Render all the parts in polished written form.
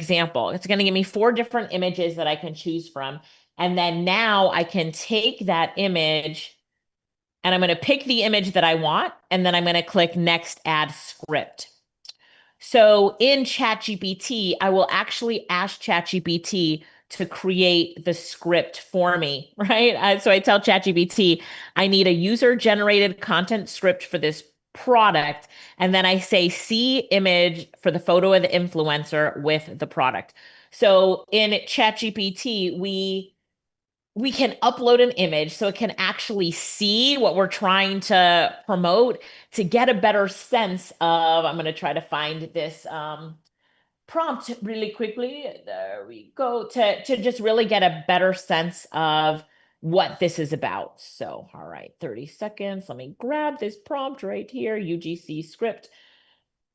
example. It's going to give me 4 different images that I can choose from. And then now I can take that image and I'm going to pick the image that I want. And then I'm going to click next, add script. So in ChatGPT, I will actually ask ChatGPT to create the script for me, right? So I tell ChatGPT, I need a user-generated content script for this product. And then I say, see image for the photo of the influencer with the product. So in ChatGPT, we can upload an image so it can actually see what we're trying to promote to get a better sense of, I'm going to try to find this prompt really quickly. There we go. To just really get a better sense of what this is about. So, all right, 30 seconds. Let me grab this prompt right here, UGC script,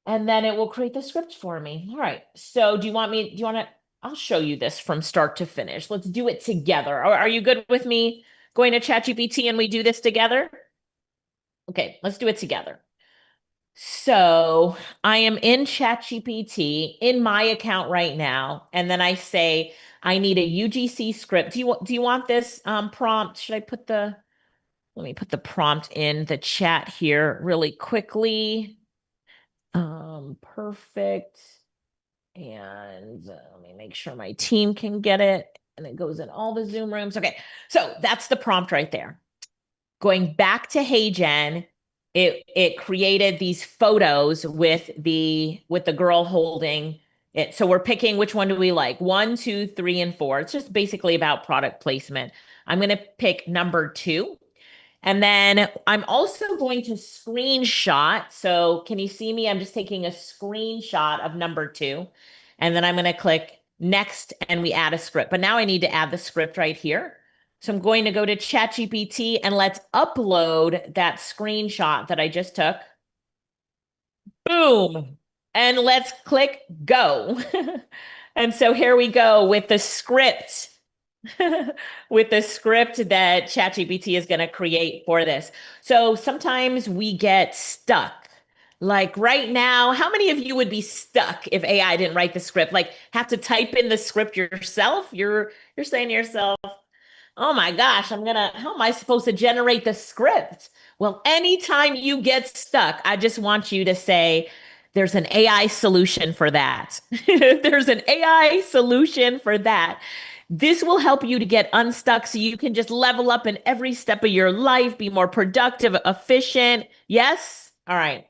and then it will create the script for me. All right. So do you want to, I'll show you this from start to finish. Let's do it together. Are you good with me going to ChatGPT and we do this together? Okay, let's do it together. So I am in ChatGPT in my account right now, and then I say I need a UGC script. Do you want this prompt? Should I put the let me put the prompt in the chat here really quickly. Perfect. And let me make sure my team can get it. And it goes in all the Zoom rooms. Okay, so that's the prompt right there. Going back to HeyGen, it created these photos with the girl holding it. So we're picking which one do we like? 1, 2, 3, and 4. It's just basically about product placement. I'm going to pick number 2. And then I'm also going to screenshot. So can you see me? I'm just taking a screenshot of number 2. And then I'm going to click next and we add a script. But now I need to add the script right here. So I'm going to go to ChatGPT and let's upload that screenshot that I just took. Boom. And let's click go. And so here we go with the script. With the script that ChatGPT is going to create for this. So sometimes we get stuck. Like right now, how many of you would be stuck if AI didn't write the script? Like have to type in the script yourself? You're saying to yourself, "Oh my gosh, how am I supposed to generate the script?" Well, anytime you get stuck, I just want you to say, there's an AI solution for that. There's an AI solution for that. This will help you to get unstuck so you can just level up in every step of your life, be more productive, efficient. Yes? All right.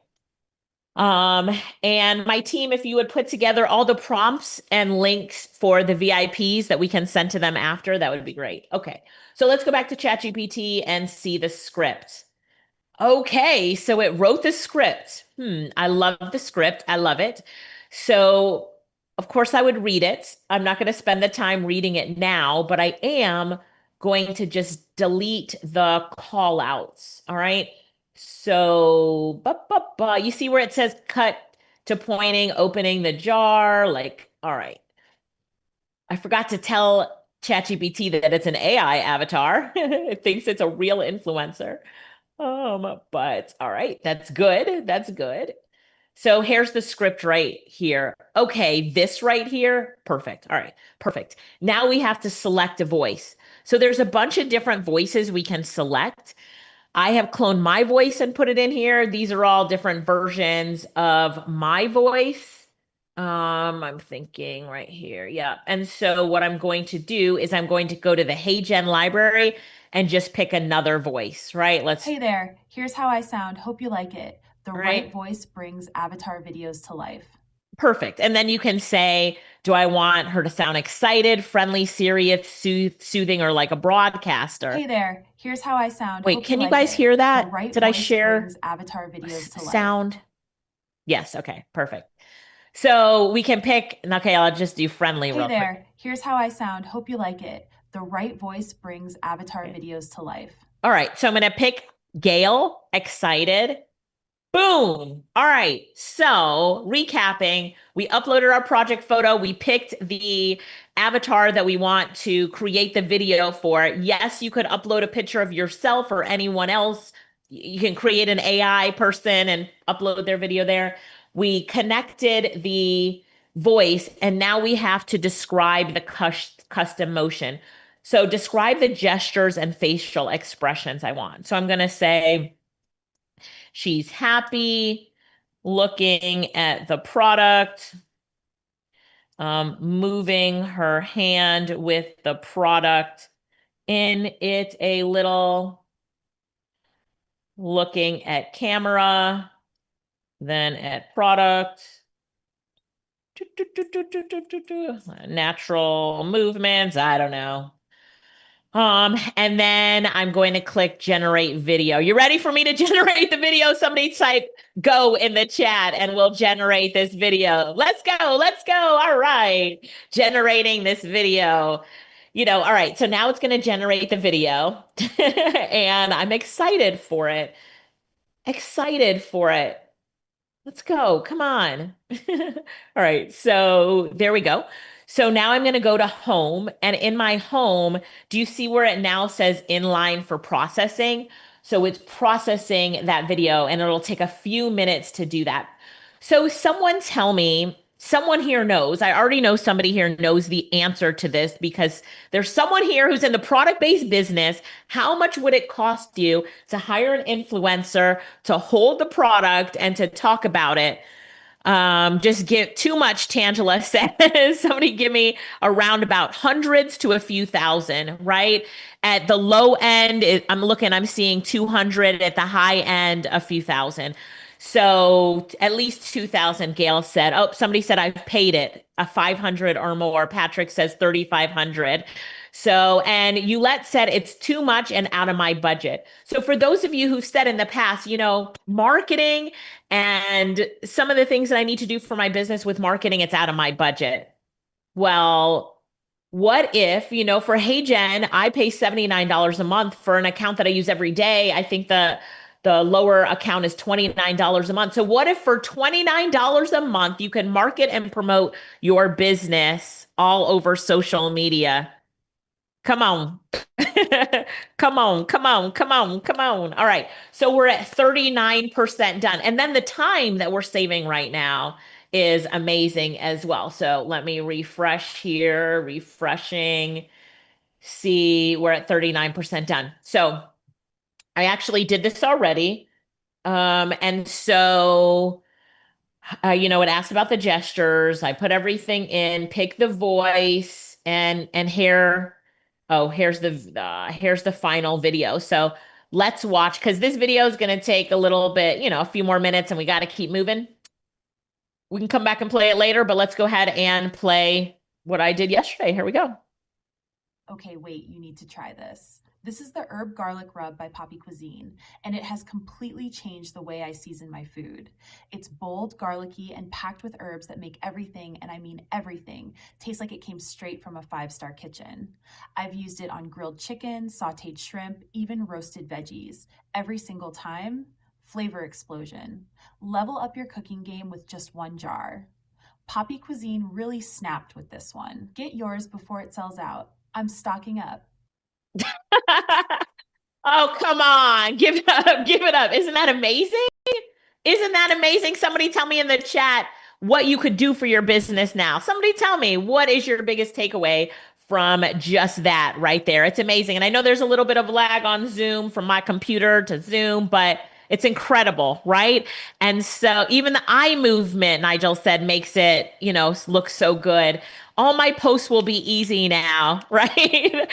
And my team, if you would put together all the prompts and links for the VIPs that we can send to them after, that would be great. Okay. So let's go back to ChatGPT and see the script. Okay, so it wrote the script. I love the script. I love it. So, of course, I would read it. I'm not going to spend the time reading it now, but I am going to just delete the call outs. All right. So, you see where it says cut to pointing, opening the jar? Like, all right. I forgot to tell ChatGPT that it's an AI avatar. It thinks it's a real influencer. But all right, that's good. That's good. So here's the script right here. Okay, this right here, perfect. All right, perfect. Now we have to select a voice. So there's a bunch of different voices we can select. I have cloned my voice and put it in here. These are all different versions of my voice. I'm thinking right here. Yeah. And so what I'm going to do is I'm going to go to the HeyGen library and just pick another voice, right? Hey there, here's how I sound. Hope you like it. The All right right. voice brings avatar videos to life. Perfect. And then you can say, do I want her to sound excited, friendly, serious, soothing, or like a broadcaster? Hey there, here's how I sound. Wait, Hope you can you like guys it. hear The that? right Did I voice share brings avatar videos to life. sound? Yes. Okay. Perfect. So we can pick, okay, I'll just do friendly Hey real quick. there, here's how I sound. Hope you like it. The right voice brings avatar Okay. videos to life. All right. So I'm going to pick Gail, excited. Boom. All right. So recapping, we uploaded our project photo. We picked the avatar that we want to create the video for. Yes, you could upload a picture of yourself or anyone else. You can create an AI person and upload their video there. We connected voice, and now we have to describe the custom motion. So describe the gestures and facial expressions I want. So I'm going to say she's happy looking at the product, moving her hand with the product in it a little, looking at camera, then at product. Natural movements, I don't know. And then I'm going to click generate video. You ready for me to generate the video? Somebody type go in the chat and we'll generate this video. Let's go. Let's go. All right. Generating this video. All right. So now it's going to generate the video and I'm excited for it. Excited for it. Let's go. Come on. All right. So there we go. So now I'm going to go to home. And in my home, do you see where it now says inline for processing? So it's processing that video and it'll take a few minutes to do that. So someone tell me, someone here knows, I already know somebody here knows the answer to this because there's someone here who's in the product-based business. How much would it cost you to hire an influencer to hold the product and to talk about it? Just give too much, Tangela says. Somebody give me around about hundreds to a few thousand, right? At the low end, I'm seeing 200. At the high end, a few thousand. So at least 2,000, Gail said. Oh, somebody said I've paid it a 500 or more. Patrick says 3,500. So, and Yulette said it's too much and out of my budget. So for those of you who've said in the past, marketing and some of the things that I need to do for my business with marketing, it's out of my budget. Well, what if, for Hey Jen, I pay $79 a month for an account that I use every day. I think the lower account is $29 a month. So what if for $29 a month, you can market and promote your business all over social media? Come on. Come on, come on, come on, come on. All right. So we're at 39% done. And then the time that we're saving right now is amazing as well. So let me refresh here, refreshing. See, we're at 39% done. So I actually did this already. And so it asked about the gestures. I put everything in, pick the voice, and here, oh, here's the final video. So let's watch because this video is going to take a little bit, a few more minutes, and we got to keep moving. We can come back and play it later, but let's go ahead and play what I did yesterday. Here we go. Okay, wait, you need to try this. This is the herb garlic rub by Poppy Cuisine, and it has completely changed the way I season my food. It's bold, garlicky, and packed with herbs that make everything, and I mean everything, taste like it came straight from a 5-star kitchen. I've used it on grilled chicken, sautéed shrimp, even roasted veggies. Every single time, flavor explosion. Level up your cooking game with just one jar. Poppy Cuisine really snapped with this one. Get yours before it sells out. I'm stocking up. Oh, come on. Give it up. Give it up. Isn't that amazing? Isn't that amazing? Somebody tell me in the chat what you could do for your business now. Somebody tell me what is your biggest takeaway from just that right there. It's amazing. And I know there's a little bit of lag on Zoom from my computer to Zoom, but it's incredible, right? And so even the eye movement, Nigel said, makes it, look so good. All my posts will be easy now, right?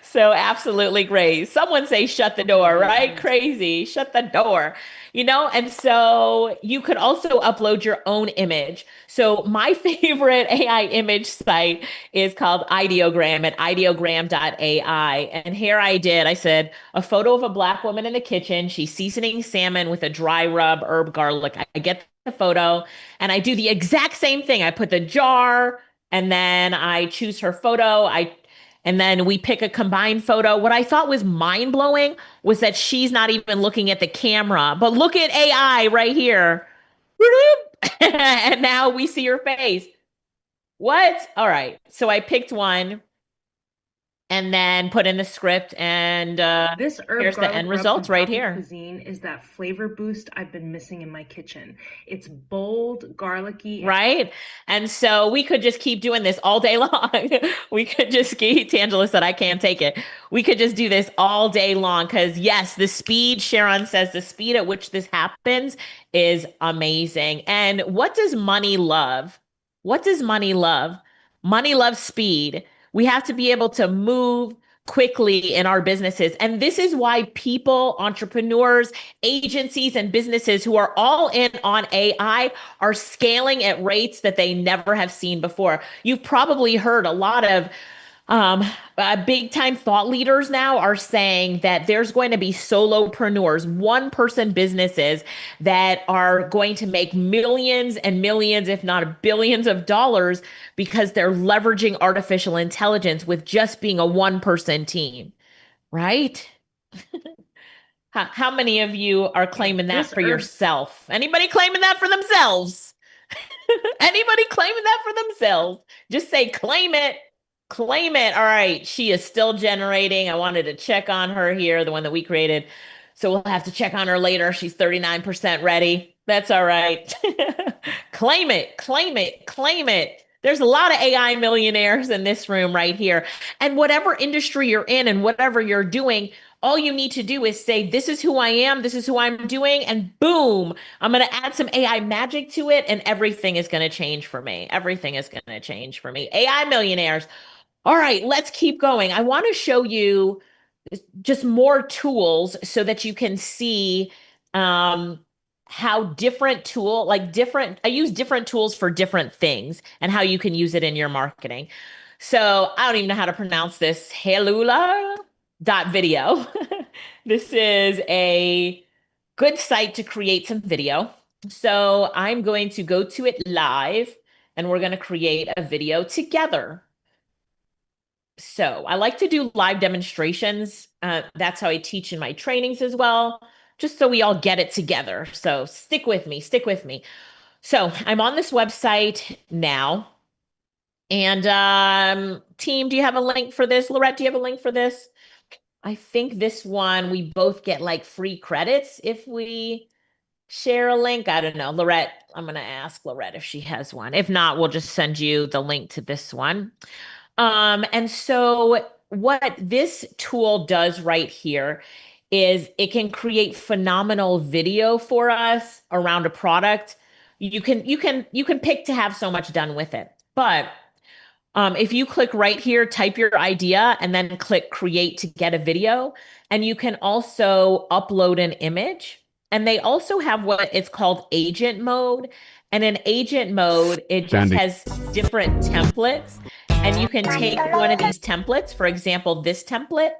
So absolutely great. Someone say shut the door, right? Crazy. Shut the door. And so you could also upload your own image. So my favorite AI image site is called Ideogram at ideogram.ai. And here I said, a photo of a Black woman in the kitchen. She's seasoning salmon with a dry rub herb garlic. I get the photo and I do the exact same thing. I put the jar and then I choose her photo. And then we pick a combined photo. What I thought was mind blowing was that she's not even looking at the camera, but look at AI right here. And now we see her face. What? All right. So I picked one. and then put in the script, and This herb here's the garlic end rub from results right Poppy here. Cuisine is that flavor boost I've been missing in my kitchen. It's bold, garlicky, and Right? And so we could just keep doing this all day long. We could just keep, Tangela said, I can't take it. We could just do this all day long because, yes, the speed, Sharon says, the speed at which this happens is amazing. And what does money love? What does money love? Money loves speed. We have to be able to move quickly in our businesses. And this is why people, entrepreneurs, agencies, and businesses who are all in on AI are scaling at rates that they never have seen before. You've probably heard a lot of um, big time thought leaders now are saying that there's going to be solopreneurs, one person businesses that are going to make millions and millions, if not billions of dollars because they're leveraging artificial intelligence with just being a one person team, right? How many of you are claiming that this for herb yourself? Anybody claiming that for themselves? Anybody claiming that for themselves? Just say, claim it. Claim it. All right. She is still generating. I wanted to check on her here, the one that we created. So we'll have to check on her later. She's 39% ready. That's all right. Claim it. Claim it. Claim it. There's a lot of AI millionaires in this room right here. And whatever industry you're in and whatever you're doing, all you need to do is say, this is who I am, this is who I'm doing, and boom, I'm going to add some AI magic to it, and everything is going to change for me. Everything is going to change for me. AI millionaires. All right, let's keep going. I want to show you just more tools so that you can see um, how different I use different tools for different things and how you can use it in your marketing. So I don't even know how to pronounce this. Helula dot video. This is a good site to create some video. So I'm going to go to it live and we're going to create a video together. So I like to do live demonstrations. That's how I teach in my trainings as well, just so we all get it together. So stick with me, stick with me. So I'm on this website now. And team, do you have a link for this? Lorette, do you have a link for this? I think this one, we both get like free credits if we share a link. I don't know. Lorette, I'm going to ask Lorette if she has one. If not, we'll just send you the link to this one. And so what this tool does right here is it can create phenomenal video for us around a product. You can pick to have so much done with it. But if you click right here, type your idea and then click create to get a video. And you can also upload an image. And they also have what it's called agent mode. And in agent mode, it just has different templates. And you can take one of these templates, for example, this template,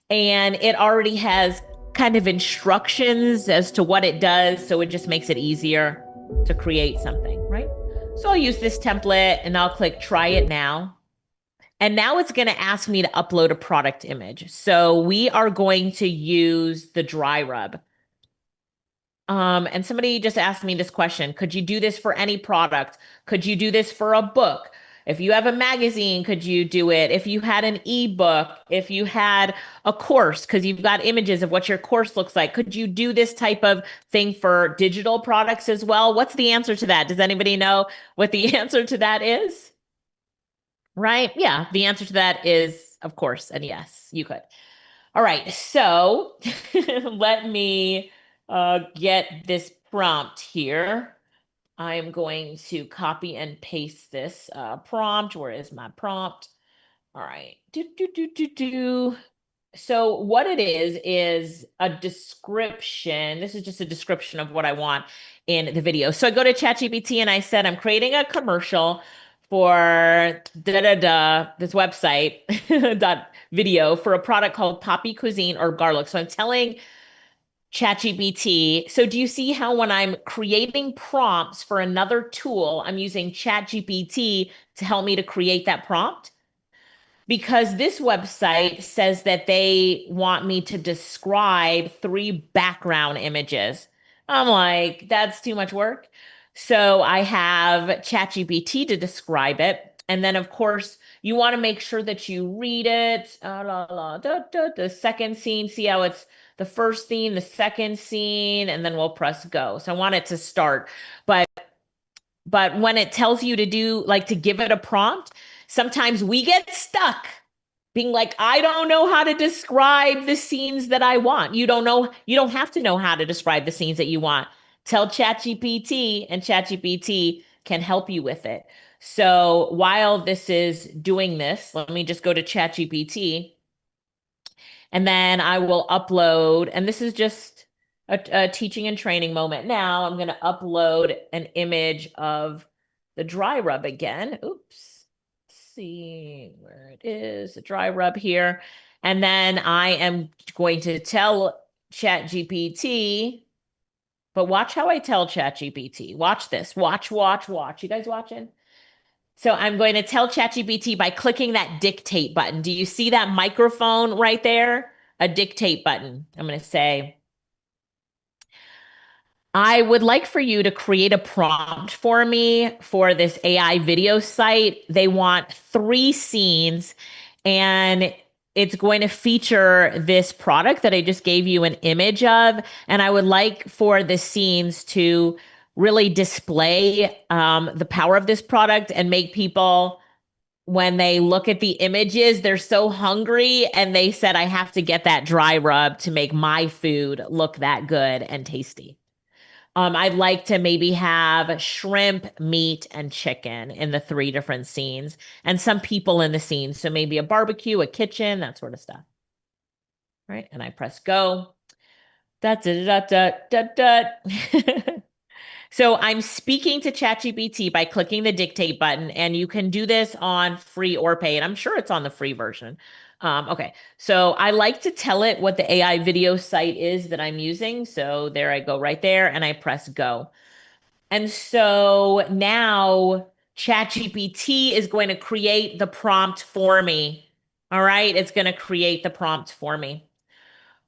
and it already has kind of instructions as to what it does. So it just makes it easier to create something, right? So I'll use this template and I'll click try it now. And now it's going to ask me to upload a product image. So we are going to use the dry rub. And somebody just asked me this question. Could you do this for any product? Could you do this for a book? If you have a magazine, could you do it? If you had an ebook, if you had a course, because you've got images of what your course looks like, could you do this type of thing for digital products as well? What's the answer to that? Does anybody know what the answer to that is? Right? Yeah, the answer to that is, of course, and yes, you could. All right, so let me get this prompt here. I'm going to copy and paste this prompt. Where is my prompt? All right. So what it is a description. This is just a description of what I want in the video. So I go to ChatGPT and I said, I'm creating a commercial for this website dot video for a product called Poppy Cuisine or garlic. So I'm telling ChatGPT. So do you see how when I'm creating prompts for another tool, I'm using ChatGPT to help me to create that prompt? Because this website says that they want me to describe 3 background images. I'm like, that's too much work. So I have ChatGPT to describe it. And then, of course, you want to make sure that you read it. The second scene, see how it's the first scene, the second scene, and then we'll press go. So I want it to start. But when it tells you to do, like to give it a prompt, sometimes we get stuck being like, I don't know how to describe the scenes that I want. You don't have to know how to describe the scenes that you want. Tell ChatGPT, and ChatGPT can help you with it. So while this is doing this, let me just go to ChatGPT, and then I will upload, and this is just a teaching and training moment. Now I'm going to upload an image of the dry rub again. Oops. Let's see where it is, the dry rub here. And then I am going to tell ChatGPT, but watch how I tell ChatGPT. Watch this. Watch. You guys watching? So I'm going to tell ChatGPT by clicking that dictate button. Do you see that microphone right there? A dictate button. I'm going to say, I would like for you to create a prompt for me for this AI video site. They want 3 scenes, and it's going to feature this product that I just gave you an image of. And I would like for the scenes to really display the power of this product and make people, when they look at the images, they're so hungry, and they said, I have to get that dry rub to make my food look that good and tasty. I'd like to maybe have shrimp, meat, and chicken in the 3 different scenes, and some people in the scenes. So maybe a barbecue, a kitchen, that sort of stuff. Right. And I press go. Da, da, da, da, da, da, da. So I'm speaking to ChatGPT by clicking the dictate button, and you can do this on free or pay. And I'm sure it's on the free version. Okay, so I like to tell it what the AI video site is that I'm using. So there I go right there, and I press go. And so now ChatGPT is going to create the prompt for me. All right, it's going to create the prompt for me.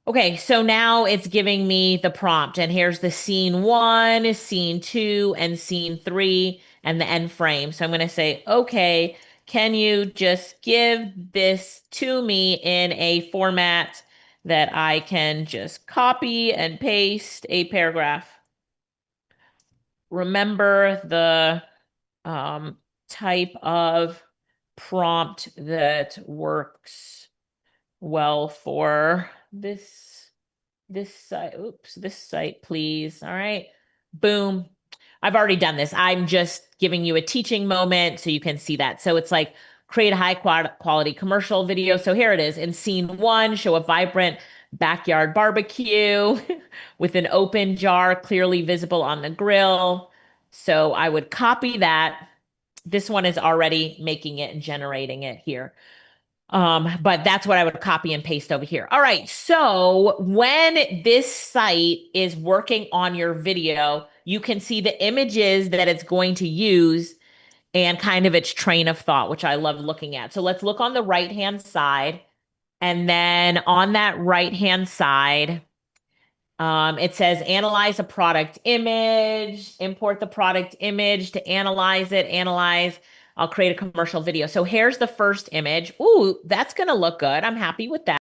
Okay, so now it's giving me the prompt, and here's the scene 1, scene 2, and scene 3, and the end frame. So I'm going to say, okay, can you just give this to me in a format that I can just copy and paste a paragraph? Remember the type of prompt that works well for this site. Oops, this site, please. All right. Boom. I've already done this. I'm just giving you a teaching moment so you can see that. So it's like create a high quality commercial video. So here it is. In scene 1, show a vibrant backyard barbecue with an open jar clearly visible on the grill. So I would copy that. This one is already making it and generating it here. But that's what I would copy and paste over here. All right. So when this site is working on your video, you can see the images that it's going to use and kind of its train of thought, which I love looking at. So let's look on the right-hand side. And then on that right-hand side, it says analyze a product image, import the product image to analyze it, analyze. I'll create a commercial video. So here's the first image. Ooh, that's going to look good. I'm happy with that.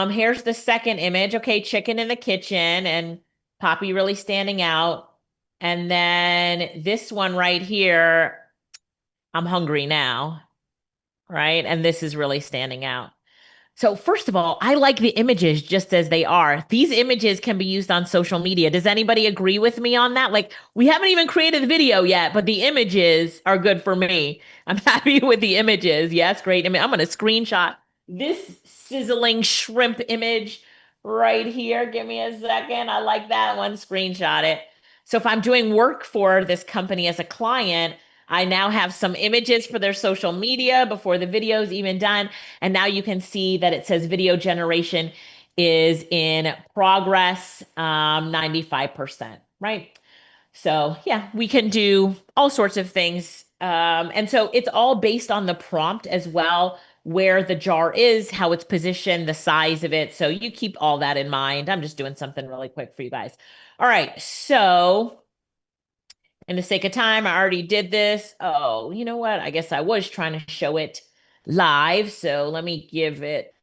Here's the second image. Okay, chicken in the kitchen and Poppy really standing out. And then this one right here, I'm hungry now, right? And this is really standing out. So first of all, I like the images just as they are. These images can be used on social media. Does anybody agree with me on that? Like, we haven't even created the video yet, but the images are good for me. I'm happy with the images. Yes, great. I mean, I'm going to screenshot this sizzling shrimp image right here. Give me a second. I like that one. Screenshot it. So if I'm doing work for this company as a client, I now have some images for their social media before the video is even done. And now you can see that it says video generation is in progress, 95%, right? So yeah, we can do all sorts of things. And so it's all based on the prompt as well, where the jar is, how it's positioned, the size of it. So you keep all that in mind. I'm just doing something really quick for you guys. All right, so In the sake of time, I already did this. Oh, you know what? I guess I was trying to show it live. So let me give it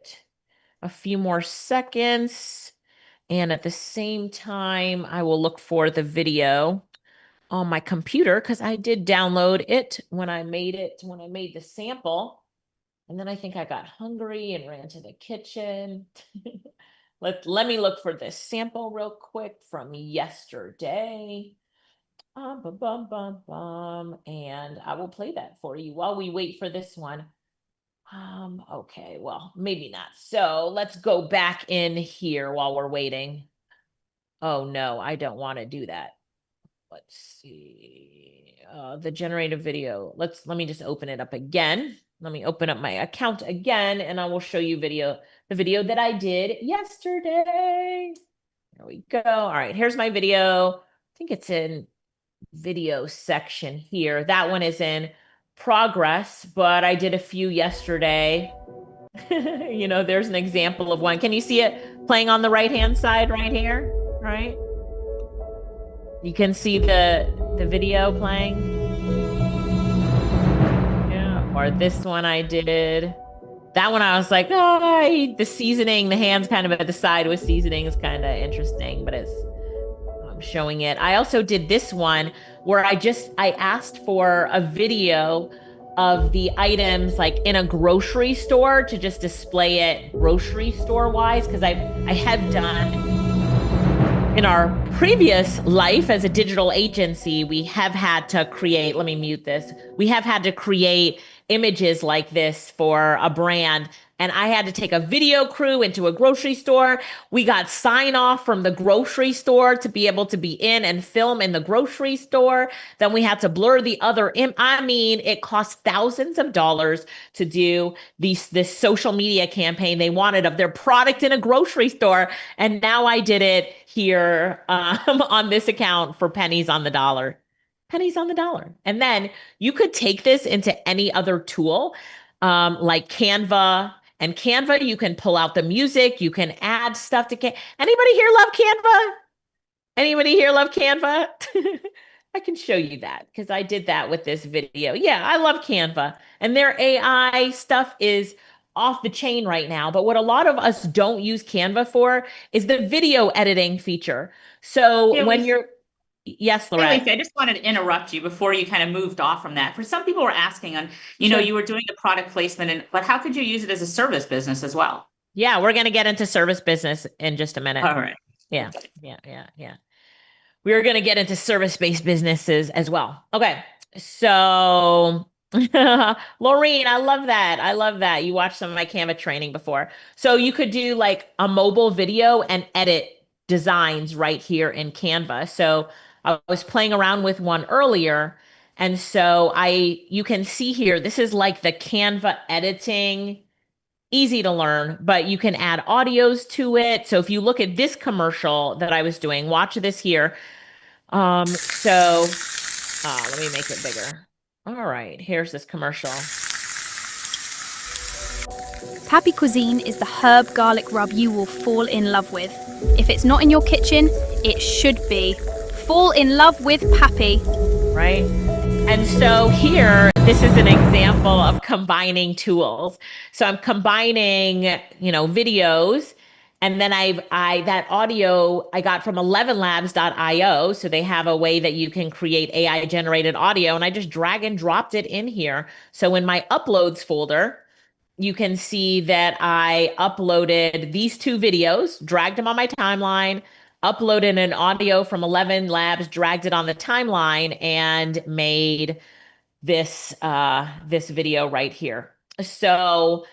a few more seconds. And at the same time, I will look for the video on my computer because I did download it, when I made the sample. And then I think I got hungry and ran to the kitchen. Let me look for this sample real quick from yesterday. Bum, bum, bum, bum. And I will play that for you while we wait for this one. Okay, well, maybe not. So let's go back in here while we're waiting. Oh no, I don't want to do that. Let's see. The generated video. Let me just open it up again. Let me open up my account again and I will show you the video that I did yesterday. There we go. All right, here's my video. I think it's in video section here. That one is in progress, but I did a few yesterday. There's an example of one. Can you see it playing on the right-hand side right here? Right? You can see the video playing. Yeah. Or this one I did. That one I was like, oh, the seasoning, the hands kind of at the side with seasoning is kind of interesting, but I'm showing it. I also did this one where I asked for a video of the items like in a grocery store to just display it grocery store wise, because I have done in our previous life as a digital agency, we have had to create, let me mute this. We have had to create images like this for a brand. And I had to take a video crew into a grocery store. We got sign off from the grocery store to be able to be in and film in the grocery store. Then we had to blur the other. I mean, it cost thousands of dollars to do this social media campaign they wanted of their product in a grocery store. And now I did it here on this account for pennies on the dollar. Pennies on the dollar. And then you could take this into any other tool like Canva. And Canva, you can pull out the music. You can add stuff to Canva. Anybody here love Canva? Anybody here love Canva? I can show you that because I did that with this video. Yeah, I love Canva. And their AI stuff is off the chain right now. But what a lot of us don't use Canva for is the video editing feature. So Yeah, when you're, yes, Hey, Lorette. Lacey, I just wanted to interrupt you before you kind of moved off from that. For some people were asking on, Sure. you were doing the product placement, but how could you use it as a service business as well? Yeah, we're going to get into service business in just a minute. All right. Yeah, yeah. We're going to get into service-based businesses as well. Okay, so Laureen, I love that. I love that. You watched some of my Canva training before. So you could do like a mobile video and edit designs right here in Canva. So I was playing around with one earlier. And so you can see here, this is like the Canva editing, easy to learn, but you can add audios to it. So if you look at this commercial that I was doing, watch this here. Let me make it bigger. All right, here's this commercial. Pappy Cuisine is the herb garlic rub you will fall in love with. If it's not in your kitchen, it should be. Fall in love with Pappy. Right? And so here, this is an example of combining tools. So I'm combining, videos. And then that audio I got from 11labs.io. So they have a way that you can create AI generated audio. And I just drag and dropped it in here. So in my uploads folder, you can see that I uploaded these two videos, dragged them on my timeline, uploaded an audio from 11 Labs, dragged it on the timeline, and made this video right here. So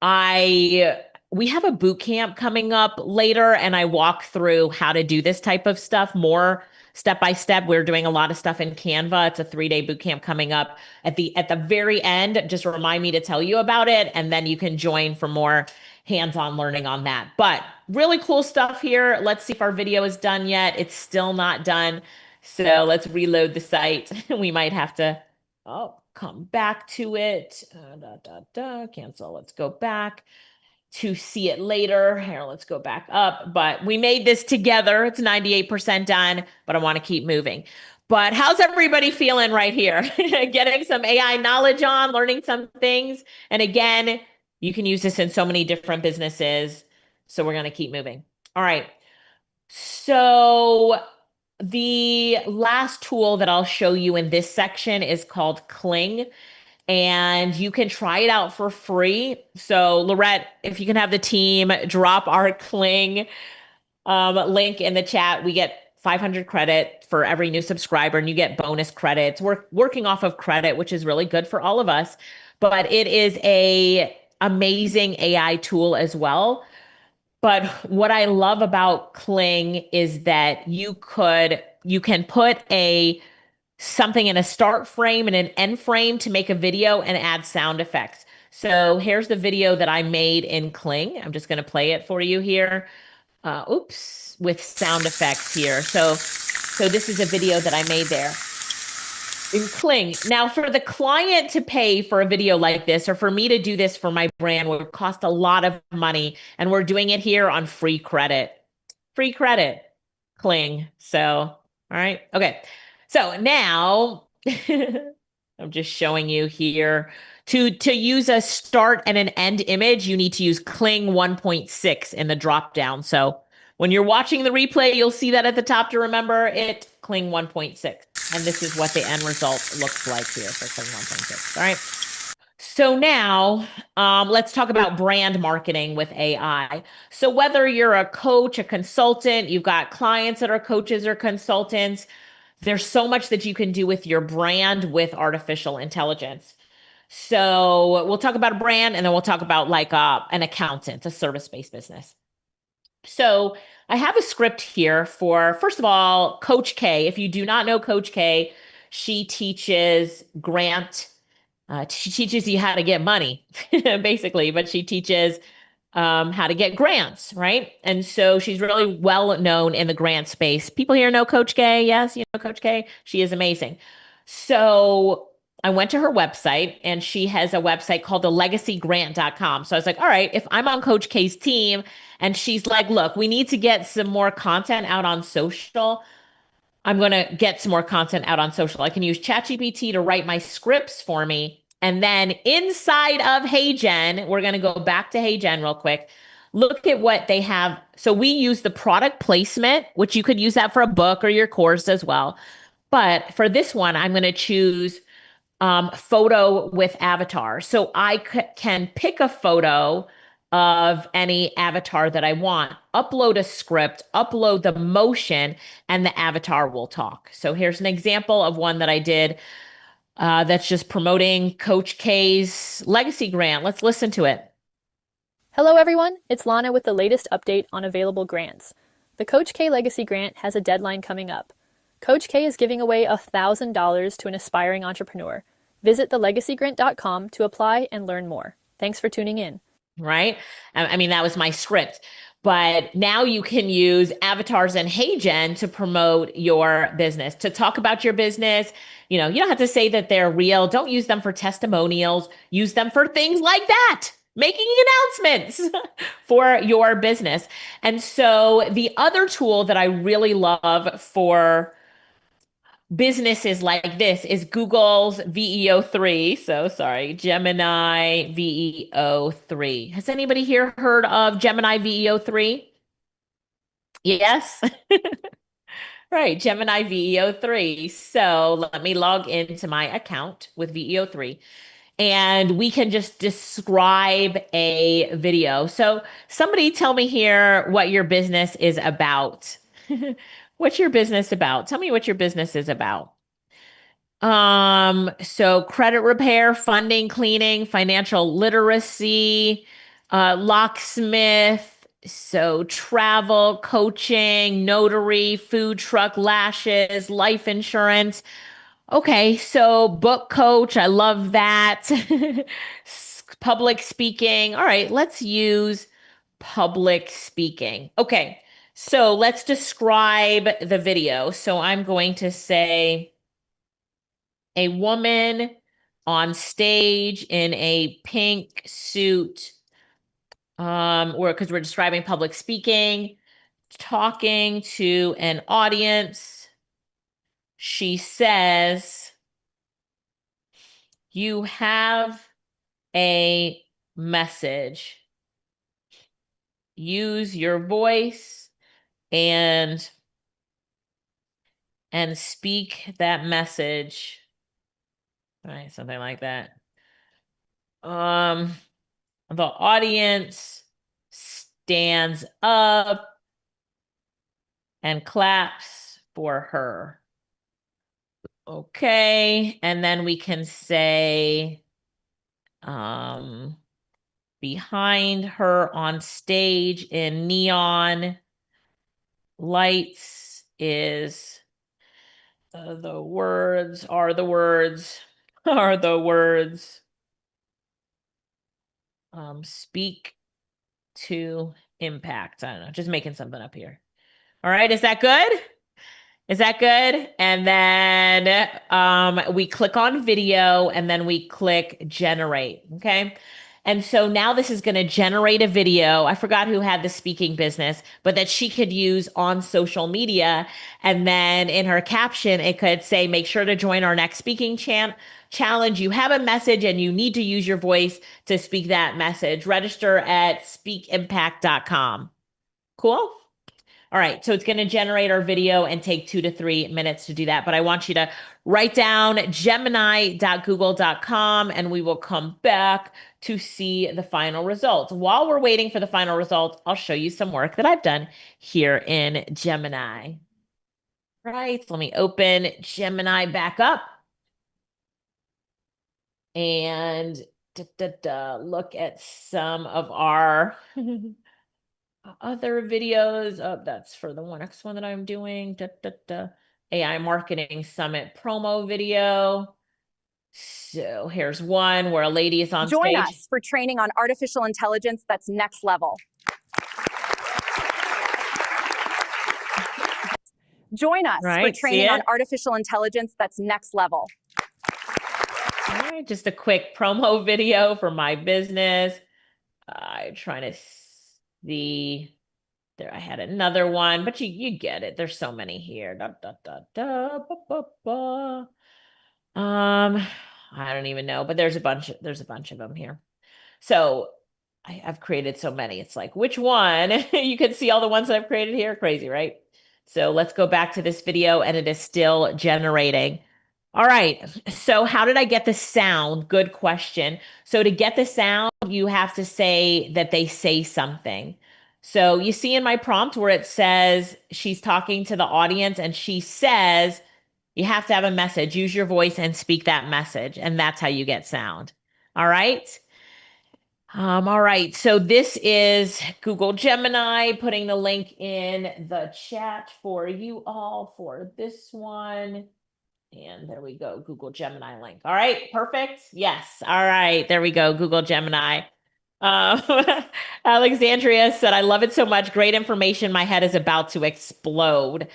we have a boot camp coming up later, and I walk through how to do this type of stuff more step by step. We're doing a lot of stuff in Canva. It's a 3-day boot camp coming up at the very end. Just remind me to tell you about it, and then you can join for more hands-on learning on that. But really cool stuff here. Let's see if our video is done yet. It's still not done. So let's reload the site. We might have to come back to it. Cancel. Let's go back to see it later. Here, let's go back up. But we made this together. It's 98% done, but I want to keep moving. But how's everybody feeling right here? Getting some AI knowledge on, learning some things. And again, you can use this in so many different businesses. So we're going to keep moving. All right. So the last tool that I'll show you in this section is called Kling, and you can try it out for free. So Lorette, if you can have the team drop our Kling link in the chat, we get 500 credit for every new subscriber, and you get bonus credits. We're working off of credit, which is really good for all of us, but it is a amazing AI tool as well. But what I love about Kling is that you can put something in a start frame and an end frame to make a video and add sound effects. So here's the video that I made in Kling. I'm just going to play it for you here. Oops, with sound effects here. So this is a video that I made there in Kling. Now, for the client to pay for a video like this, or for me to do this for my brand, would cost a lot of money, and we're doing it here on free credit. Free credit, Kling. So, all right, okay. So now I'm just showing you here. To use a start and an end image, you need to use Kling 1.6 in the drop down. So when you're watching the replay, you'll see that at the top to remember it, Kling 1.6. And this is what the end result looks like here for Kling 1.6. All right. So now let's talk about brand marketing with AI. So whether you're a coach, a consultant, you've got clients that are coaches or consultants, there's so much that you can do with your brand with artificial intelligence. So we'll talk about a brand, and then we'll talk about like an accountant, a service-based business. So I have a script here for, first of all, Coach K. If you do not know Coach K, she teaches she teaches you how to get money, basically, but she teaches how to get grants, right? And so she's really well known in the grant space. People here know Coach K. Yes, you know Coach K. She is amazing. So I went to her website, and she has a website called thelegacygrant.com. So I was like, all right, if I'm on Coach K's team and she's like, look, we need to get some more content out on social, I'm going to get some more content out on social. I can use ChatGPT to write my scripts for me. And then inside of HeyGen, we're going to go back to HeyGen real quick. Look at what they have. So we use the product placement, which you could use that for a book or your course as well. But for this one, I'm going to choose photo with avatar. So I can pick a photo of any avatar that I want, upload a script, upload the motion, and the avatar will talk. So here's an example of one that I did that's just promoting Coach K's legacy grant. Let's listen to it. Hello everyone, it's Lana with the latest update on available grants. The Coach K Legacy Grant has a deadline coming up. Coach K is giving away $1,000 to an aspiring entrepreneur. Visit thelegacygrant.com to apply and learn more. Thanks for tuning in. Right? I mean, that was my script. But now you can use avatars and HeyGen to promote your business, to talk about your business. You know, you don't have to say that they're real. Don't use them for testimonials. Use them for things like that, making announcements for your business. And so the other tool that I really love for businesses like this is Google's VEO3. So sorry, Gemini VEO3. Has anybody here heard of Gemini VEO3? Yes. Right, Gemini VEO3. So let me log into my account with VEO3, and we can just describe a video. So somebody tell me here what your business is about. What's your business about? Tell me what your business is about. So credit repair, funding, cleaning, financial literacy, locksmith, so travel, coaching, notary, food truck, lashes, life insurance. Okay, so book coach, I love that. Public speaking. All right, let's use public speaking. Okay. So let's describe the video. So I'm going to say a woman on stage in a pink suit, because we're describing public speaking, talking to an audience. she says, you have a message. Use your voice and speak that message. All right, something like that. The audience stands up and claps for her. Okay, and then we can say, behind her on stage in neon lights is the words are the words speak to impact. I don't know, just making something up here. All right, is that good? Is that good? And then we click on video and then we click generate. Okay. And so now this is going to generate a video. I forgot who had the speaking business, but that she could use on social media. And then in her caption, it could say, make sure to join our next speaking challenge. You have a message and you need to use your voice to speak that message. Register at speakimpact.com. Cool. All right, so it's going to generate our video and take 2 to 3 minutes to do that. But I want you to write down gemini.google.com and we will come back to see the final results. While we're waiting for the final results, I'll show you some work that I've done here in Gemini. Right, so let me open Gemini back up and look at some of our other videos. Oh, that's for the next one that I'm doing. AI Marketing Summit promo video. So here's one where a lady is on stage. Join us for training on artificial intelligence that's next level. Join us for training on artificial intelligence that's next level. All right, just a quick promo video for my business. I'm trying to see. There, I had another one, but you get it. There's so many here. I don't even know, but there's a bunch of them here. So I've created so many. It's like, which one? You can see all the ones that I've created here. Crazy, right? So let's go back to this video and it is still generating. All right. So how did I get the sound? Good question. So to get the sound, you have to say that they say something. So you see in my prompt where it says she's talking to the audience and she says, you have to have a message, use your voice and speak that message. And that's how you get sound. All right. All right. So this is Google Gemini, putting the link in the chat for you all for this one. And there we go. Google Gemini link. All right. Perfect. Yes. All right. There we go. Google Gemini. Alexandria said, I love it so much. Great information. My head is about to explode.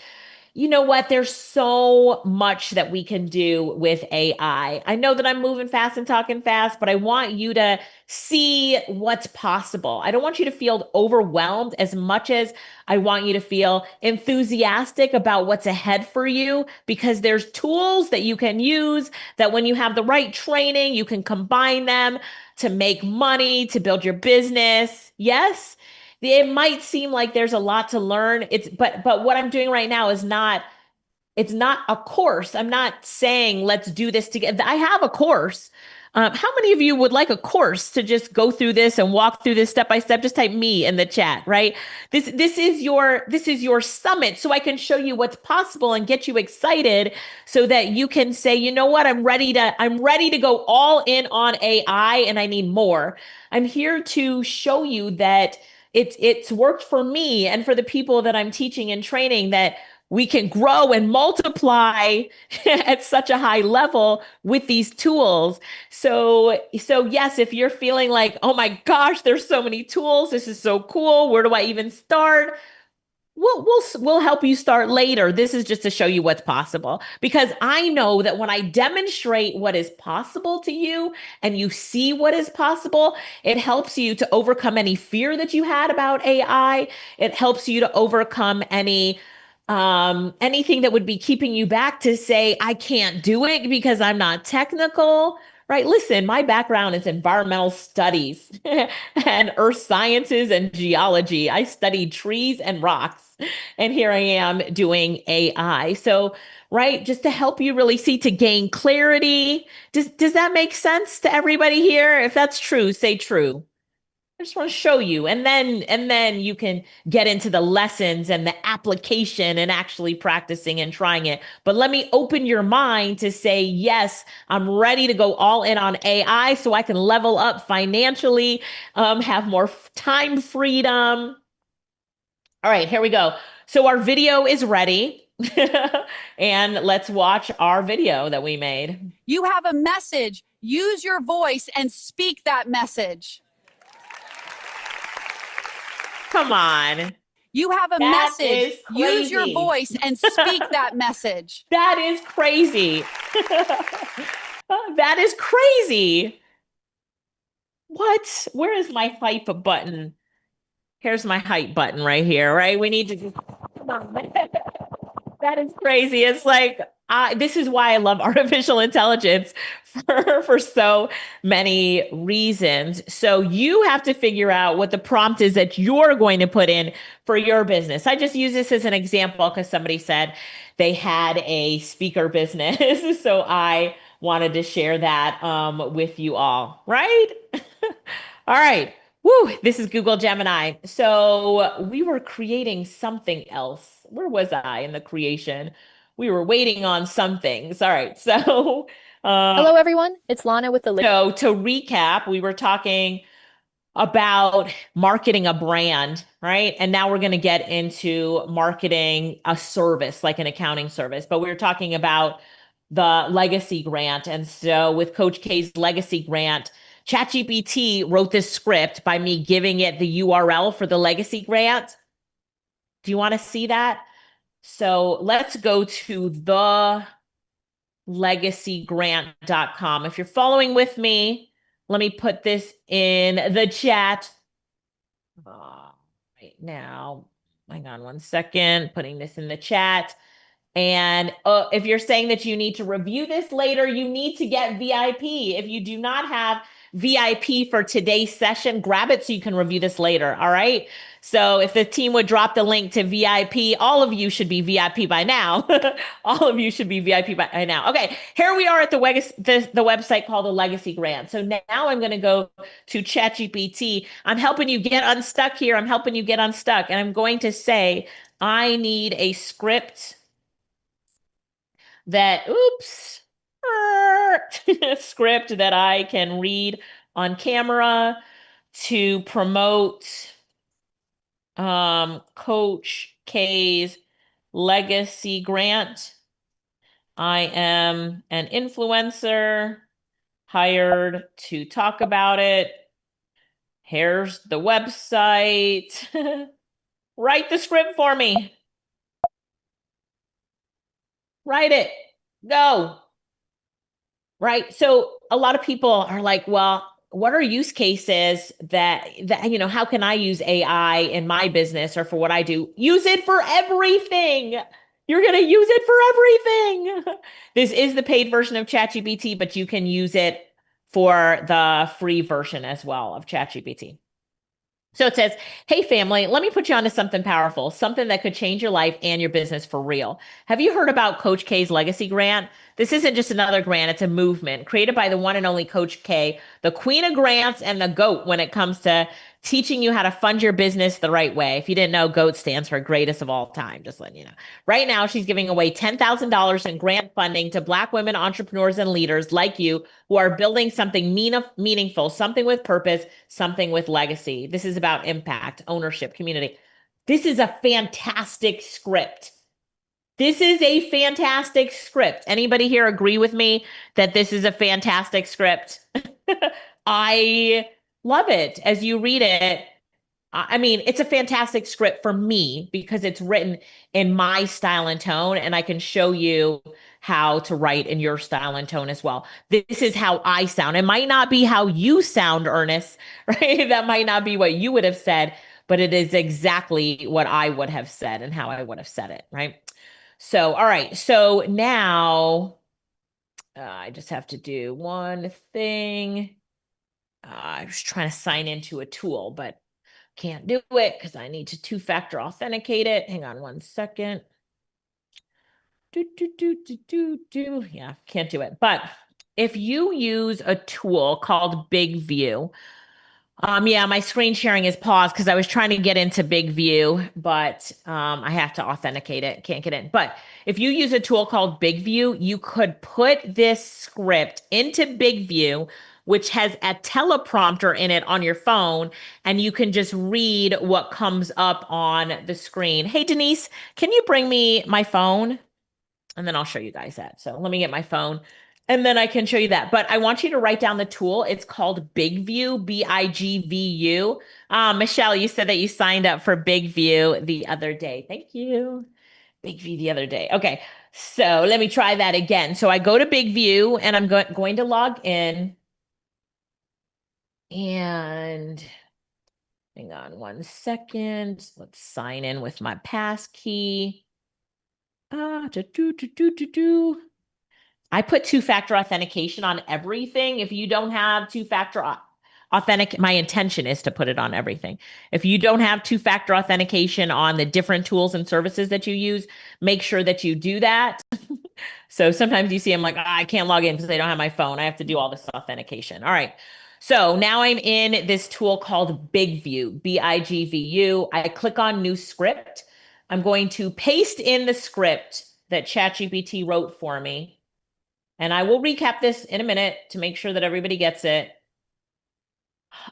You know what? There's so much that we can do with AI. I know that I'm moving fast and talking fast, but I want you to see what's possible. I don't want you to feel overwhelmed as much as I want you to feel enthusiastic about what's ahead for you, because there's tools that you can use that when you have the right training, you can combine them to make money, to build your business. Yes. It might seem like there's a lot to learn. But what I'm doing right now is it's not a course. I'm not saying let's do this together. I have a course. How many of you would like a course to just go through this and walk through this step by step? Just type me in the chat, right? This is your summit, so I can show you what's possible and get you excited so that you can say, you know what, I'm ready to go all in on AI and I need more. I'm here to show you that it's worked for me and for the people that I'm teaching and training, that we can grow and multiply at such a high level with these tools. So yes, if you're feeling like, oh my gosh, there's so many tools, this is so cool, where do I even start? We'll help you start later. This is just to show you what's possible, because I know that when I demonstrate what is possible to you and you see what is possible, it helps you to overcome any fear that you had about AI. It helps you to overcome any anything that would be keeping you back to say, I can't do it because I'm not technical, right? Listen, my background is environmental studies and earth sciences and geology. I studied trees and rocks, and here I am doing AI. So, right, just to help you really see, to gain clarity. Does that make sense to everybody here? If that's true, say true. I just want to show you, and then you can get into the lessons and the application and actually practicing and trying it. But let me open your mind to say, yes, I'm ready to go all in on AI so I can level up financially, have more time freedom. All right, here we go. So our video is ready. And let's watch our video that we made. You have a message. Use your voice and speak that message. Come on. You have a message. Use your voice and speak that message. That is crazy. That is crazy. What? Where is my hype button? Here's my hype button right here, right? We need to just, come on. That is crazy. It's like, this is why I love artificial intelligence for so many reasons. So you have to figure out what the prompt is that you're going to put in for your business. I just use this as an example because somebody said they had a speaker business. So I wanted to share that with you all, right? All right. Woo, this is Google Gemini. So we were creating something else. Where was I in the creation? We were waiting on some things. All right. So hello, everyone. It's Lana with the So to recap, we were talking about marketing a brand, right? And now we're going to get into marketing a service, like an accounting service. But we were talking about the legacy grant. And so with Coach K's legacy grant, ChatGPT wrote this script by me giving it the URL for the legacy grant. Do you want to see that? So let's go to thelegacygrant.com. If you're following with me, let me put this in the chat right now. Hang on one second, putting this in the chat. And if you're saying that you need to review this later, you need to get VIP. If you do not have VIP for today's session, grab it so you can review this later. All right. So if the team would drop the link to VIP, all of you should be VIP by now. All of you should be VIP by now. Okay. Here we are at the website called the Legacy Grant. So now I'm going to go to ChatGPT. I'm helping you get unstuck here. I'm helping you get unstuck. And I'm going to say, I need a script that, script that I can read on camera to promote Coach K's legacy grant. I am an influencer hired to talk about it. Here's the website. Write the script for me. Write it. Go. Right. So a lot of people are like, well, what are use cases that, how can I use AI in my business or for what I do? Use it for everything. You're going to use it for everything. This is the paid version of ChatGPT, but you can use it for the free version as well of ChatGPT. So it says, hey, family, let me put you onto something powerful, something that could change your life and your business for real. Have you heard about Coach K's Legacy Grant? This isn't just another grant. It's a movement created by the one and only Coach K, the queen of grants and the GOAT when it comes to teaching you how to fund your business the right way. If you didn't know, GOAT stands for greatest of all time, just letting you know. Right now, she's giving away $10,000 in grant funding to Black women entrepreneurs and leaders like you who are building something meaningful, something with purpose, something with legacy. This is about impact, ownership, community. This is a fantastic script. This is a fantastic script. Anybody here agree with me that this is a fantastic script? I love it as you read it. I mean, it's a fantastic script for me because it's written in my style and tone, and I can show you how to write in your style and tone as well. This is how I sound. It might not be how you sound, Ernest, right? That might not be what you would have said, but it is exactly what I would have said and how I would have said it, right? So, all right. So now I just have to do one thing. I was trying to sign into a tool, but can't do it because I need to two-factor authenticate it. Hang on one second. Yeah, can't do it. But if you use a tool called Big View, yeah, my screen sharing is paused because I was trying to get into Big View, but I have to authenticate it. Can't get in. But if you use a tool called Big View, you could put this script into Big View, which has a teleprompter in it on your phone, and you can just read what comes up on the screen. Hey, Denise, can you bring me my phone? And then I'll show you guys that. So let me get my phone and then I can show you that. But I want you to write down the tool. It's called Big View, BIGVU. Michelle, you said that you signed up for Big View the other day. Thank you. Big View the other day. Okay, so let me try that again. So I go to Big View and I'm going to log in. And hang on one second. Let's sign in with my pass key. I put two-factor authentication on everything. If you don't have two-factor authentic, my intention is to put it on everything. If you don't have two-factor authentication on the different tools and services that you use, make sure that you do that. So sometimes you see I'm like, I can't log in because I don't have my phone. I have to do all this authentication. All right. So now I'm in this tool called Big View, BIGVU. I click on new script. I'm going to paste in the script that ChatGPT wrote for me. And I will recap this in a minute to make sure that everybody gets it.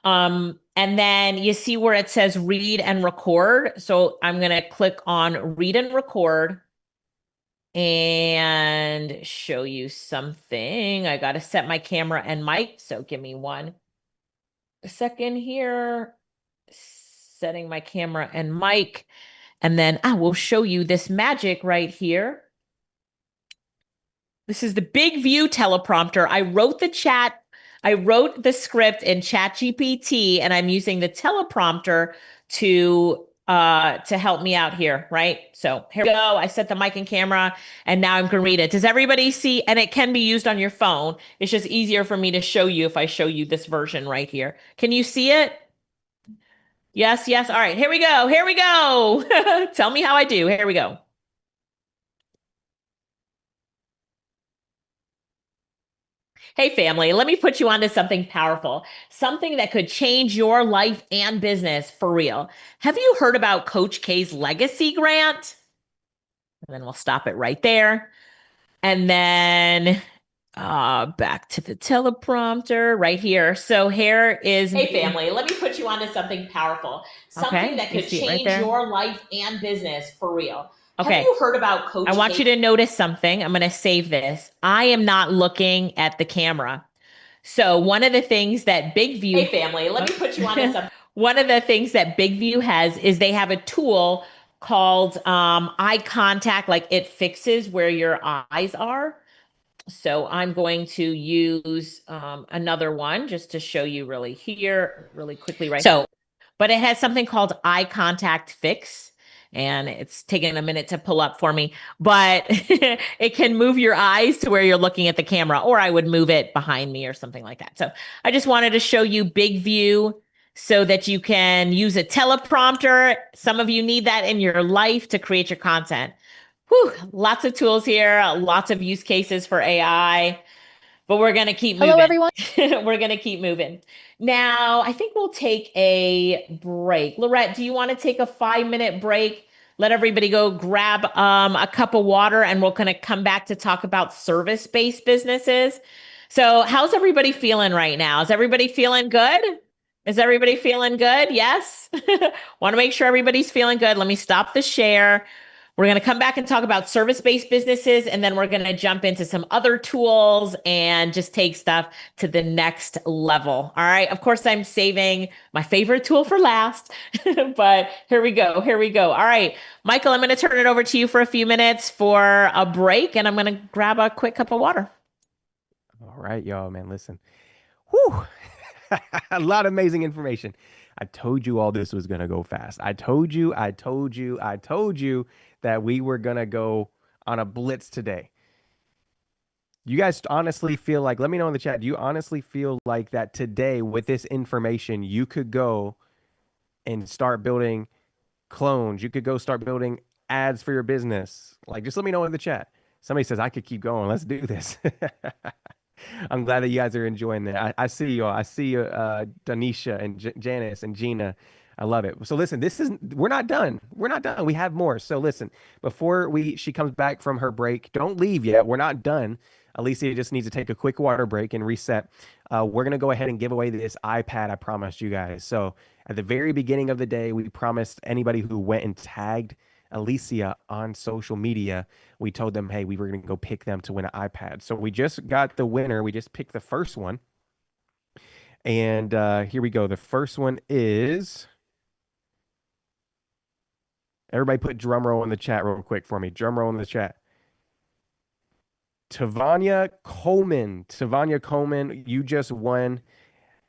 And then you see where it says read and record. So I'm going to click on read and record and show you something. I got to set my camera and mic. So give me 1 second here. Setting my camera and mic. And then I will show you this magic right here. This is the Big View teleprompter. I wrote the script in ChatGPT, and I'm using the teleprompter to help me out here, right? So here we go. I set the mic and camera, and now I'm going to read it. Does everybody see? And it can be used on your phone. It's just easier for me to show you if I show you this version right here. Can you see it? Yes, yes. All right, here we go. Here we go. Tell me how I do. Here we go. Hey, family, let me put you onto something powerful, something that could change your life and business for real. Have you heard about Coach K's Legacy Grant? And then we'll stop it right there. And then back to the teleprompter right here. So here is... Hey, family, let me put you onto something powerful, something that could change your life and business for real. Okay. Have you heard about Coach K? I want you to notice something. I'm going to save this. I am not looking at the camera. So one of the things that Big View... Hey, family, let me put you on something. One of the things that Big View has is they have a tool called eye contact. Like it fixes where your eyes are. So I'm going to use another one just to show you really quickly right now. But it has something called eye contact fix. And it's taking a minute to pull up for me, but it can move your eyes to where you're looking at the camera, or I would move it behind me or something like that. So I just wanted to show you Big View so that you can use a teleprompter. Some of you need that in your life to create your content. Whew, lots of tools here, lots of use cases for AI. But we're going to keep moving. Hello, everyone. We're going to keep moving. Now, I think we'll take a break. Lorette, do you want to take a 5-minute break? Let everybody go grab a cup of water, and we're going to come back to talk about service-based businesses. So how's everybody feeling right now? Is everybody feeling good? Is everybody feeling good? Yes? Want to make sure everybody's feeling good. Let me stop the share. We're going to come back and talk about service-based businesses, and then we're going to jump into some other tools and just take stuff to the next level. All right. Of course, I'm saving my favorite tool for last, but here we go. Here we go. All right, Michael, I'm going to turn it over to you for a few minutes for a break, and I'm going to grab a quick cup of water. All right, y'all, man, listen. Whew. A lot of amazing information. I told you all this was going to go fast. I told you that we were going to go on a blitz today. You guys honestly feel like, let me know in the chat, do you honestly feel like that today with this information, you could go and start building clones? You could go start building ads for your business. Like, just let me know in the chat. Somebody says I could keep going. Let's do this. I'm glad that you guys are enjoying that. I see you all. I see you, Danisha and Janice and Gina. I love it. So listen, we're not done. We're not done. We have more. So listen, before she comes back from her break, don't leave yet. We're not done. Alicia just needs to take a quick water break and reset. We're going to go ahead and give away this iPad I promised you guys. So at the very beginning of the day, we promised anybody who went and tagged Alicia on social media, we told them, hey, we were going to go pick them to win an iPad. So we just got the winner. We just picked the first one. And here we go. The first one is... Everybody put drum roll in the chat real quick for me. Drum roll in the chat. Tavania Coleman. Tavania Coleman, you just won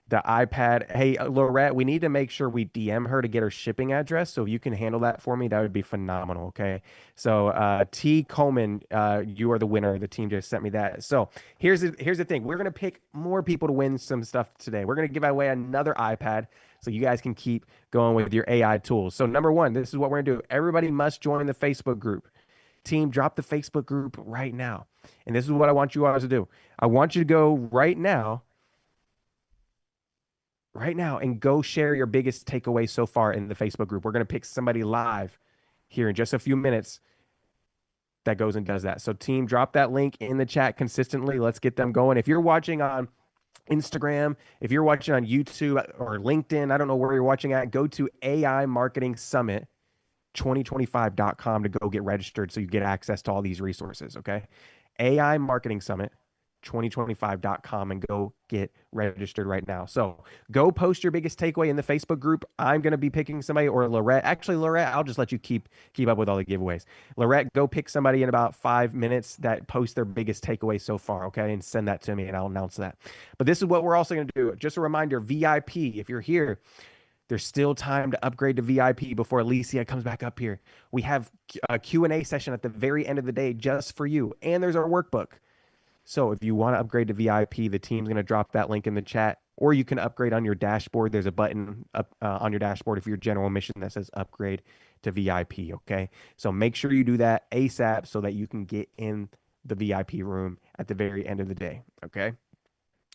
the iPad. Hey, Lorette, we need to make sure we DM her to get her shipping address. So if you can handle that for me, that would be phenomenal. Okay. So T Coleman, you are the winner. The team just sent me that. So here's the thing. We're going to pick more people to win some stuff today. We're going to give away another iPad so you guys can keep going with your AI tools. So number one, this is what we're going to do. Everybody must join the Facebook group. Team, drop the Facebook group right now. And this is what I want you all to do. I want you to go right now and go share your biggest takeaway so far in the Facebook group. We're going to pick somebody live here in just a few minutes that goes and does that. So team, drop that link in the chat consistently. Let's get them going. If you're watching on Instagram, if you're watching on YouTube or LinkedIn, I don't know where you're watching at, go to AI Marketing Summit 2025.com to go get registered so you get access to all these resources, okay? AI Marketing Summit 2025.com and go get registered right now. So go post your biggest takeaway in the Facebook group. I'm going to be picking somebody, or Lorette. Actually, Lorette, I'll just let you keep up with all the giveaways. Lorette, go pick somebody in about 5 minutes that posts their biggest takeaway so far, okay? And send that to me and I'll announce that. But this is what we're also going to do. Just a reminder, VIP, if you're here, there's still time to upgrade to VIP before Alicia comes back up here. We have a Q&A session at the very end of the day just for you. And there's our workbook. So if you want to upgrade to VIP, the team's going to drop that link in the chat, or you can upgrade on your dashboard. There's a button up on your dashboard if you're general mission that says upgrade to VIP, okay? So make sure you do that ASAP so that you can get in the VIP room at the very end of the day, okay?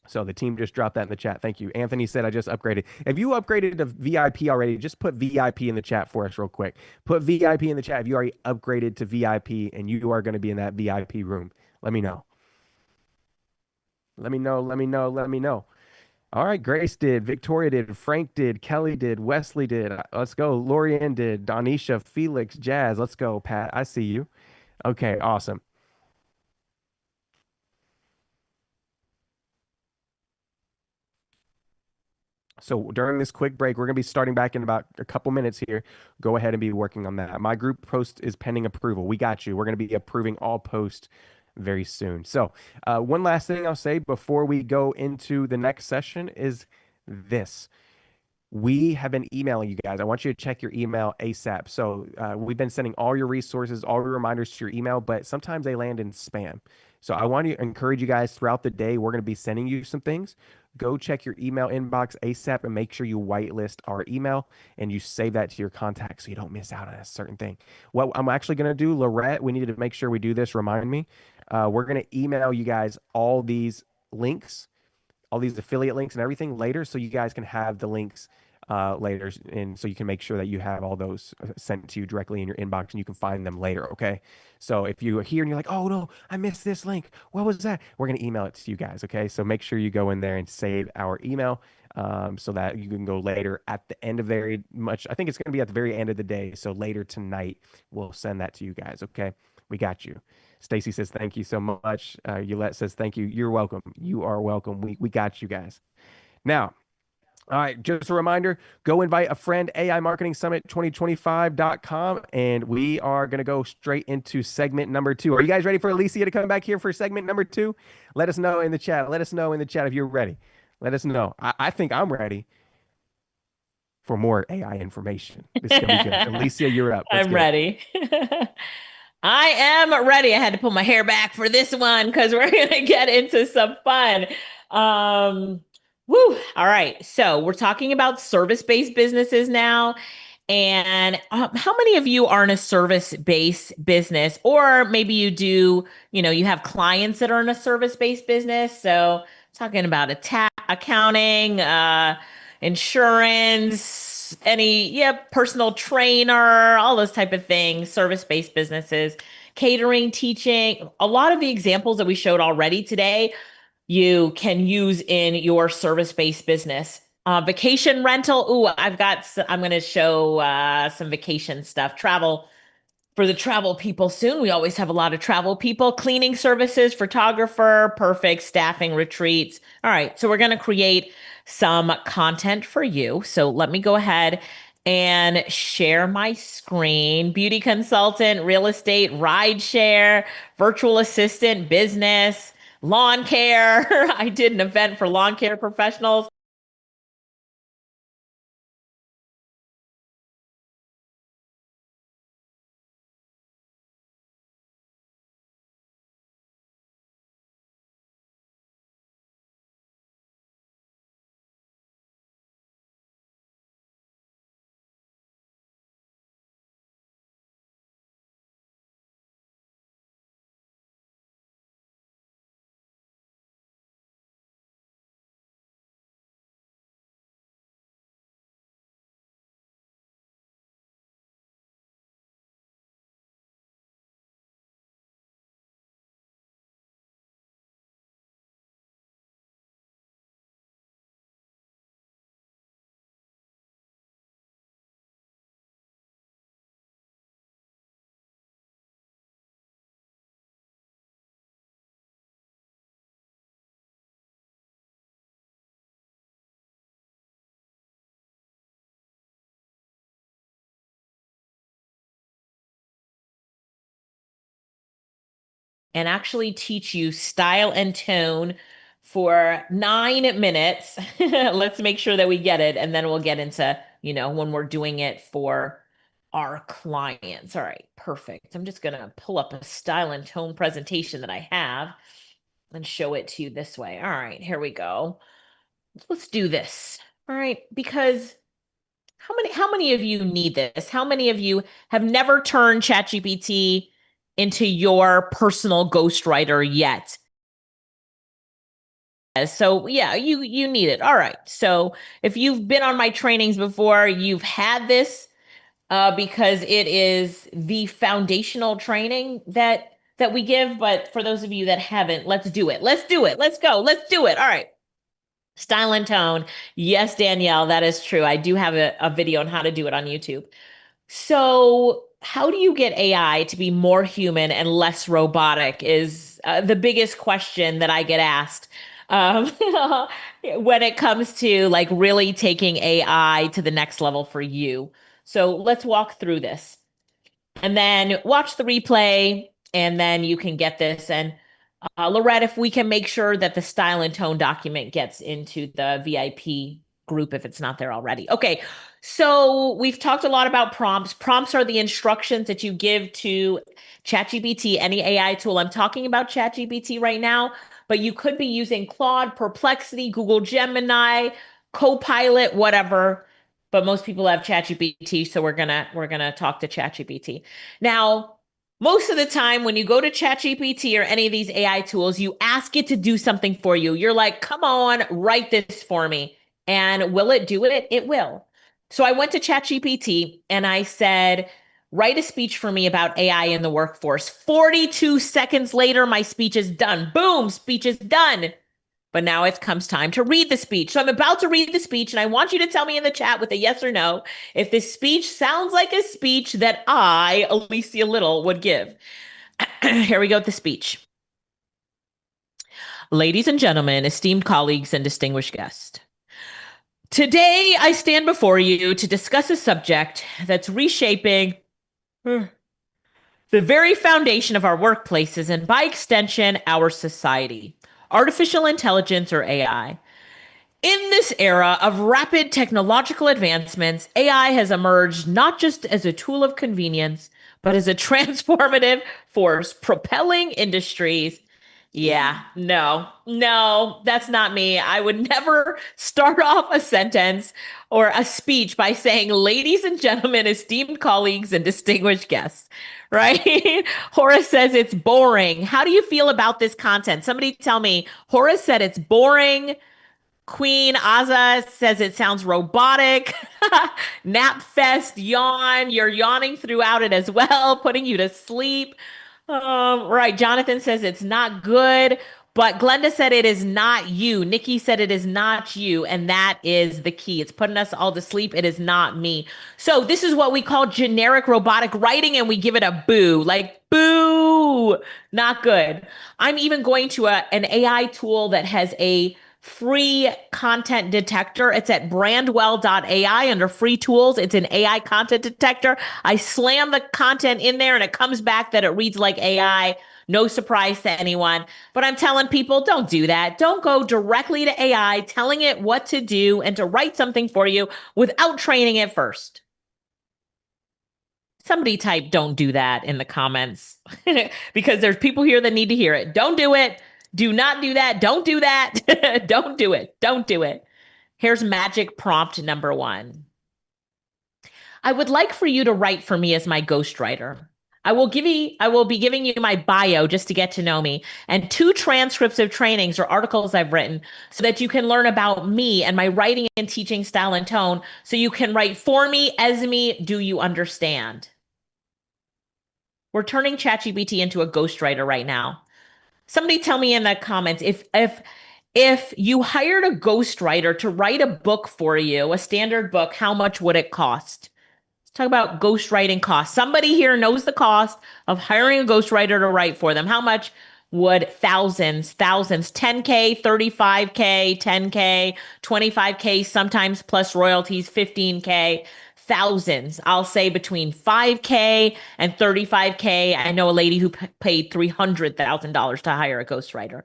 So the team just dropped that in the chat. Thank you. Anthony said, I just upgraded. If you upgraded to VIP already, just put VIP in the chat for us real quick. Put VIP in the chat if you already upgraded to VIP and you are going to be in that VIP room. Let me know. Let me know. All right, Grace did, Victoria did, Frank did, Kelly did, Wesley did. Let's go. Lorianne did, Donisha, Felix, Jazz. Let's go, Pat. I see you. Okay, awesome. So during this quick break, we're going to be starting back in about a couple minutes here. Go ahead and be working on that. My group post is pending approval. We got you. We're going to be approving all posts very soon. So one last thing I'll say before we go into the next session is this. We have been emailing you guys. I want you to check your email ASAP. So we've been sending all your resources, all your reminders to your email, but sometimes they land in spam. So I want to encourage you guys throughout the day. We're going to be sending you some things. Go check your email inbox ASAP and make sure you whitelist our email and you save that to your contacts so you don't miss out on a certain thing. What I'm actually going to do, Lorette, we need to make sure we do this. Remind me. We're going to email you guys all these links, all these affiliate links and everything later so you guys can have the links later, and so you can make sure that you have all those sent to you directly in your inbox and you can find them later, okay? So if you're here and you're like, oh no, I missed this link, what was that? We're going to email it to you guys, okay? So make sure you go in there and save our email so that you can go later at the end of very much, I think it's going to be at the very end of the day, so later tonight we'll send that to you guys, okay? We got you. Stacy says, thank you so much. Yulette says, thank you. You're welcome. You are welcome. We got you guys. Now, all right, just a reminder, go invite a friend, AI Marketing Summit 2025.com, and we are going to go straight into segment number 2. Are you guys ready for Alicia to come back here for segment number 2? Let us know in the chat. Let us know in the chat if you're ready. Let us know. I think I'm ready for more AI information. This is going to be good. Alicia, you're up. I'm ready. I am ready. I had to pull my hair back for this one because we're going to get into some fun. Woo. All right. So we're talking about service-based businesses now. And how many of you are in a service-based business, or maybe you do, you have clients that are in a service-based business? So talking about accounting, insurance, personal trainer, all those type of things, service-based businesses, catering, teaching. A lot of the examples that we showed already today, you can use in your service-based business. Vacation rental. Ooh, I'm going to show some vacation stuff. Travel for the travel people soon. We always have a lot of travel people. Cleaning services, photographer, perfect. Staffing, retreats. All right, so we're going to create some content for you. So let me go ahead and share my screen. Beauty consultant, real estate, ride share, virtual assistant, business, lawn care. I did an event for lawn care professionals. And actually teach you style and tone for 9 minutes. Let's make sure that we get it. And then we'll get into, when we're doing it for our clients. All right, perfect. I'm just going to pull up a style and tone presentation that I have and show it to you this way. All right, here we go. Let's do this. All right, because how many of you need this? How many of you have never turned ChatGPT into your personal ghostwriter yet? So yeah, you need it. All right. So if you've been on my trainings before, you've had this because it is the foundational training that we give. But for those of you that haven't, let's do it. Let's do it. Let's go. Let's do it. All right. Style and tone. Yes, Danielle, that is true. I do have a video on how to do it on YouTube. So how do you get AI to be more human and less robotic is the biggest question that I get asked when it comes to like really taking AI to the next level for you. So let's walk through this and then watch the replay and then you can get this. And Lorette, if we can make sure that the style and tone document gets into the VIP group if it's not there already. Okay, so we've talked a lot about prompts. Prompts are the instructions that you give to ChatGPT, any AI tool. I'm talking about ChatGPT right now, but you could be using Claude, Perplexity, Google Gemini, Copilot, whatever. But most people have ChatGPT, so we're gonna talk to ChatGPT. Now, most of the time when you go to ChatGPT or any of these AI tools, you ask it to do something for you. You're like, come on, write this for me. And will it do it? It will. So I went to ChatGPT and I said, write a speech for me about AI in the workforce. 42 seconds later, my speech is done. Boom, speech is done. But now it comes time to read the speech. So I'm about to read the speech, and I want you to tell me in the chat with a yes or no if this speech sounds like a speech that I, Alicia Little, would give. Here we go with the speech. Ladies and gentlemen, esteemed colleagues and distinguished guests. Today, I stand before you to discuss a subject that's reshaping the very foundation of our workplaces and, by extension, our society. Artificial intelligence, or AI. In this era of rapid technological advancements, AI has emerged not just as a tool of convenience, but as a transformative force propelling industries. Yeah, no, that's not me. I would never start off a sentence or a speech by saying, ladies and gentlemen, esteemed colleagues and distinguished guests, right? Horace says it's boring. How do you feel about this content? Somebody tell me. Horace said it's boring. Queen Aza says it sounds robotic. Napfest yawn. You're yawning throughout it as well, putting you to sleep. Right. Jonathan says it's not good, but Glenda said it is not you. Nikki said it is not you. And that is the key. It's putting us all to sleep. It is not me. So this is what we call generic robotic writing, and we give it a boo, like boo, not good. I'm even going to an AI tool that has a free content detector. It's at brandwell.ai under free tools. It's an AI content detector. I slam the content in there and it comes back that it reads like AI. No surprise to anyone. But I'm telling people, don't do that. Don't go directly to AI telling it what to do and to write something for you without training it first. Somebody type don't do that in the comments because there's people here that need to hear it. Don't do it. Do not do that. Don't do that. Don't do it. Don't do it. Here's magic prompt number 1. I would like for you to write for me as my ghostwriter. I will be giving you my bio just to get to know me and 2 transcripts of trainings or articles I've written so that you can learn about me and my writing and teaching style and tone so you can write for me, as me, do you understand? We're turning ChatGPT into a ghostwriter right now. Somebody tell me in the comments if you hired a ghostwriter to write a book for you, a standard book, how much would it cost? Let's talk about ghostwriting costs. Somebody here knows the cost of hiring a ghostwriter to write for them. How much would thousands, 10K, 35K, 10K, 25K, sometimes plus royalties, 15K, thousands. I'll say between 5K and 35K. I know a lady who paid $300,000 to hire a ghostwriter.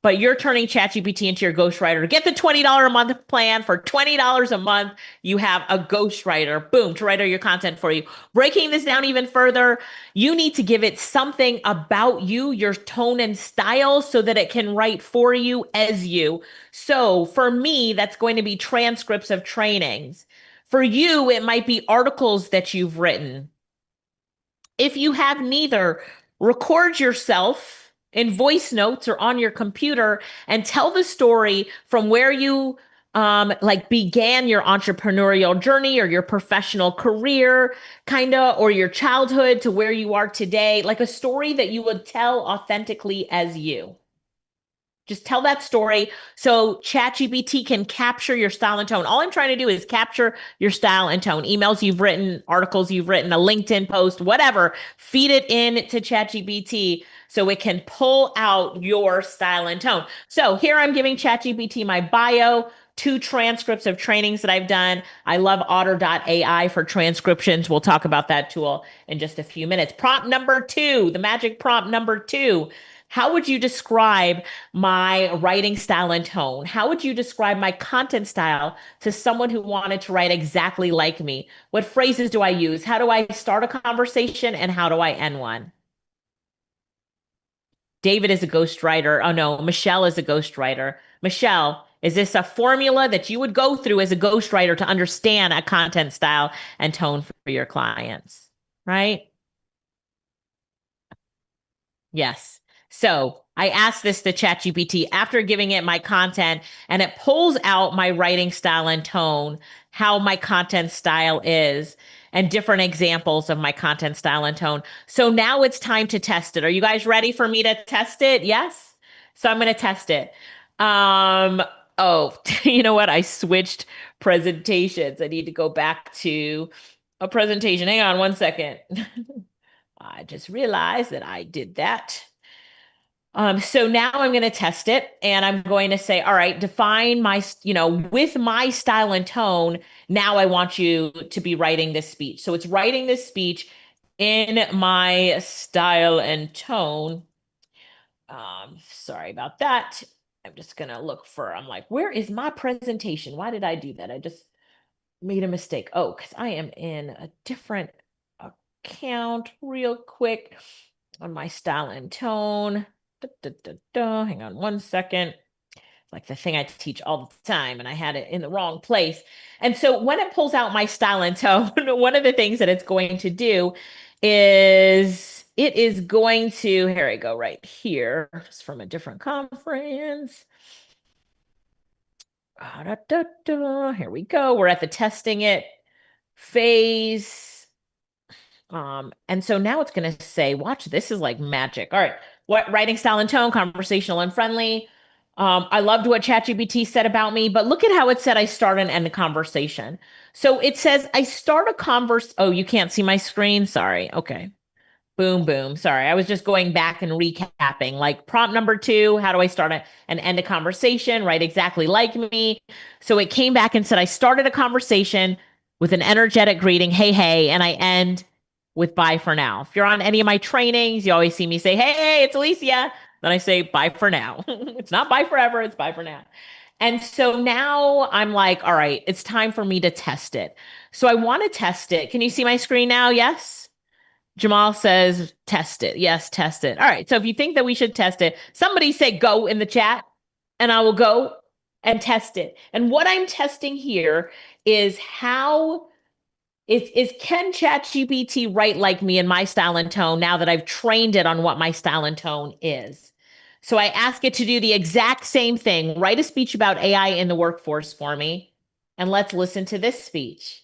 But you're turning ChatGPT into your ghostwriter. Get the $20 a month plan. For $20 a month, you have a ghostwriter, boom, to write all your content for you. Breaking this down even further, you need to give it something about you, your tone and style, so that it can write for you as you. So for me, that's going to be transcripts of trainings. For you, it might be articles that you've written. If you have neither, record yourself in voice notes or on your computer and tell the story from where you began your entrepreneurial journey or your professional career, or your childhood to where you are today, like a story that you would tell authentically as you. Just tell that story so ChatGPT can capture your style and tone. All I'm trying to do is capture your style and tone. Emails you've written, articles you've written, a LinkedIn post, whatever. Feed it in to ChatGPT so it can pull out your style and tone. So here I'm giving ChatGPT my bio, 2 transcripts of trainings that I've done. I love otter.ai for transcriptions. We'll talk about that tool in just a few minutes. Prompt number 2, the magic prompt number 2. How would you describe my writing style and tone? How would you describe my content style to someone who wanted to write exactly like me? What phrases do I use? How do I start a conversation and how do I end one? David is a ghostwriter. Oh no, Michelle is a ghostwriter. Michelle, is this a formula that you would go through as a ghostwriter to understand a content style and tone for your clients? Right? Yes. So I asked this to ChatGPT after giving it my content, and it pulls out my writing style and tone, how my content style is, and different examples of my content style and tone. So now it's time to test it. Are you guys ready for me to test it? Yes. So I'm going to test it. Oh, you know what? I switched presentations. I need to go back to a presentation. Hang on one second. I just realized that I did that. So now I'm going to test it and I'm going to say, all right, define my, with my style and tone. Now I want you to be writing this speech. So it's writing this speech in my style and tone. Sorry about that. I'm just going to look for, I'm like, where is my presentation? Why did I do that? I just made a mistake. Oh, because I am in a different account real quick on my style and tone. Hang on one second. Like the thing I teach all the time, and I had it in the wrong place. And so when it pulls out my style and tone, one of the things that it's going to do is it is going to, here I go right here, just from a different conference. Here we go. We're at the testing it phase. And so now it's going to say, watch, this is like magic. All right. What writing style and tone, conversational and friendly. I loved what ChatGPT said about me, but look at how it said I start and end a conversation. So it says I start a converse. Oh, you can't see my screen. Sorry. Okay. Boom, boom. Sorry. I was just going back and recapping. Like prompt number 2, how do I start and end a conversation? Right. Exactly like me. So it came back and said I started a conversation with an energetic greeting. Hey, hey. And I end with bye for now. If you're on any of my trainings, you always see me say, hey, it's Alicia. Then I say bye for now. It's not bye forever, it's bye for now. And so now I'm like, all right, it's time for me to test it. So I want to test it. Can you see my screen now? Yes. Jamal says, test it. Yes, test it. All right. So if you think that we should test it, somebody say go in the chat and I will go and test it. And what I'm testing here is how is can ChatGPT write like me in my style and tone now that I've trained it on what my style and tone is? So I ask it to do the exact same thing, write a speech about AI in the workforce for me, and let's listen to this speech.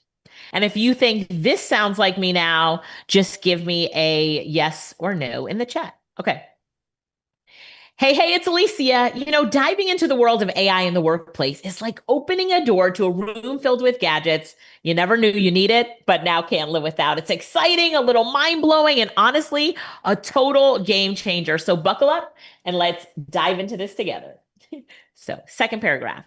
And if you think this sounds like me now, just give me a yes or no in the chat. Okay. Hey, it's Alicia. You know, diving into the world of AI in the workplace is like opening a door to a room filled with gadgets. You never knew you need it, but now can't live without. It's exciting, a little mind-blowing, and honestly, a total game changer. So buckle up and let's dive into this together. So, second paragraph.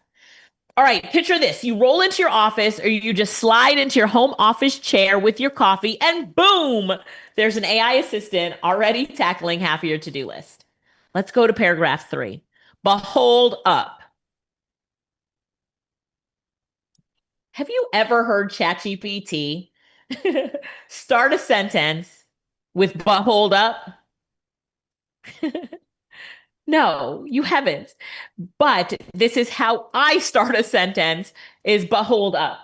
All right, picture this. You roll into your office or you just slide into your home office chair with your coffee and boom, there's an AI assistant already tackling half of your to-do list. Let's go to paragraph 3. Behold up. Have you ever heard ChatGPT start a sentence with behold up? No, you haven't. But this is how I start a sentence is behold up.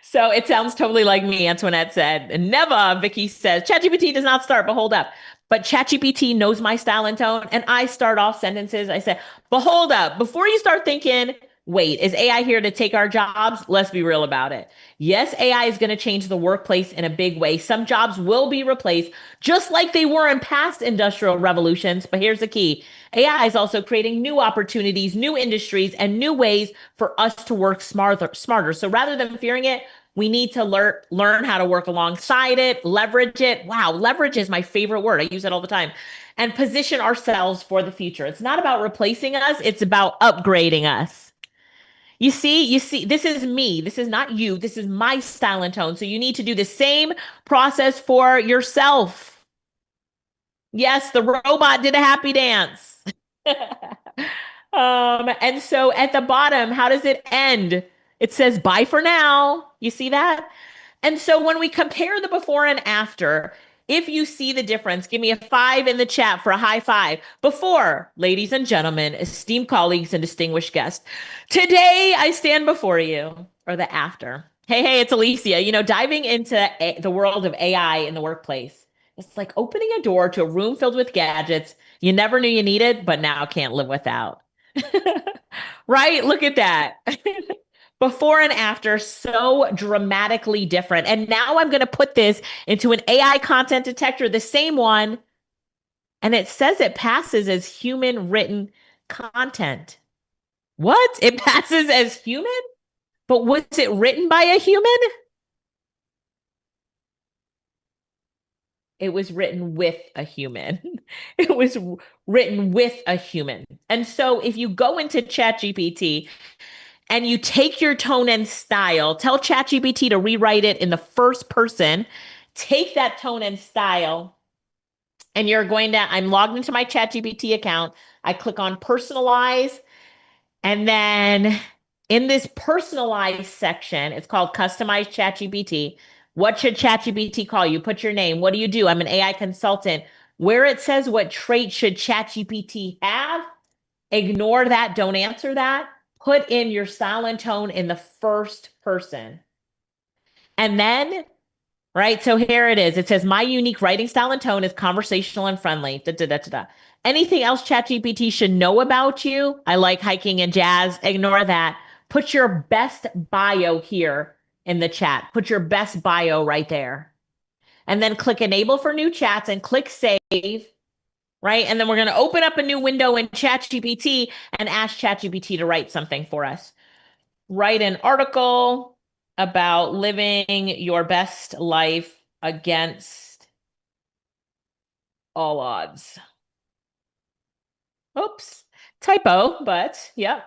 So it sounds totally like me, Antoinette said. Never, Vicky says, ChatGPT does not start behold up. But ChatGPT knows my style and tone, and I start off sentences. I say, behold up, before you start thinking, wait, is AI here to take our jobs? Let's be real about it. Yes, AI is going to change the workplace in a big way. Some jobs will be replaced, just like they were in past industrial revolutions. But here's the key. AI is also creating new opportunities, new industries, and new ways for us to work smarter. So rather than fearing it, we need to learn how to work alongside it, leverage it. Wow, leverage is my favorite word. I use it all the time. And position ourselves for the future. It's not about replacing us. It's about upgrading us. You see, this is me. This is not you. This is my style and tone. So you need to do the same process for yourself. Yes, the robot did a happy dance. And so at the bottom, how does it end? It says bye for now. You see that? And so when we compare the before and after, if you see the difference, give me a 5 in the chat for a high 5. Before, ladies and gentlemen, esteemed colleagues and distinguished guests, today I stand before you. Or the after. Hey, it's Alicia. You know, diving into the world of AI in the workplace. It's like opening a door to a room filled with gadgets you never knew you needed, but now can't live without. Right? Look at that. Before and after, so dramatically different. And now I'm going to put this into an AI content detector, the same one. And it says it passes as human written content. What? It passes as human? But was it written by a human? It was written with a human. It was written with a human. And so if you go into ChatGPT and you take your tone and style, tell ChatGPT to rewrite it in the first person, take that tone and style And I'm logged into my ChatGPT account. I click on personalize. And then in this personalized section, it's called customize ChatGPT. What should ChatGPT call you? Put your name. What do you do? I'm an AI consultant. Where it says what trait should ChatGPT have, ignore that. Don't answer that. Put in your style and tone in the first person. And then, right, so here it is. It says, my unique writing style and tone is conversational and friendly. Da, da, da, da, da. Anything else ChatGPT should know about you? I like hiking and jazz. Ignore that. Put your best bio here in the chat. Put your best bio right there. And then click enable for new chats and click save, right? And then we're going to open up a new window in ChatGPT and ask ChatGPT to write something for us. Write an article about living your best life against all odds. Oops, typo, but yeah.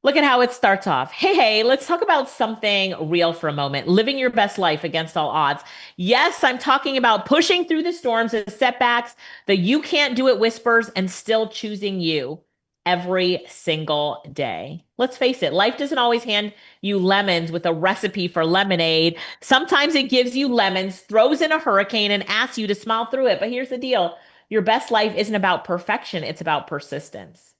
Look at how it starts off. Hey, let's talk about something real for a moment. Living your best life against all odds. Yes, I'm talking about pushing through the storms and setbacks, the you can't do it whispers, and still choosing you every single day. Let's face it, life doesn't always hand you lemons with a recipe for lemonade. Sometimes it gives you lemons, throws in a hurricane, and asks you to smile through it. But here's the deal. Your best life isn't about perfection. It's about persistence.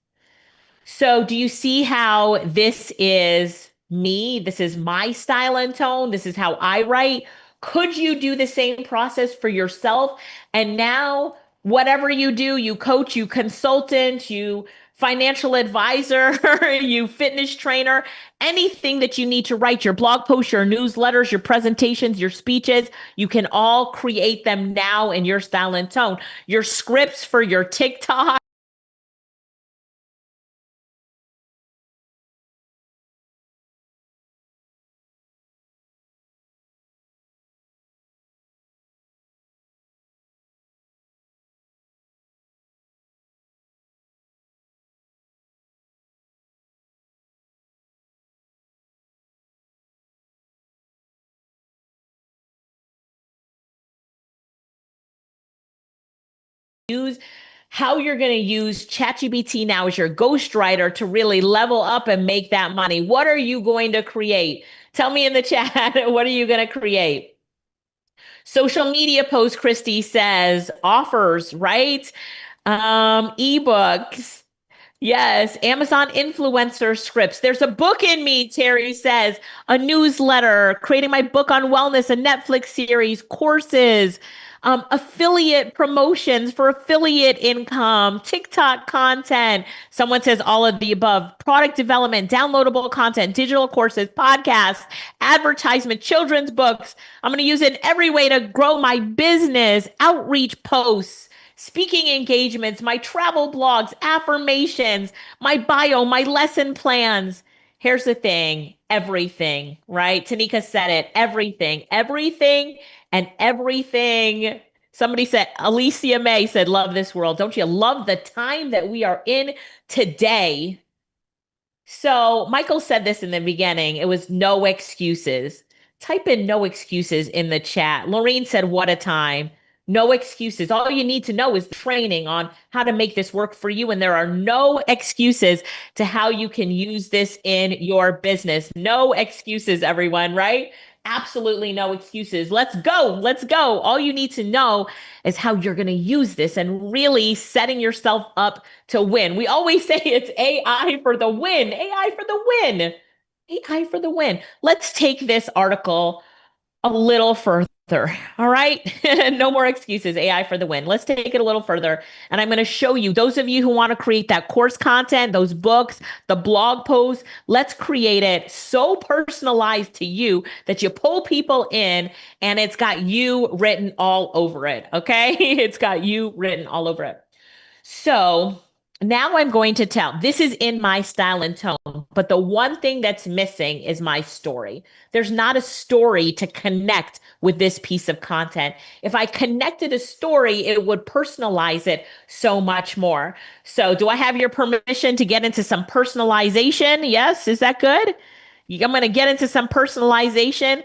So do you see how this is me? This is my style and tone. This is how I write. Could you do the same process for yourself? And now, whatever you do, you coach, you consultant, you financial advisor, you fitness trainer, anything that you need to write, your blog posts, your newsletters, your presentations, your speeches, you can all create them now in your style and tone. Your scripts for your TikTok, use how you're going to use ChatGPT now as your ghostwriter to really level up and make that money. What are you going to create? Tell me in the chat, what are you going to create? Social media post, Christy says, offers, right? Ebooks. Yes, Amazon influencer scripts. There's a book in me, Terry says, a newsletter, creating my book on wellness, a Netflix series, courses, affiliate promotions for affiliate income, TikTok content. Someone says all of the above, product development, downloadable content, digital courses, podcasts, advertisement, children's books. I'm going to use it in every way to grow my business, outreach posts, speaking engagements, my travel blogs, affirmations, my bio, my lesson plans. Here's the thing, everything, right? Tanika said it, everything, and everything. Somebody said, Alicia May said, love this world. Don't you love the time that we are in today? So Michael said this in the beginning. It was no excuses. Type in no excuses in the chat. Lorene said, what a time. No excuses. All you need to know is training on how to make this work for you. And there are no excuses to how you can use this in your business. No excuses, everyone, right? Absolutely no excuses. Let's go. Let's go. All you need to know is how you're going to use this and really setting yourself up to win. We always say it's AI for the win. AI for the win. AI for the win. Let's take this article a little further. All right. No more excuses. AI for the win. Let's take it a little further. And I'm going to show you, those of you who want to create that course content, those books, the blog posts, let's create it so personalized to you that you pull people in and it's got you written all over it. Okay. It's got you written all over it. So now I'm going to tell, this is in my style and tone, but the one thing that's missing is my story. There's not a story to connect with this piece of content. If I connected a story, it would personalize it so much more. So do I have your permission to get into some personalization? Yes, is that good? I'm going to get into some personalization.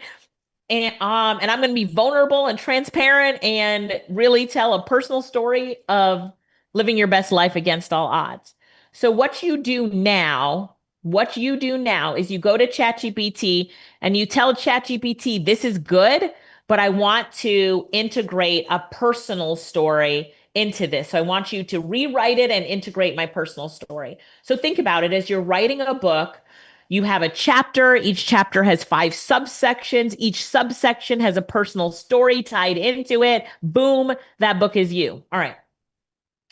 and I'm going to be vulnerable and transparent and really tell a personal story of living your best life against all odds. So what you do now is you go to ChatGPT and you tell ChatGPT, this is good, but I want to integrate a personal story into this. So I want you to rewrite it and integrate my personal story. So think about it as you're writing a book. You have a chapter. Each chapter has 5 subsections. Each subsection has a personal story tied into it. Boom, that book is you. All right.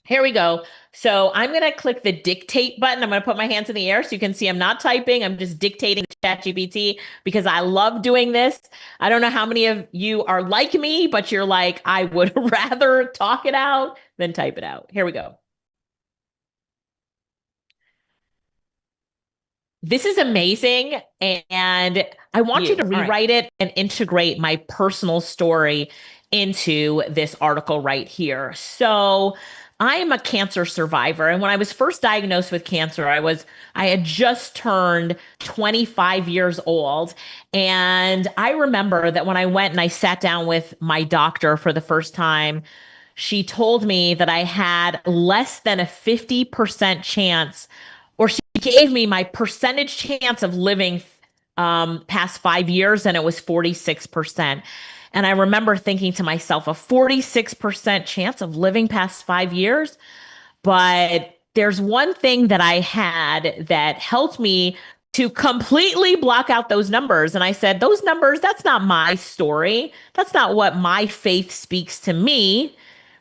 Here we go. So I'm going to click the dictate button. I'm going to put my hands in the air so you can see I'm not typing. I'm just dictating to ChatGPT because I love doing this. I don't know how many of you are like me, but you're like, I would rather talk it out than type it out. Here we go. This is amazing. And I want you to rewrite it and integrate my personal story into this article right here. So I am a cancer survivor. And when I was first diagnosed with cancer, I had just turned 25 years old. And I remember that when I went and I sat down with my doctor for the first time, she told me that I had less than a 50% chance, or she gave me my percentage chance of living past 5 years, and it was 46%. And I remember thinking to myself, a 46% chance of living past 5 years. But there's one thing that I had that helped me to completely block out those numbers. And I said, those numbers, that's not my story. That's not what my faith speaks to me.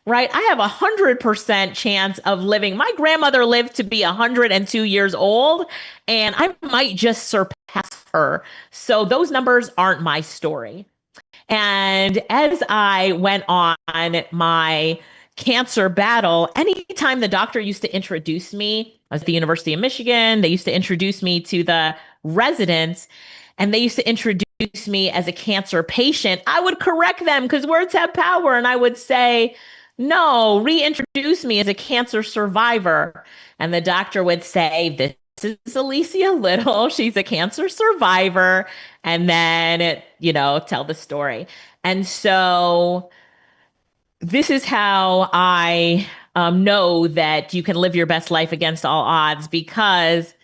Right? I have 100% chance of living. My grandmother lived to be 102 years old, and I might just surpass her. So those numbers aren't my story. And as I went on my cancer battle, anytime the doctor used to introduce me, I was at the University of Michigan, they used to introduce me to the residents, and they used to introduce me as a cancer patient. I would correct them because words have power. And I would say, no, reintroduce me as a cancer survivor. And the doctor would say, this is Alicia Little. She's a cancer survivor. And then, tell the story. And so this is how I know that you can live your best life against all odds, because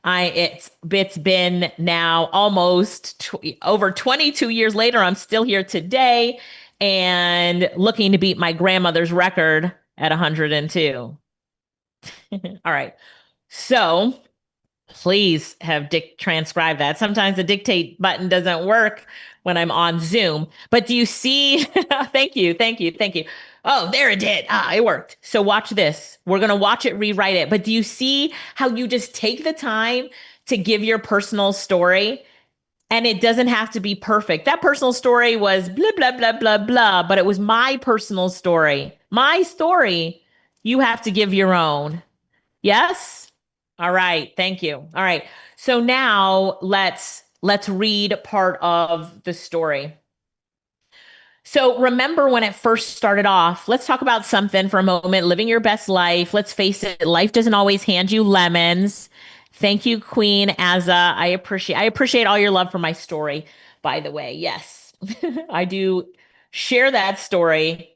it's been now almost over 22 years later. I'm still here today and looking to beat my grandmother's record at 102. All right. So please have transcribe that. Sometimes the dictate button doesn't work when I'm on Zoom. But do you see? Thank you. Oh, there it did. It worked. So watch this. We're going to watch it, rewrite it. But do you see how you just take the time to give your personal story? And it doesn't have to be perfect. That personal story was blah, blah, blah, blah, blah, but it was my personal story. My story. You have to give your own. Yes? All right. Thank you. All right. So now let's read part of the story. So remember when it first started off, let's talk about something for a moment, living your best life. Let's face it, life doesn't always hand you lemons. Thank you, Queen Azza. I appreciate all your love for my story, by the way. Yes, I do share that story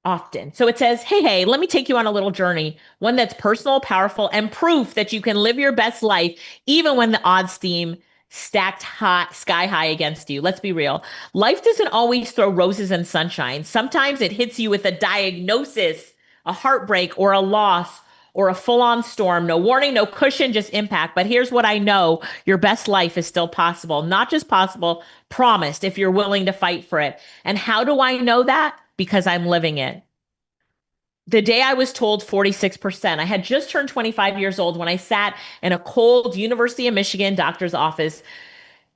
often. So it says, hey, let me take you on a little journey, one that's personal, powerful, and proof that you can live your best life, even when the odds seem stacked sky high against you. Let's be real. Life doesn't always throw roses and sunshine. Sometimes it hits you with a diagnosis, a heartbreak, or a loss, or a full-on storm. No warning, no cushion, just impact. But here's what I know. Your best life is still possible. Not just possible, promised, if you're willing to fight for it. And how do I know that? Because I'm living it. The day I was told 46%, I had just turned 25 years old when I sat in a cold University of Michigan doctor's office,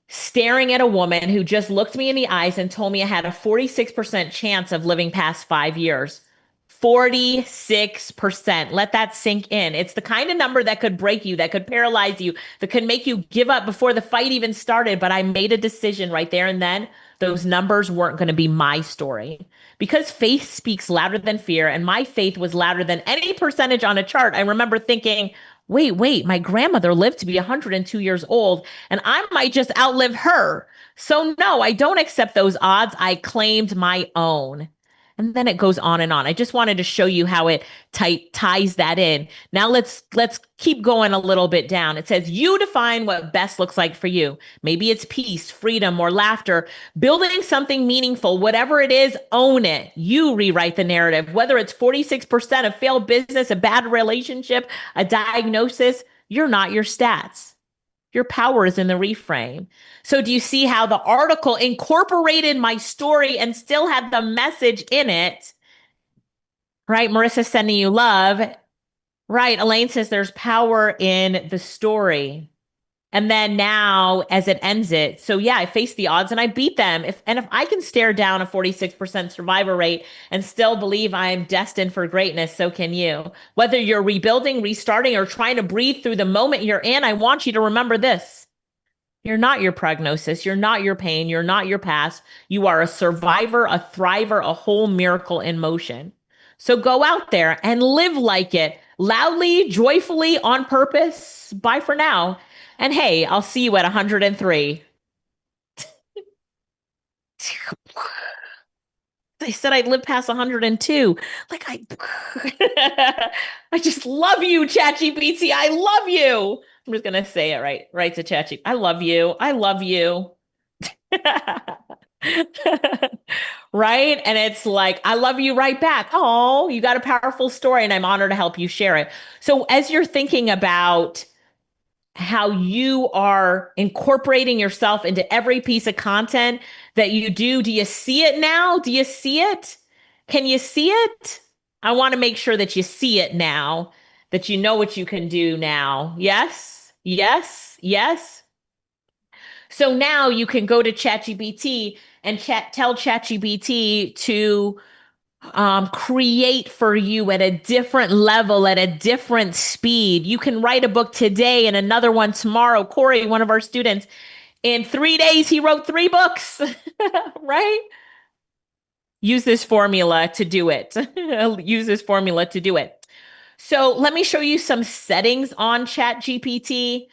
staring at a woman who just looked me in the eyes and told me I had a 46% chance of living past 5 years. 46%. Let that sink in. It's the kind of number that could break you, that could paralyze you, that could make you give up before the fight even started. But I made a decision right there and then. Those numbers weren't going to be my story. Because faith speaks louder than fear, and my faith was louder than any percentage on a chart. I remember thinking, wait, my grandmother lived to be 102 years old and I might just outlive her. So no, I don't accept those odds. I claimed my own. And then it goes on and on. I just wanted to show you how it ties that in. Now let's keep going a little bit down. It says you define what best looks like for you. Maybe it's peace, freedom, or laughter. Building something meaningful, whatever it is, own it. You rewrite the narrative. Whether it's 46% of failed business, a bad relationship, a diagnosis, you're not your stats. Your power is in the reframe. So do you see how the article incorporated my story and still had the message in it? Right? Marissa sending you love. Right. Elaine says there's power in the story. And then now as it ends it, so yeah, I faced the odds and I beat them. If I can stare down a 46% survivor rate and still believe I'm destined for greatness, so can you. Whether you're rebuilding, restarting, or trying to breathe through the moment you're in, I want you to remember this. You're not your prognosis. You're not your pain. You're not your past. You are a survivor, a thriver, a whole miracle in motion. So go out there and live like it, loudly, joyfully, on purpose. Bye for now. And hey, I'll see you at 103. They said I'd live past 102. Like I just love you, ChatGPT. I love you. I'm just gonna say it right to ChatGPT. I love you. I love you. Right? And it's like, I love you right back. Oh, you got a powerful story and I'm honored to help you share it. So as you're thinking about how you are incorporating yourself into every piece of content that you do. Do you see it now? Do you see it? Can you see it? I want to make sure that you see it now, that you know what you can do now. Yes, yes, yes. So now you can go to ChatGPT and tell ChatGPT to create for you at a different level, at a different speed. You can write a book today and another one tomorrow. Corey, one of our students, in 3 days, he wrote 3 books, right? Use this formula to do it. Use this formula to do it. So let me show you some settings on ChatGPT,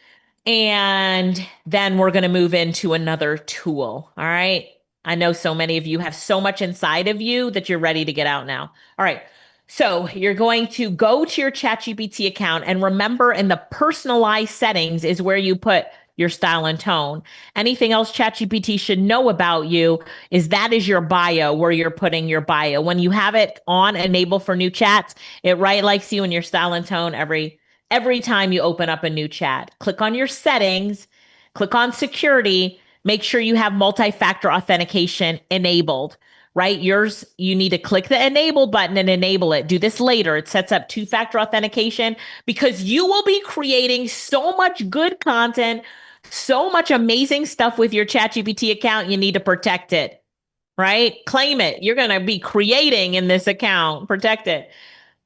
and then we're going to move into another tool. All right. I know so many of you have so much inside of you that you're ready to get out now. All right. So you're going to go to your ChatGPT account, and remember, in the personalized settings is where you put your style and tone. Anything else ChatGPT should know about you is that is your bio, where you're putting your bio. When you have it on enable for new chats, it likes you in your style and tone every time you open up a new chat. Click on your settings, click on security, make sure you have multi-factor authentication enabled, right? Yours, you need to click the enable button and enable it. Do this later. It sets up 2-factor authentication because you will be creating so much good content, so much amazing stuff with your ChatGPT account. You need to protect it, right? Claim it. You're going to be creating in this account. Protect it.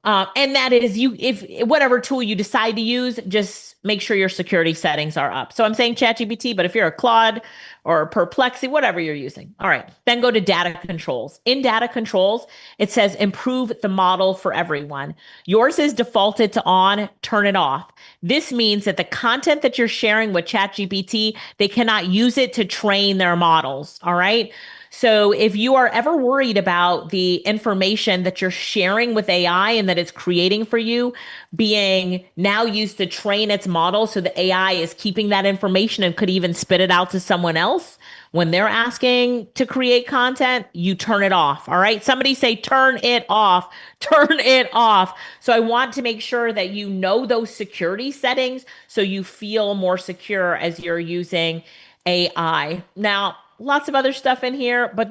And that is if whatever tool you decide to use, just make sure your security settings are up. So I'm saying ChatGPT, but if you're a Claude or Perplexity, whatever you're using. All right, then go to data controls. In data controls, it says improve the model for everyone. Yours is defaulted to on, turn it off. This means that the content that you're sharing with ChatGPT, they cannot use it to train their models. All right. So if you are ever worried about the information that you're sharing with AI and that it's creating for you being now used to train its model, so the AI is keeping that information and could even spit it out to someone else when they're asking to create content, you turn it off. All right. Somebody say, turn it off, turn it off. So I want to make sure that you know those security settings so you feel more secure as you're using AI. Now, lots of other stuff in here, but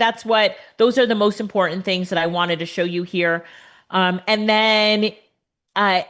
those are the most important things that I wanted to show you here. And then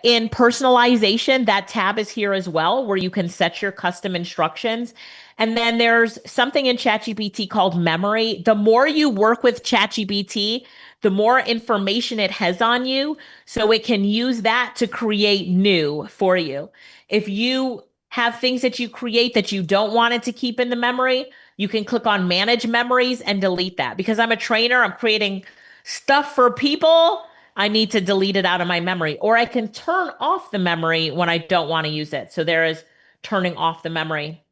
in personalization, that tab is here as well, where you can set your custom instructions. And then there's something in ChatGPT called memory. The more you work with ChatGPT, the more information it has on you, so it can use that to create new for you. If you have things that you create that you don't want it to keep in the memory, you can click on manage memories and delete that. Because I'm a trainer, I'm creating stuff for people I need to delete it out of my memory, or I can turn off the memory when I don't want to use it. So there is turning off the memory.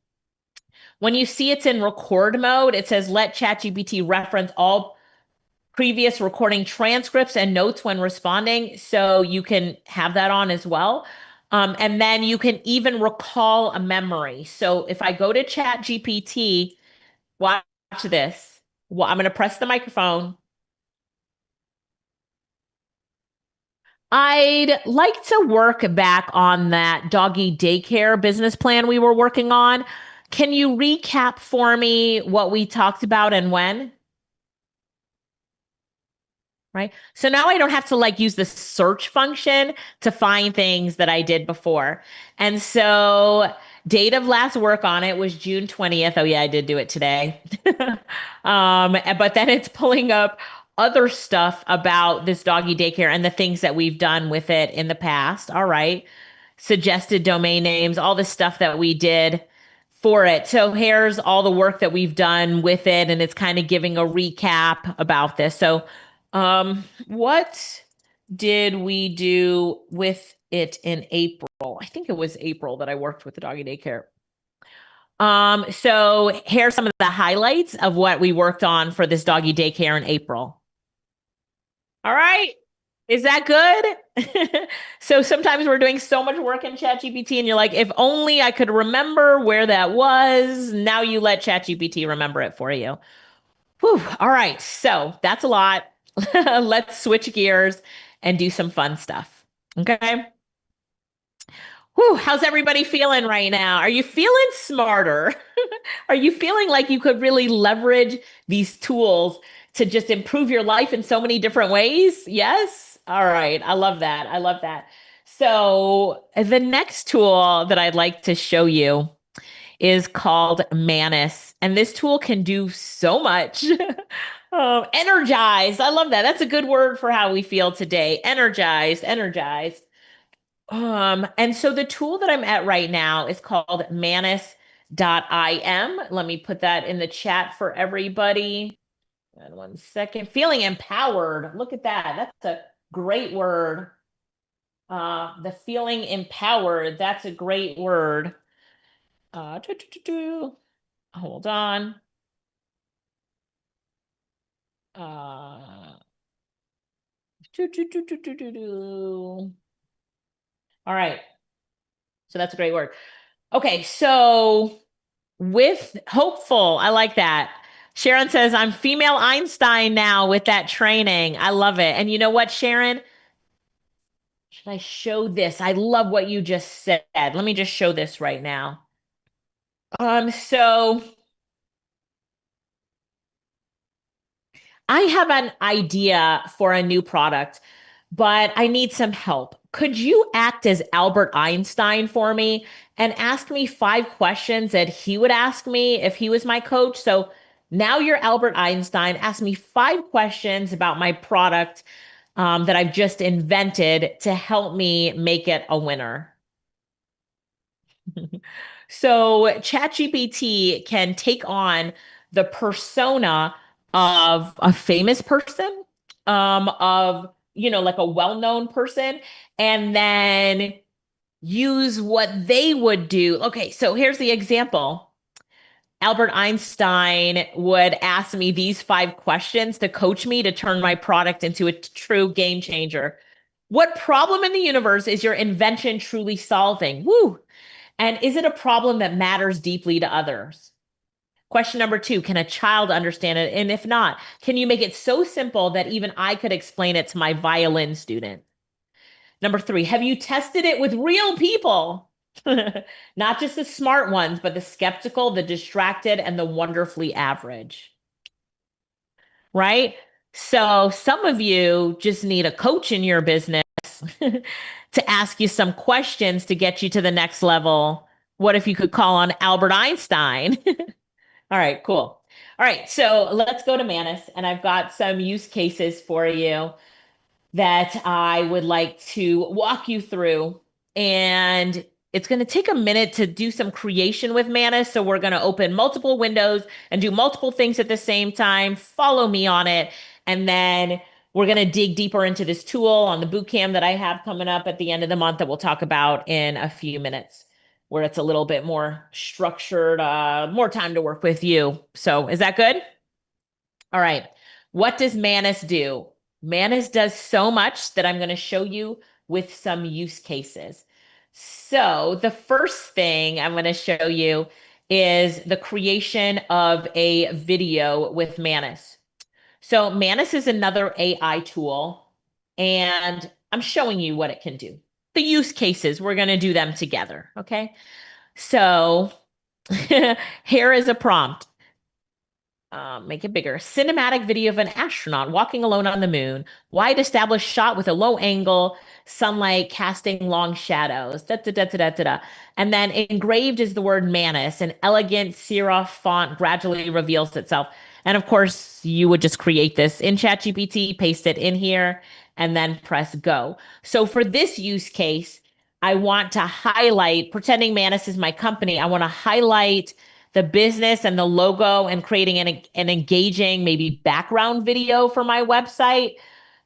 When you see it's in record mode, it says let ChatGPT reference all previous recording transcripts and notes when responding. So you can have that on as well. And then you can even recall a memory. So if I go to ChatGPT, watch this. Well, I'm going to press the microphone. I'd like to work back on that doggy daycare business plan we were working on. Can you recap for me what we talked about and when? Right. So now I don't have to like use the search function to find things that I did before. And so date of last work on it was June 20th. Oh yeah, I did do it today. But then it's pulling up other stuff about this doggy daycare and the things that we've done with it in the past. All right. Suggested domain names, all the stuff that we did for it. So here's all the work that we've done with it, and it's kind of giving a recap about this. So what did we do with it in April? I think it was April that I worked with the doggy daycare. So here's some of the highlights of what we worked on for this doggy daycare in April. All right. Is that good? So sometimes we're doing so much work in ChatGPT and you're like, if only I could remember where that was. Now you let ChatGPT remember it for you. Whew. All right. So that's a lot. Let's switch gears and do some fun stuff. Okay. Whew, how's everybody feeling right now? Are you feeling smarter? Are you feeling like you could really leverage these tools to just improve your life in so many different ways? Yes? All right. I love that. I love that. So the next tool that I'd like to show you is called Manus. And this tool can do so much. Energized. I love that. That's a good word for how we feel today. Energized, energized. And so the tool that I'm at right now is called manus.im. Let me put that in the chat for everybody. And 1 second. Feeling empowered. Look at that. That's a great word. The feeling empowered. That's a great word. Hold on. All right. So that's a great word. Okay. So with hopeful, I like that. Sharon says, I'm female Einstein now with that training. I love it. And you know what, Sharon? Should I show this? I love what you just said. Let me just show this right now. So I have an idea for a new product, but I need some help. Could you act as Albert Einstein for me and ask me 5 questions that he would ask me if he was my coach? So now you're Albert Einstein. Ask me 5 questions about my product that I've just invented to help me make it a winner. So ChatGPT can take on the persona of a famous person, like a well-known person, and then use what they would do. Okay, so here's the example. Albert Einstein would ask me these 5 questions to coach me to turn my product into a true game changer. What problem in the universe is your invention truly solving? Woo! And is it a problem that matters deeply to others? Question number 2, can a child understand it? And if not, can you make it so simple that even I could explain it to my violin student? Number 3, have you tested it with real people? Not just the smart ones, but the skeptical, the distracted, and the wonderfully average. Right? So some of you just need a coach in your business to ask you some questions to get you to the next level. What if you could call on Albert Einstein? All right, cool. All right, so let's go to Manus, and I've got some use cases for you that I would like to walk you through. And it's going to take a minute to do some creation with Manus. So we're going to open multiple windows and do multiple things at the same time. Follow me on it. And then We're going to dig deeper into this tool on the bootcamp that I have coming up at the end of the month that we'll talk about in a few minutes, where it's a little bit more structured, more time to work with you. So is that good? All right. What does Manus do? Manus does so much that I'm going to show you with some use cases. So the first thing I'm going to show you is the creation of a video with Manus. So Manus is another AI tool, and I'm showing you what it can do. The use cases, we're going to do them together, okay? So here is a prompt. Make it bigger. Cinematic video of an astronaut walking alone on the moon. Wide established shot with a low angle, sunlight casting long shadows. Da, da, da, da, da, da, da. And then engraved is the word Manus. An elegant serif font gradually reveals itself. And of course, you would just create this in ChatGPT, paste it in here, and then press go. So for this use case, I want to highlight, pretending Manus is my company, I want to highlight the business and the logo and creating an engaging, maybe background video for my website.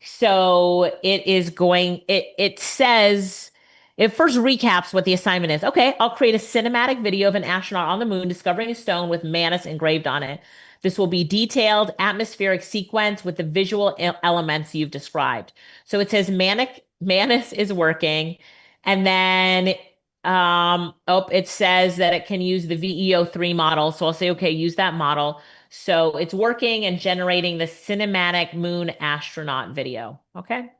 So it says, it first recaps what the assignment is. Okay, I'll create a cinematic video of an astronaut on the moon discovering a stone with Manus engraved on it. This will be detailed atmospheric sequence with the visual elements you've described. So it says Manus is working. And then it says that it can use the VEO3 model. So I'll say, okay, use that model. So it's working and generating the cinematic moon astronaut video. Okay.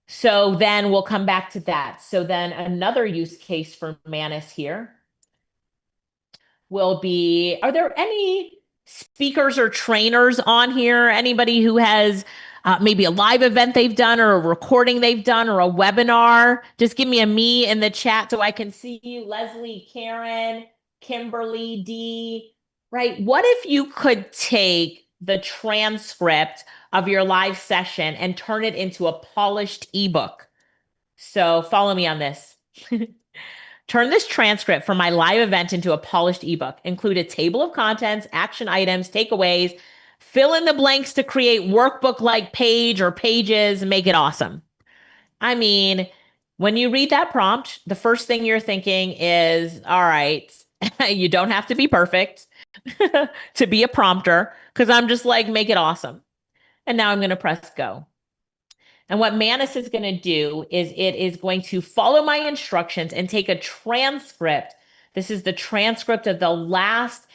So then we'll come back to that. So then another use case for Manus here will be, are there any speakers or trainers on here? Anybody who has maybe a live event they've done or a recording they've done or a webinar? Just give me a me in the chat so I can see you. Leslie, Karen, Kimberly, D, right? What if you could take the transcript of your live session and turn it into a polished ebook? So follow me on this. Turn this transcript from my live event into a polished ebook. Include a table of contents, action items, takeaways, fill in the blanks to create workbook-like page or pages and make it awesome. I mean, when you read that prompt, the first thing you're thinking is, all right, you don't have to be perfect to be a prompter, because I'm just like, make it awesome. And now I'm going to press go. And what Manus is going to do is it is going to follow my instructions and take a transcript. This is the transcript of the last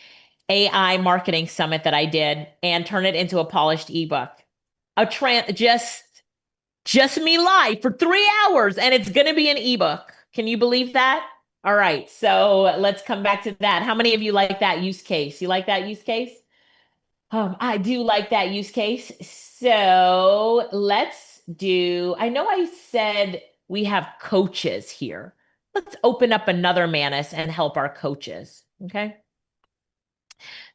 AI marketing summit that I did and turn it into a polished ebook. Just me live for 3 hours, and it's going to be an ebook. Can you believe that? All right. So let's come back to that. How many of you like that use case? You like that use case? I do like that use case. So let's do, I know I said we have coaches here. Let's open up another Manus and help our coaches. Okay.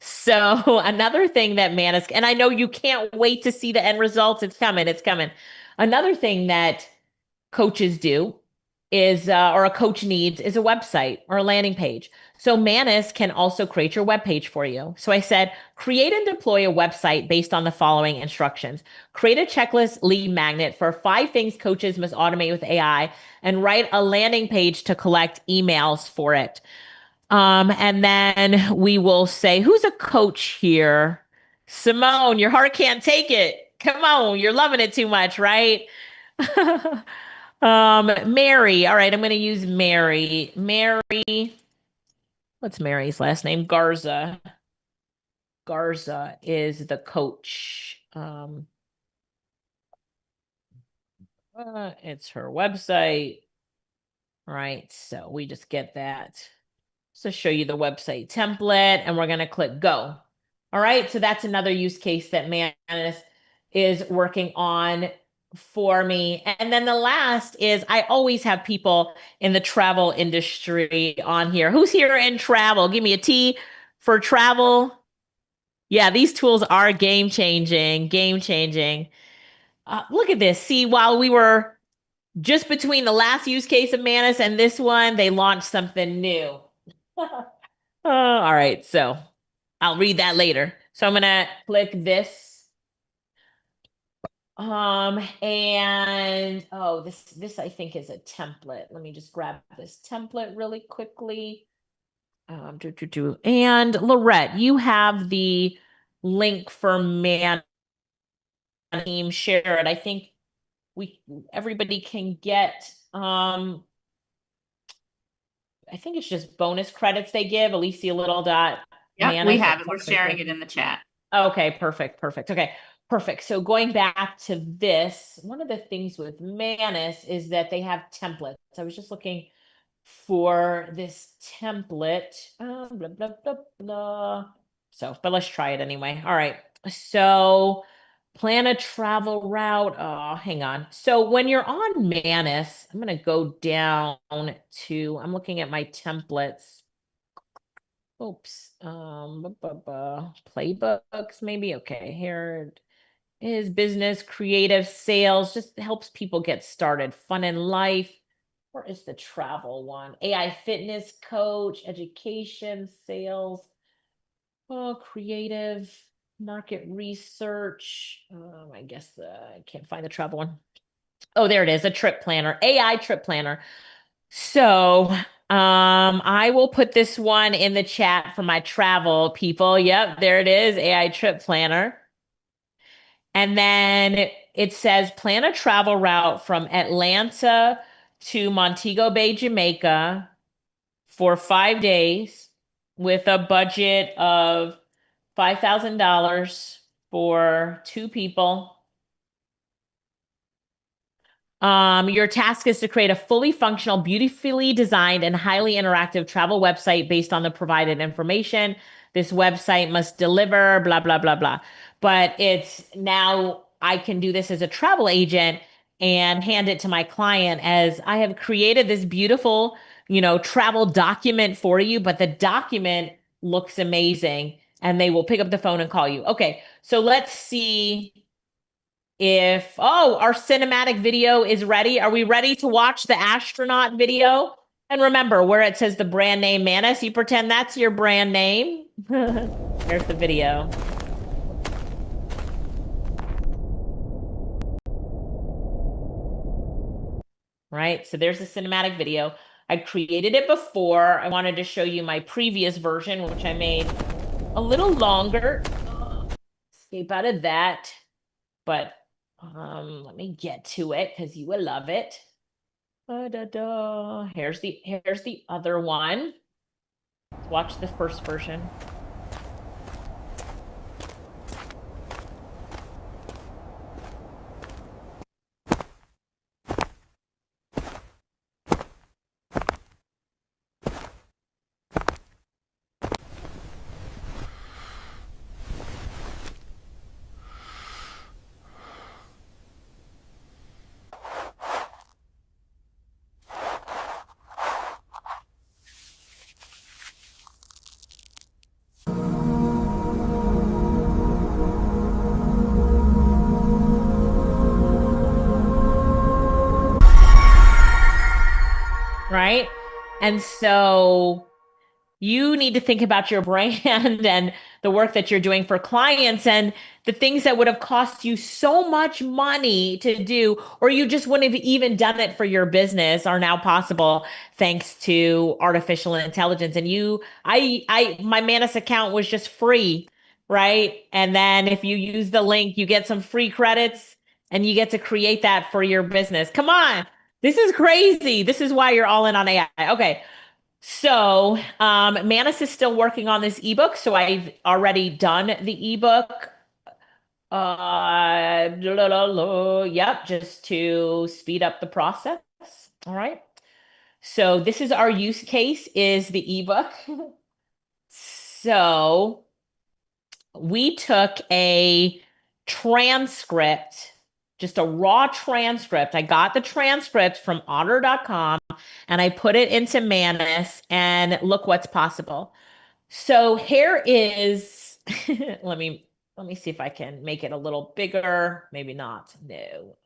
So another thing that Manus, and I know you can't wait to see the end results. It's coming. It's coming. Another thing that coaches do is, or a coach needs, is a website or a landing page. So Manus can also create your web page for you. So I said, create and deploy a website based on the following instructions. Create a checklist lead magnet for 5 things coaches must automate with AI, and write a landing page to collect emails for it. And then we will say, who's a coach here? Simone, your heart can't take it. Come on, you're loving it too much, right? Mary. All right, I'm going to use Mary. Mary. What's Mary's last name? Garza. Garza is the coach. It's her website. Right. So we just get that. So show you the website template, and we're going to click go. All right. So that's another use case that Manus is working on for me. And then the last is, I always have people in the travel industry on here. Who's here in travel? Give me a T for travel. Yeah, these tools are game changing, game changing. Look at this. See, while we were just between the last use case of Manus and this one, they launched something new. All right. So I'll read that later. So I'm going to click this. And oh, this I think is a template. Let me just grab this template really quickly. And Lorette, you have the link for man team, share it. I think everybody can get I think it's just bonus credits they give. Alicia Little dot. Yeah, we have it. We're sharing it in the chat. Okay, perfect. Okay, perfect. So going back to this, one of the things with Manus is that they have templates. I was just looking for this template. Blah, blah, blah, blah. So, but let's try it anyway. All right. So plan a travel route. Oh, hang on. So when you're on Manus, I'm going to go down to, I'm looking at my templates. Oops. Playbooks, maybe. Okay. Here is business, creative, sales, just helps people get started. Fun in life. Where is the travel one? AI fitness coach, education, sales, creative, market research. I guess I can't find the travel one. Oh, there it is, a trip planner, AI trip planner. So I will put this one in the chat for my travel people. Yep, there it is, AI trip planner. And then it says plan a travel route from Atlanta to Montego Bay, Jamaica for 5 days with a budget of $5,000 for 2 people. Your task is to create a fully functional, beautifully designed, and highly interactive travel website based on the provided information. This website must deliver, blah, blah, blah, blah. But it's now I can do this as a travel agent and hand it to my client as I have created this beautiful, travel document for you, but the document looks amazing and they will pick up the phone and call you. Okay, so let's see if, our cinematic video is ready. Are we ready to watch the astronaut video? And remember, where it says the brand name Manus, you pretend that's your brand name. Here's the video. Right, so there's the cinematic video. I created it before. I wanted to show you my previous version, which I made a little longer. Escape out of that. But let me get to it because you will love it. Here's the other one. Let's watch the first version. Right? And so you need to think about your brand and the work that you're doing for clients and the things that would have cost you so much money to do, or you just wouldn't have even done it for your business, are now possible thanks to artificial intelligence. And my Manus account was just free, right? And then if you use the link, you get some free credits and you get to create that for your business. Come on. This is crazy. This is why you're all in on AI. Okay. So Manus is still working on this ebook. So I've already done the ebook. Yep, just to speed up the process. All right. So this is our use case, is the ebook. So we took a transcript, just a raw transcript. I got the transcript from otter.com and I put it into Manus and look what's possible. So here is, let me see if I can make it a little bigger. Maybe not. No,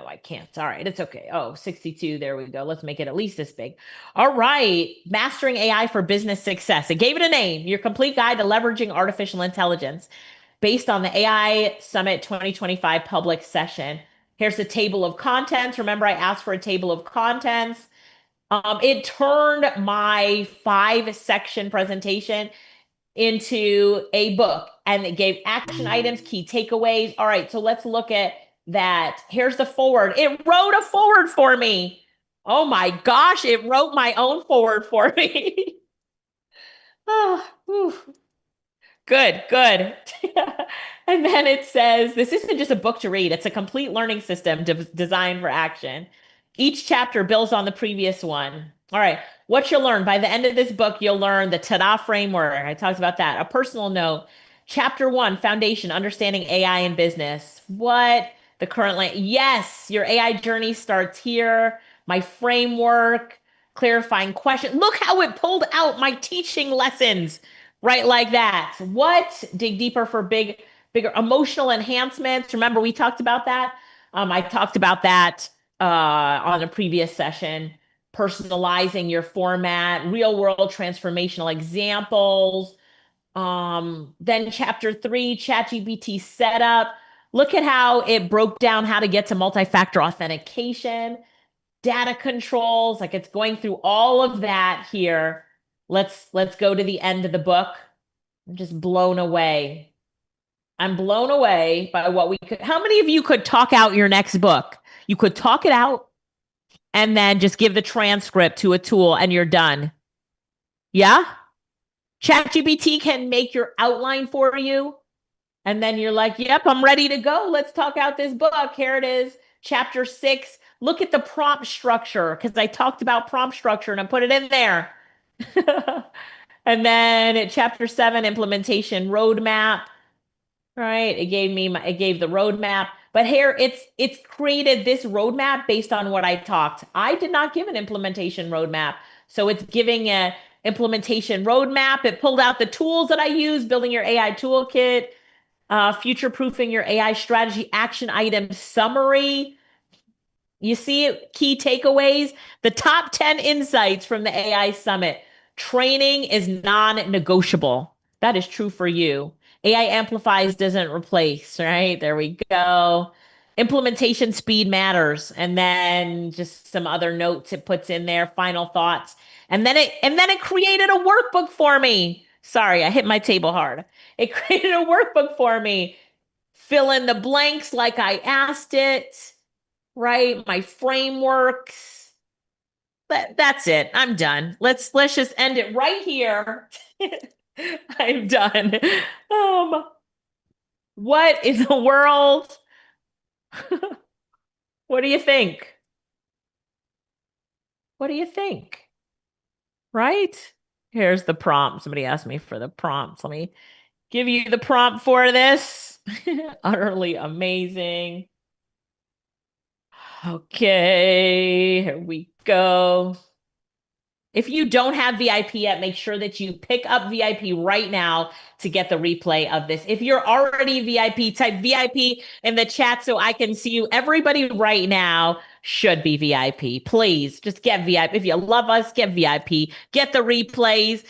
I can't. All right, it's okay. Oh, 62. There we go. Let's make it at least this big. All right. Mastering AI for business success. It gave it a name, your complete guide to leveraging artificial intelligence. based on the AI Summit 2025 public session. Here's the table of contents. Remember, I asked for a table of contents. It turned my 5-section presentation into a book, and it gave action items, key takeaways. All right, so let's look at that. Here's the forward. It wrote a forward for me. Oh my gosh, it wrote my own forward for me. Oh, whew. Good, good. And then it says, this isn't just a book to read, it's a complete learning system designed for action. Each chapter builds on the previous one. All right, what you'll learn by the end of this book, you'll learn the TADA framework. I talked about that. A personal note. Chapter 1, Foundation, Understanding AI in Business. What? The current yes, your AI journey starts here. My framework, clarifying question. Look how it pulled out my teaching lessons. Right, like that. What? Dig deeper for bigger emotional enhancements. Remember, we talked about that. I talked about that on a previous session. Personalizing your format, real world transformational examples. Then chapter 3, ChatGPT setup. Look at how it broke down how to get to multi-factor authentication, data controls. Like, it's going through all of that here. Let's go to the end of the book. I'm just blown away. I'm blown away by what we could. How many of you could talk out your next book? You could talk it out and then just give the transcript to a tool and you're done. Yeah? ChatGPT can make your outline for you. And then you're like, yep, I'm ready to go. Let's talk out this book. Here it is. Chapter 6. Look at the prompt structure, because I talked about prompt structure and I put it in there. And then at chapter 7, implementation roadmap. Right. It gave the roadmap. But here it's created this roadmap based on what I talked. I did not give an implementation roadmap. So it's giving a implementation roadmap. It pulled out the tools that I use, building your AI toolkit, future-proofing your AI strategy, action item summary. You see it, key takeaways, the top 10 insights from the AI Summit. Training is non-negotiable. That is true for you. AI amplifies, doesn't replace, right? There we go. Implementation speed matters. And then just some other notes it puts in there, final thoughts. And then it created a workbook for me. Sorry, I hit my table hard. It created a workbook for me. Fill in the blanks like I asked it, right? My frameworks. That's it. I'm done. Let's just end it right here. I'm done. What in the world? What do you think? What do you think? Right? Here's the prompt. Somebody asked me for the prompts. Let me give you the prompt for this. Utterly amazing. Okay, here we go. If you don't have VIP yet, make sure that you pick up VIP right now to get the replay of this. If you're already VIP, type VIP in the chat so I can see you. Everybody right now should be VIP. Please just get VIP. If you love us, get VIP. Get the replays.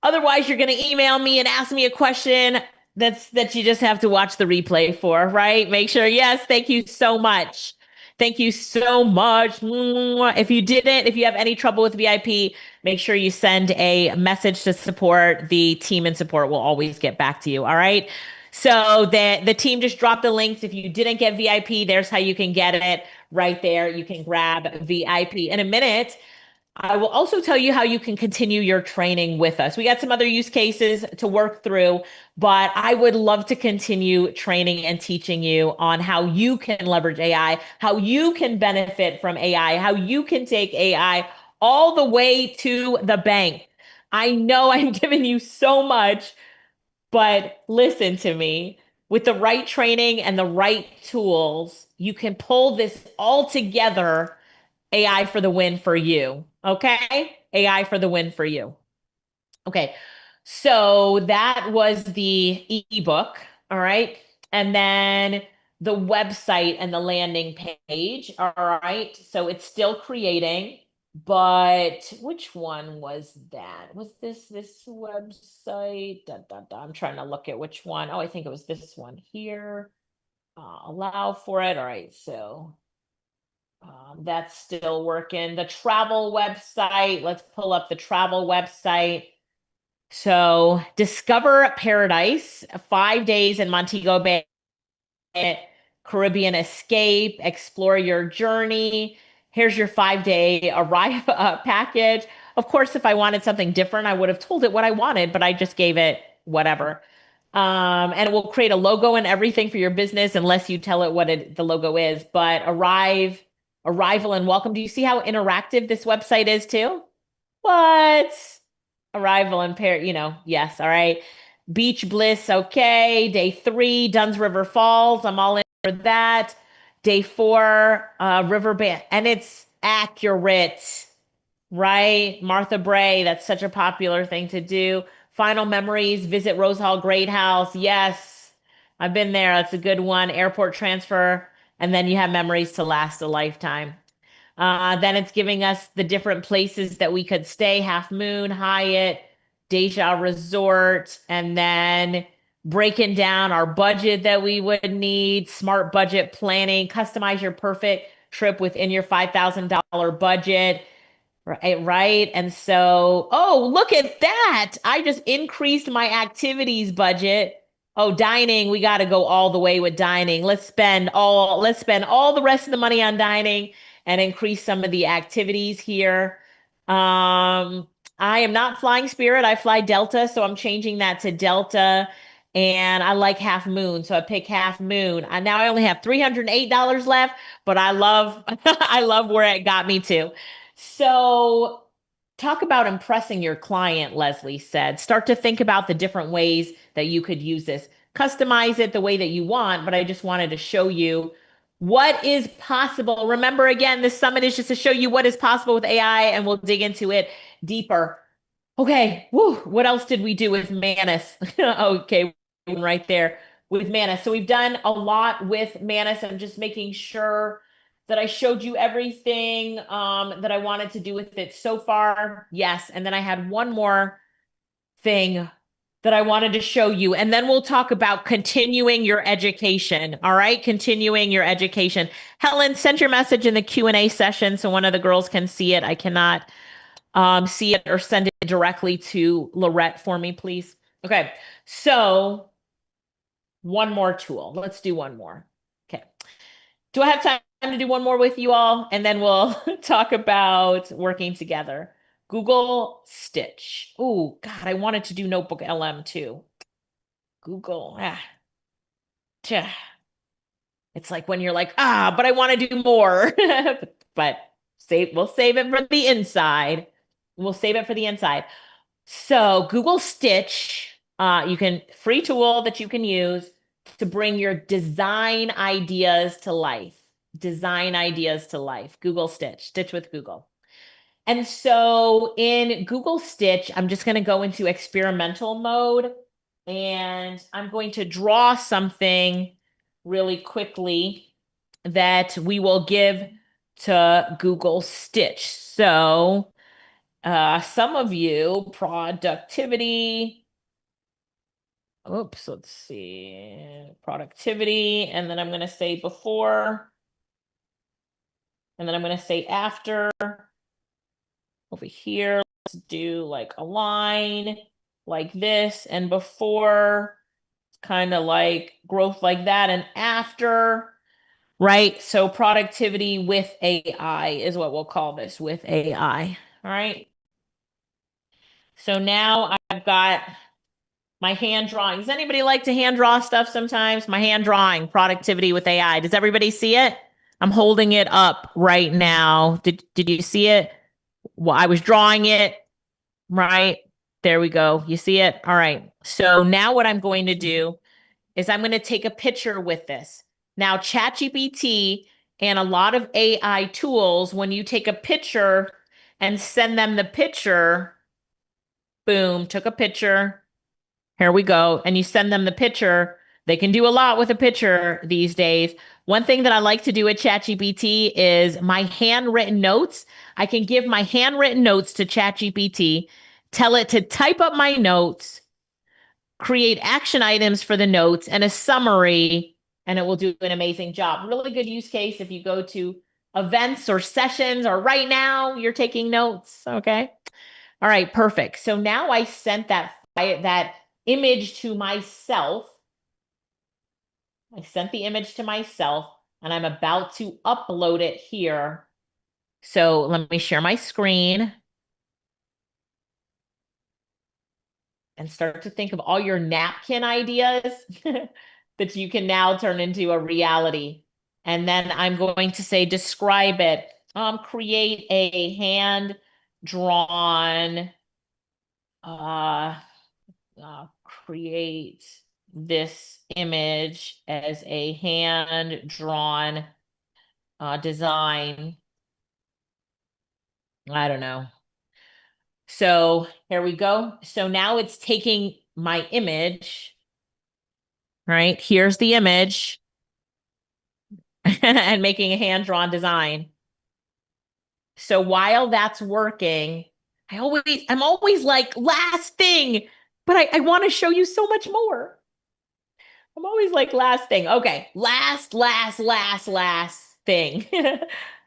Otherwise, you're going to email me and ask me a question that you just have to watch the replay for, right? Make sure. Yes, thank you so much. Thank you so much. If you have any trouble with VIP, make sure you send a message to support. The team in support will always get back to you. All right. So the team just dropped the links. If you didn't get VIP, there's how you can get it right there. You can grab VIP in a minute. I will also tell you how you can continue your training with us. We got some other use cases to work through, but I would love to continue training and teaching you on how you can leverage AI, how you can benefit from AI, how you can take AI all the way to the bank. I know I'm giving you so much, but listen to me. With the right training and the right tools, you can pull this all together. AI for the win for you. Okay? AI for the win for you. Okay. So that was the ebook. All right. And then the website and the landing page. All right. So it's still creating. But which one was that? Was this website? I'm trying to look at which one. Oh, I think it was this one here. Allow for it. All right, so that's still working. The travel website. Let's pull up the travel website. So Discover Paradise, 5 days in Montego Bay, Caribbean escape, explore your journey. Here's your 5-day arrive package. Of course, if I wanted something different, I would have told it what I wanted, but I just gave it whatever. And it will create a logo and everything for your business unless you tell it what the logo is. But arrival and welcome. Do you see how interactive this website is too? What? Arrival and yes. All right. Beach Bliss. Okay. Day 3, Dunn's River Falls. I'm all in for that. Day 4, Riverband. And it's accurate, right? Martha Bray. That's such a popular thing to do. Final Memories. Visit Rose Hall Great House. Yes. I've been there. That's a good one. Airport transfer. And then you have memories to last a lifetime. Then it's giving us the different places that we could stay: Half Moon, Hyatt, Deja Resort, and then breaking down our budget that we would need, smart budget planning, customize your perfect trip within your $5,000 budget. Right. And so, oh, look at that. I just increased my activities budget. Oh, dining. We got to go all the way with dining. Let's spend all the rest of the money on dining and increase some of the activities here. I am not flying Spirit. I fly Delta. So I'm changing that to Delta. And I like Half Moon. So I pick Half Moon. Now I only have $308 left, but I love, I love where it got me to. So talk about impressing your client, Leslie said. Start to think about the different ways that you could use this. Customize it the way that you want, but I just wanted to show you what is possible. Remember, again, this summit is just to show you what is possible with AI, and we'll dig into it deeper. Okay, woo, what else did we do with Manus? Okay, right there with Manus. So we've done a lot with Manus. I'm just making sure that I showed you everything that I wanted to do with it so far. Yes. And then I had one more thing that I wanted to show you. And then we'll talk about continuing your education. All right. Continuing your education. Helen, send your message in the Q&A session so one of the girls can see it. I cannot see it, or send it directly to Lorette for me, please. Okay. So one more tool. Let's do one more. Okay. Do I have time to do one more with you all? And then we'll talk about working together. Google Stitch. Oh, God, I wanted to do Notebook LM too. Google. It's like when you're like, but I want to do more. But we'll save it for the inside. We'll save it for the inside. So Google Stitch, free tool that you can use to bring your design ideas to life. Design ideas to life. Google Stitch, Stitch with Google. And so in Google Stitch, I'm just going to go into experimental mode, and I'm going to draw something really quickly that we will give to Google Stitch. So some of you, productivity. Oops, let's see. Productivity. And then I'm going to say before. And then I'm going to say after. Over here, let's do like a line like this. And before, it's kind of like growth like that. And after, right? So productivity with AI is what we'll call this, with AI. All right. So now I've got my hand drawing. Does anybody like to hand draw stuff sometimes? My hand drawing, productivity with AI. Does everybody see it? I'm holding it up right now. Did you see it? Well, I was drawing it, right? There we go. You see it? All right. So now what I'm going to do is I'm going to take a picture with this. Now, ChatGPT and a lot of AI tools, when you take a picture and send them the picture, boom, took a picture. Here we go. And you send them the picture, They can do a lot with a picture these days. One thing that I like to do with ChatGPT is my handwritten notes. I can give my handwritten notes to ChatGPT, tell it to type up my notes, create action items for the notes and a summary, and it will do an amazing job. Really good use case if you go to events or sessions, or right now you're taking notes. Okay. All right, perfect. So now I sent that image to myself. I sent the image to myself and I'm about to upload it here. So let me share my screen and start to think of all your napkin ideas that you can now turn into a reality. And then I'm going to say, describe it. Create a hand-drawn, create this image as a hand-drawn design. I don't know. So here we go. So now it's taking my image, right? Here's the image and making a hand-drawn design. So while that's working, I'm always like, last thing, but I want to show you so much more. I'm always like, last thing. Okay, last thing.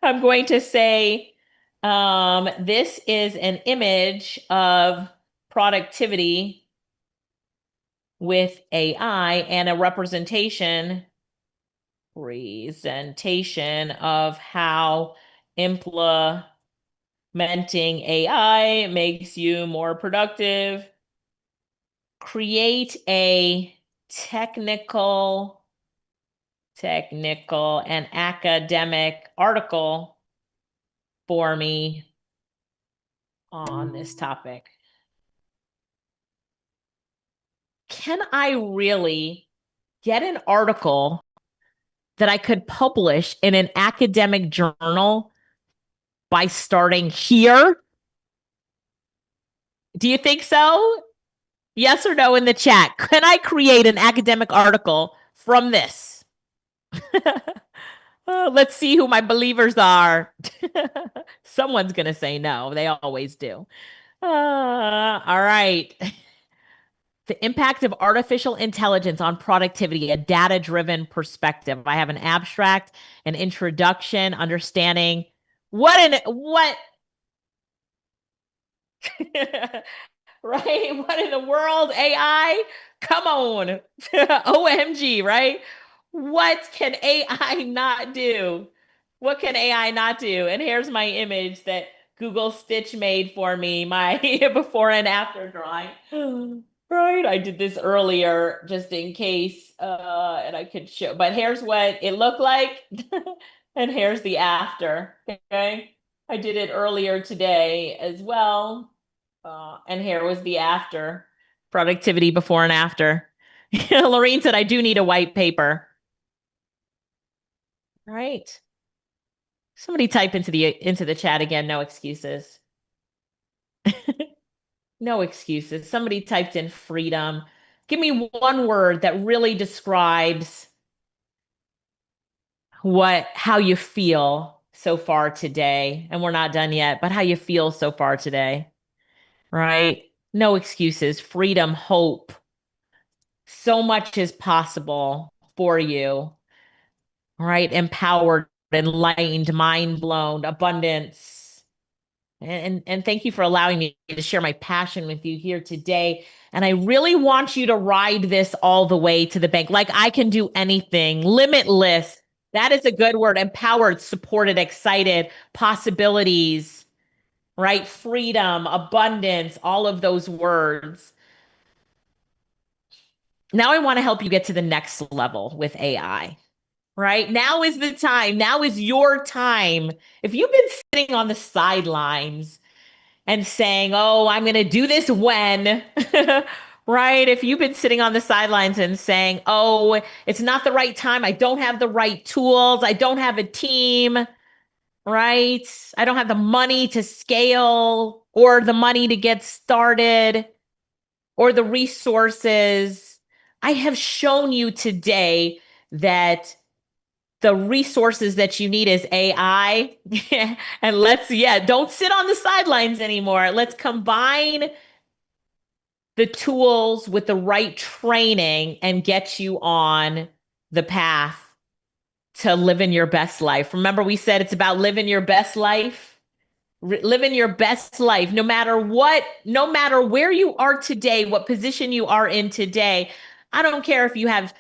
I'm going to say, this is an image of productivity with AI and a representation of how implementing AI makes you more productive. Create a technical and academic article for me on this topic. Can I really get an article that I could publish in an academic journal by starting here? Do you think so? Yes or no in the chat. Can I create an academic article from this? Let's see who my believers are. Someone's going to say no. They always do. All right. The impact of artificial intelligence on productivity, a data-driven perspective. I have an abstract, an introduction, understanding what right? What in the world, AI? Come on. OMG, right? What can AI not do? What can AI not do? And here's my image that Google Stitch made for me, my before and after drawing. Right? I did this earlier just in case, and I could show, but here's what it looked like. And here's the after, okay? I did it earlier today as well. And here was the after. Productivity before and after. Lorene said, I do need a white paper. Right. Somebody type into the chat again, no excuses. No excuses. Somebody typed in freedom. Give me one word that really describes how you feel so far today. And we're not done yet, but how you feel so far today. Right? No excuses. Freedom, hope. So much is possible for you. Right? Empowered, enlightened, mind blown, abundance. And thank you for allowing me to share my passion with you here today. And I really want you to ride this all the way to the bank. Like I can do anything, limitless. That is a good word. Empowered, supported, excited, possibilities, right? Freedom, abundance, all of those words. Now I want to help you get to the next level with AI. Right? Now is the time. Now is your time. If you've been sitting on the sidelines and saying, oh, I'm going to do this when, right? If you've been sitting on the sidelines and saying, oh, it's not the right time. I don't have the right tools. I don't have a team, right? I don't have the money to scale or the money to get started or the resources. I have shown you today that the resources that you need is AI. And don't sit on the sidelines anymore. Let's combine the tools with the right training and get you on the path to living your best life. Remember, we said it's about living your best life. Living your best life, no matter what, no matter where you are today, what position you are in today. I don't care if you have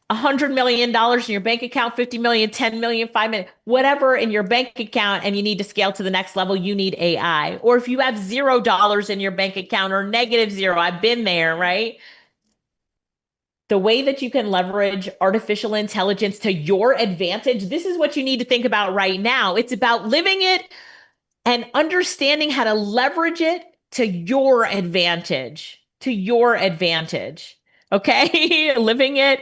$100 million in your bank account, 50 million, 10 million, 5 million, whatever in your bank account, and you need to scale to the next level, you need AI. Or if you have $0 in your bank account or -0, I've been there, right? The way that you can leverage artificial intelligence to your advantage, this is what you need to think about right now. It's about living it and understanding how to leverage it to your advantage, Okay. Living it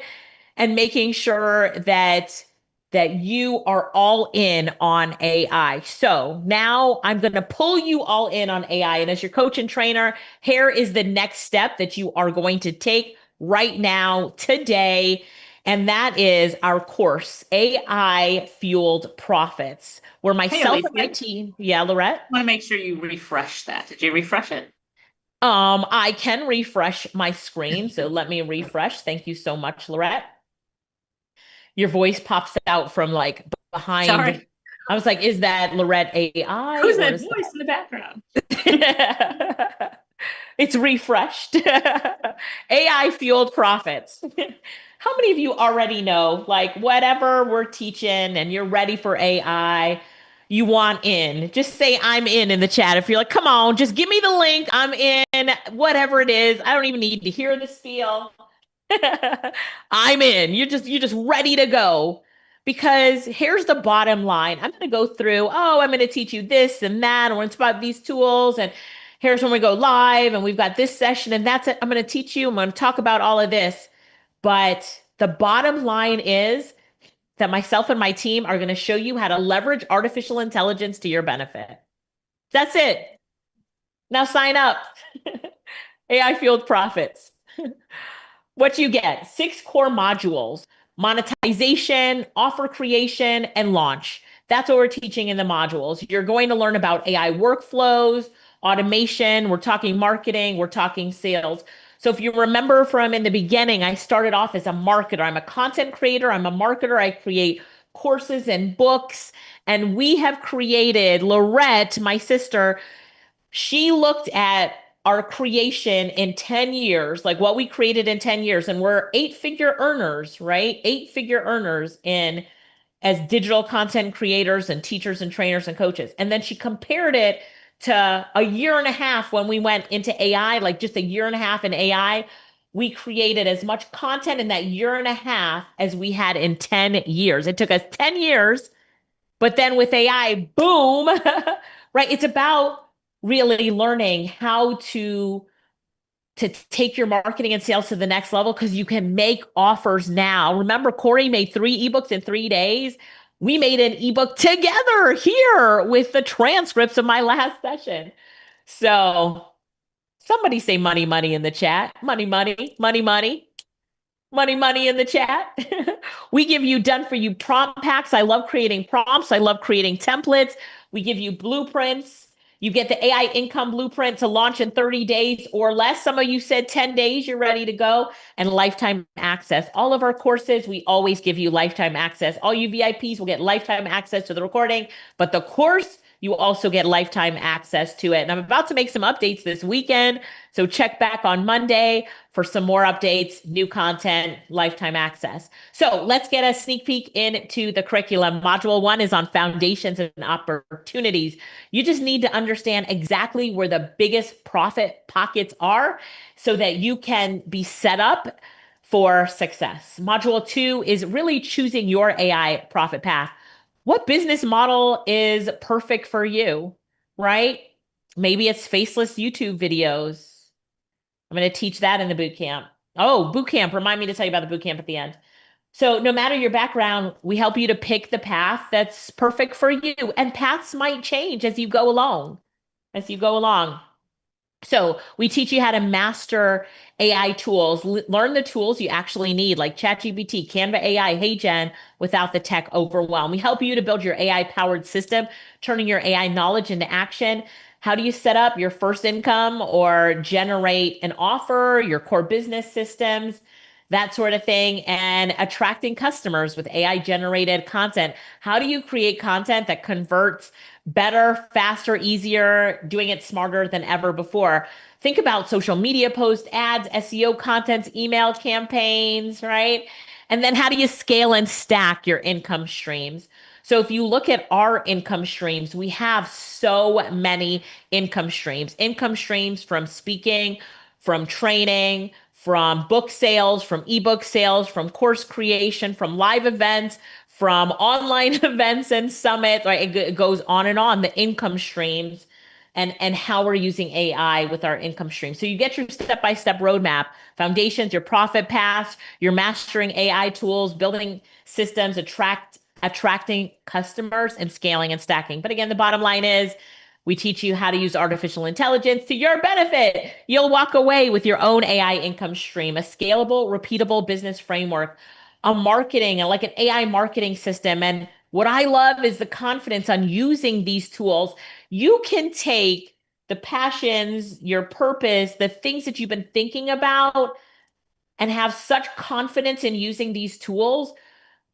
and making sure that you are all in on AI. So now I'm going to pull you all in on AI. And as your coach and trainer, here is the next step that you are going to take right now, today. And that is our course, AI Fueled Profits, where myself and my team, Lorette? I want to make sure you refresh that. Did you refresh it? I can refresh my screen. So let me refresh. Thank you so much, Lorette. Your voice pops out from like behind. Sorry. I was like, is that Lorette AI? Who's that voice in the background? It's refreshed. AI Fueled Profits. How many of you already know, like, whatever we're teaching and you're ready for AI, you want in? Just say I'm in the chat. If you're like, come on, just give me the link. I'm in, whatever it is. I don't even need to hear the spiel. I'm in. You're just ready to go. Because here's the bottom line. I'm going to go through, I'm going to teach you this and that, and we're going to talk about these tools, and here's when we go live, and we've got this session, and that's it. I'm going to teach you. I'm going to talk about all of this. But the bottom line is that myself and my team are going to show you how to leverage artificial intelligence to your benefit. That's it. Now sign up. AI Fueled Profits. What you get: 6 core modules: monetization, offer creation, and launch. That's what we're teaching in the modules. You're going to learn about AI workflows, automation. We're talking marketing. We're talking sales. So if you remember from in the beginning, I started off as a marketer. I'm a content creator. I'm a marketer. I create courses and books. And we have created, Lorette, my sister, she looked at our creation in 10 years, like what we created in 10 years. And we're 8-figure earners, right? 8-figure earners as digital content creators and teachers and trainers and coaches. And then she compared it to a year and a half when we went into AI, like just a year and a half in AI. We created as much content in that year and a half as we had in 10 years. It took us 10 years, but then with AI, boom, right? It's about really learning how to take your marketing and sales to the next level, because you can make offers now. Remember, Corey made 3 ebooks in 3 days. We made an ebook together here with the transcripts of my last session. So somebody say money, money in the chat. Money, money, money, money. Money, money in the chat. We give you done for you prompt packs. I love creating prompts. I love creating templates. We give you blueprints. You get the AI income blueprint to launch in 30 days or less. Some of you said 10 days, you're ready to go, and lifetime access. All of our courses, we always give you lifetime access. All you VIPs will get lifetime access to the recording, but the course, you also get lifetime access to it. And I'm about to make some updates this weekend, so check back on Monday for some more updates, new content, lifetime access. So let's get a sneak peek into the curriculum. Module 1 is on foundations and opportunities. You just need to understand exactly where the biggest profit pockets are so that you can be set up for success. Module 2 is really choosing your AI profit path. What business model is perfect for you, right? Maybe it's faceless YouTube videos. I'm going to teach that in the boot camp. Oh, boot camp. Remind me to tell you about the boot camp at the end. So no matter your background, we help you to pick the path that's perfect for you. And paths might change as you go along. So we teach you how to master AI tools, learn the tools you actually need, like ChatGPT, Canva AI, HeyGen, without the tech overwhelm. We help you to build your AI powered system, turning your AI knowledge into action. How do you set up your first income or generate an offer, your core business systems, that sort of thing, and attracting customers with AI generated content? How do you create content that converts better, faster, easier, doing it smarter than ever before? Think about social media posts, ads, SEO content, email campaigns, right? And then how do you scale and stack your income streams? So if you look at our income streams, we have so many income streams from speaking, from training, from book sales, from ebook sales, from course creation, from live events, from online events and summits, right? It goes on and on, the income streams and how we're using AI with our income stream. So you get your step-by-step roadmap, foundations, your profit paths, your mastering AI tools, building systems, attracting customers, and scaling and stacking. But again, the bottom line is we teach you how to use artificial intelligence to your benefit. You'll walk away with your own AI income stream, a scalable, repeatable business framework, a marketing, like an AI marketing system. And what I love is the confidence on using these tools. You can take the passions, your purpose, the things that you've been thinking about, and have such confidence in using these tools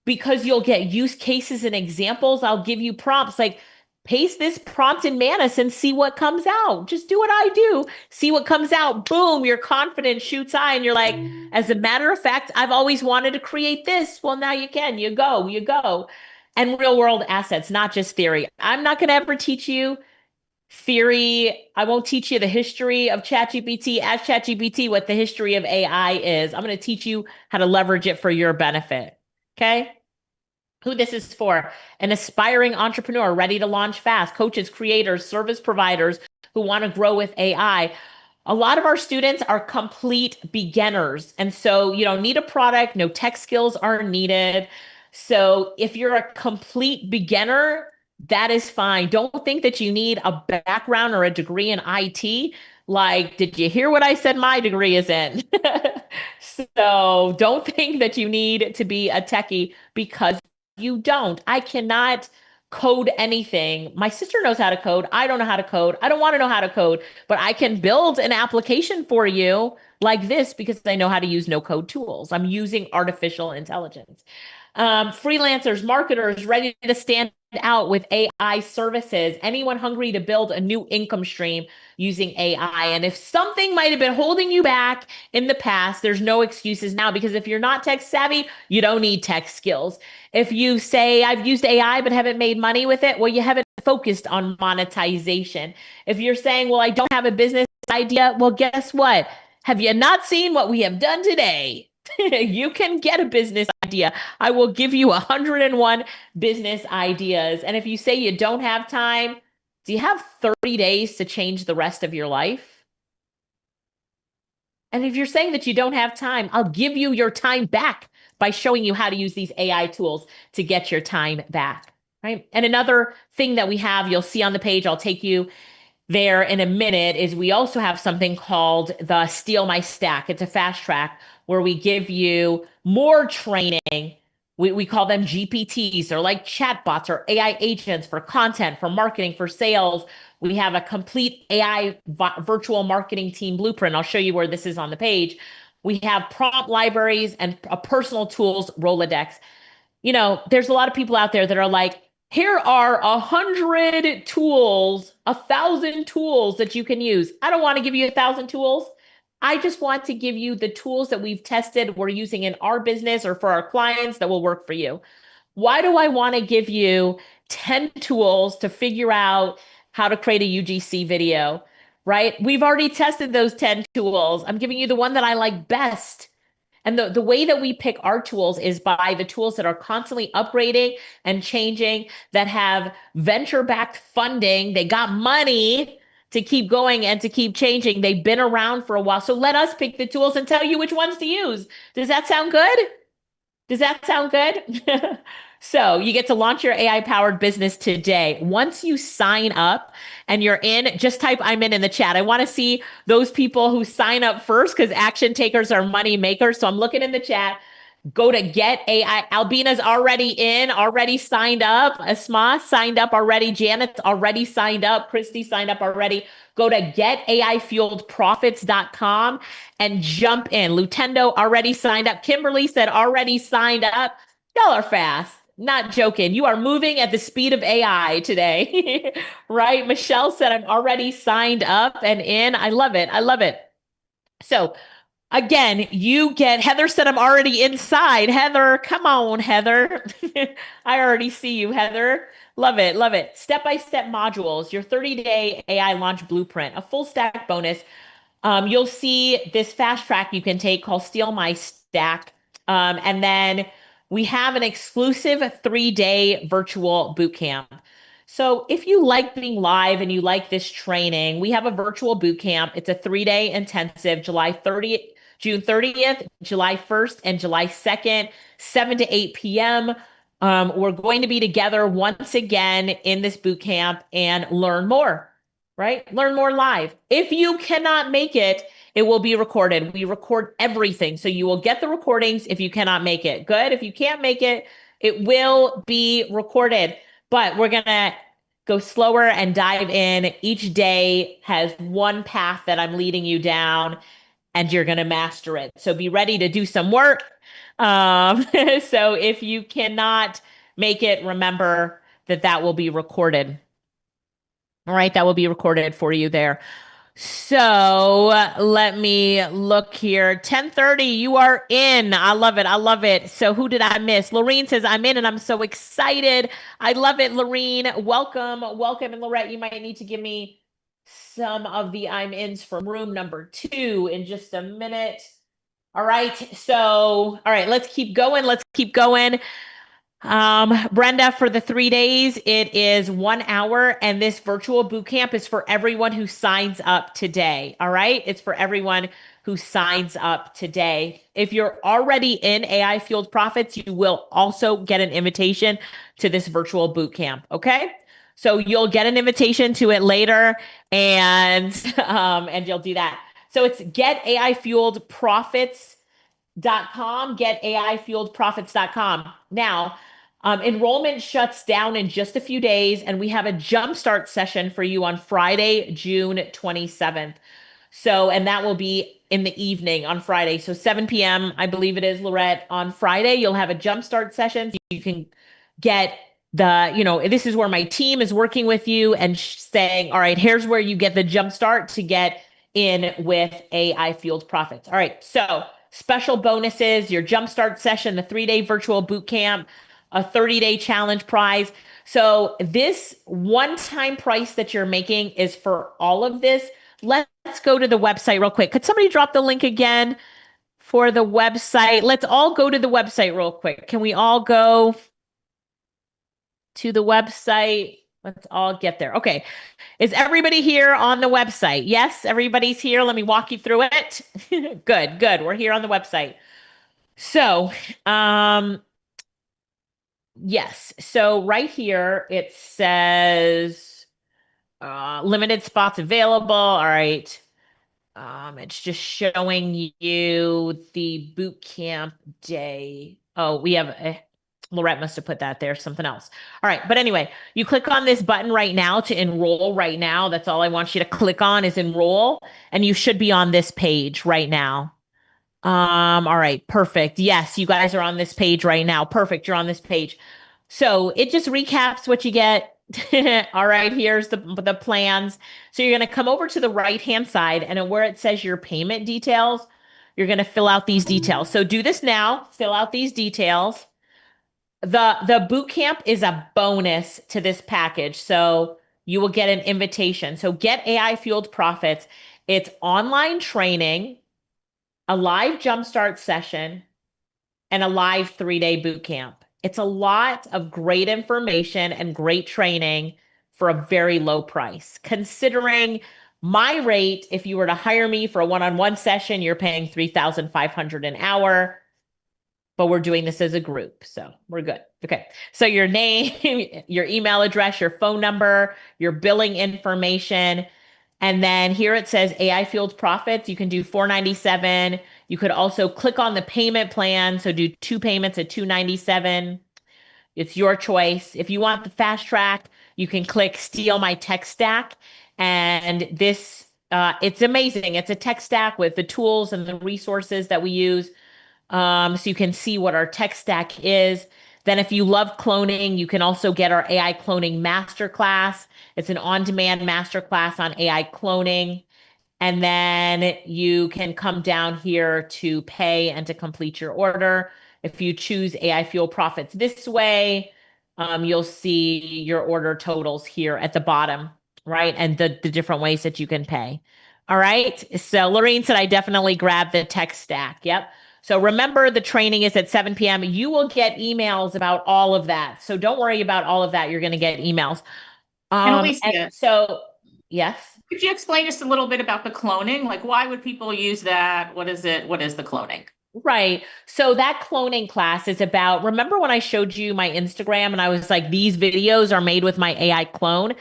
because you'll get use cases and examples. I'll give you prompts like, paste this prompt in Manus and see what comes out. Just do what I do. See what comes out. Boom, your confidence shoots high. And you're like, as a matter of fact, I've always wanted to create this. Well, now you can. You go. And real world assets, not just theory. I'm not going to ever teach you theory. I won't teach you the history of ChatGPT. Ask ChatGPT what the history of AI is. I'm going to teach you how to leverage it for your benefit. Okay? Who this is for: an aspiring entrepreneur ready to launch fast, coaches, creators, service providers who want to grow with AI. A lot of our students are complete beginners. And so you don't need a product, no tech skills are needed. So if you're a complete beginner, that is fine. Don't think that you need a background or a degree in IT. Like, did you hear what I said my degree is in? So don't think that you need to be a techie, because you don't. I cannot code anything. My sister knows how to code. I don't know how to code. I don't want to know how to code, but I can build an application for you like this because I know how to use no code tools. I'm using artificial intelligence. Freelancers, marketers ready to stand out with AI services, anyone hungry to build a new income stream using AI. And if something might have been holding you back in the past, there's no excuses now, because if you're not tech savvy, you don't need tech skills. If you say, I've used AI but haven't made money with it, well, you haven't focused on monetization. If you're saying, well, I don't have a business idea, well, guess what? Have you not seen what we have done today? You can get a business idea. I will give you 101 business ideas. And if you say you don't have time, do you have 30 days to change the rest of your life? And if you're saying that you don't have time, I'll give you your time back by showing you how to use these AI tools to get your time back, right? And another thing that we have, you'll see on the page, I'll take you there in a minute, is we also have something called the Steal My Stack. It's a fast track where we give you more training. We call them GPTs. They're like chatbots or AI agents for content, for marketing, for sales. We have a complete AI virtual marketing team blueprint. I'll show you where this is on the page. We have prompt libraries and a personal tools Rolodex. You know, there's a lot of people out there that are like, here are 100 tools, 1,000 tools that you can use. I don't want to give you 1,000 tools. I just want to give you the tools that we've tested, we're using in our business or for our clients that will work for you. Why do I want to give you 10 tools to figure out how to create a UGC video, right? We've already tested those 10 tools. I'm giving you the one that I like best. And the way that we pick our tools is by the tools that are constantly upgrading and changing, that have venture-backed funding. They got money to keep going and to keep changing. They've been around for a while. So let us pick the tools and tell you which ones to use. Does that sound good? Does that sound good? So you get to launch your AI powered business today. Once you sign up and you're in, just type I'm in the chat. I want to see those people who sign up first because action takers are money makers. So I'm looking in the chat. Go to Get AI. Albina's already in, already signed up. Asma signed up already. Janet's already signed up. Christy signed up already. Go to getaifueledprofits.com and jump in. Lutendo already signed up. Kimberly said already signed up. Y'all are fast. Not joking. You are moving at the speed of AI today, right? Michelle said I'm already signed up and in. I love it. I love it. So again, Heather said I'm already inside. Heather, come on, Heather. I already see you, Heather. Love it. Love it. Step-by-step modules, your 30-day AI launch blueprint, a full stack bonus. You'll see this fast track you can take called Steal My Stack. And then we have an exclusive 3-day virtual bootcamp. So if you like being live and you like this training, we have a virtual bootcamp. It's a 3-day intensive, June 30th, July 1st, and July 2nd, 7 to 8 p.m. We're going to be together once again in this bootcamp and learn more, right? Learn more live. If you cannot make it, it will be recorded. We record everything. So you will get the recordings if you cannot make it. Good. If you can't make it, it will be recorded. But we're going to go slower and dive in. Each day has one path that I'm leading you down, and you're going to master it. So be ready to do some work. So if you cannot make it, remember that will be recorded. All right, that will be recorded for you there. So let me look here. 10:30, you are in. I love it. I love it. So who did I miss? Lorene says, I'm in and I'm so excited. I love it, Lorene. Welcome. Welcome. And Lorette, you might need to give me some of the I'm ins from room number 2 in just a minute. All right. So, all right, let's keep going. Let's keep going. Brenda, for the 3 days, it is 1 hour, and this virtual boot camp is for everyone who signs up today. All right. It's for everyone who signs up today. If you're already in AI Fueled Profits, you will also get an invitation to this virtual boot camp. Okay. So you'll get an invitation to it later, and you'll do that. So it's getaifueledprofits.com, getaifueledprofits.com. Now, enrollment shuts down in just a few days, and we have a jumpstart session for you on Friday, June 27th. So, and that will be in the evening on Friday. So 7 p.m., I believe it is, Lorette, on Friday, you'll have a jumpstart session. So you can get this is where my team is working with you and saying, all right, here's where you get the jumpstart to get in with AI Fueled Profits. All right. So special bonuses, your jumpstart session, the 3-day virtual boot camp, a 30-day challenge prize. So this one-time price that you're making is for all of this. Let's go to the website real quick. Could somebody drop the link again for the website? Let's all go to the website real quick. Can we all go to the website? Let's all get there. Okay. Is everybody here on the website? Yes, everybody's here. Let me walk you through it. Good. We're here on the website. So, yes. So right here, it says limited spots available. All right. It's just showing you the boot camp day. Oh, we have Lorette must have put that there, something else. All right. But anyway, you click on this button right now to enroll right now. That's all I want you to click on is enroll. And you should be on this page right now. All right. Perfect. Yes, you guys are on this page right now. Perfect. You're on this page. So it just recaps what you get. All right. Here's the plans. So you're going to come over to the right-hand side, and where it says your payment details, you're going to fill out these details. So do this now. Fill out these details. The boot camp is a bonus to this package. So you will get an invitation. So get AI Fueled Profits. It's online training, a live jumpstart session, and a live 3-day boot camp. It's a lot of great information and great training for a very low price. Considering my rate, if you were to hire me for a one-on-one session, you're paying $3,500 an hour. but we're doing this as a group, so we're good. Okay, so your name, your email address, your phone number, your billing information, and then here it says AI fueled profits. You can do $497. You could also click on the payment plan, so do 2 payments at $297. It's your choice. If you want the fast track, you can click Steal My Tech Stack, and this it's amazing. It's a tech stack with the tools and the resources that we use. So you can see what our tech stack is. Then if you love cloning, you can also get our AI cloning masterclass. It's an on-demand masterclass on AI cloning. And then you can come down here to pay and to complete your order. If you choose AI Fuel Profits this way, you'll see your order totals here at the bottom, right? And the different ways that you can pay. All right. So Lorraine said, I definitely grabbed the tech stack. Yep. So remember, the training is at 7 p.m. You will get emails about all of that. So don't worry about all of that. You're going to get emails. And Alicia, so yes. Could you explain just a little bit about the cloning? Like, why would people use that? What is it? What is the cloning? Right. So that cloning class is about, remember when I showed you my Instagram and I was like, these videos are made with my AI clone?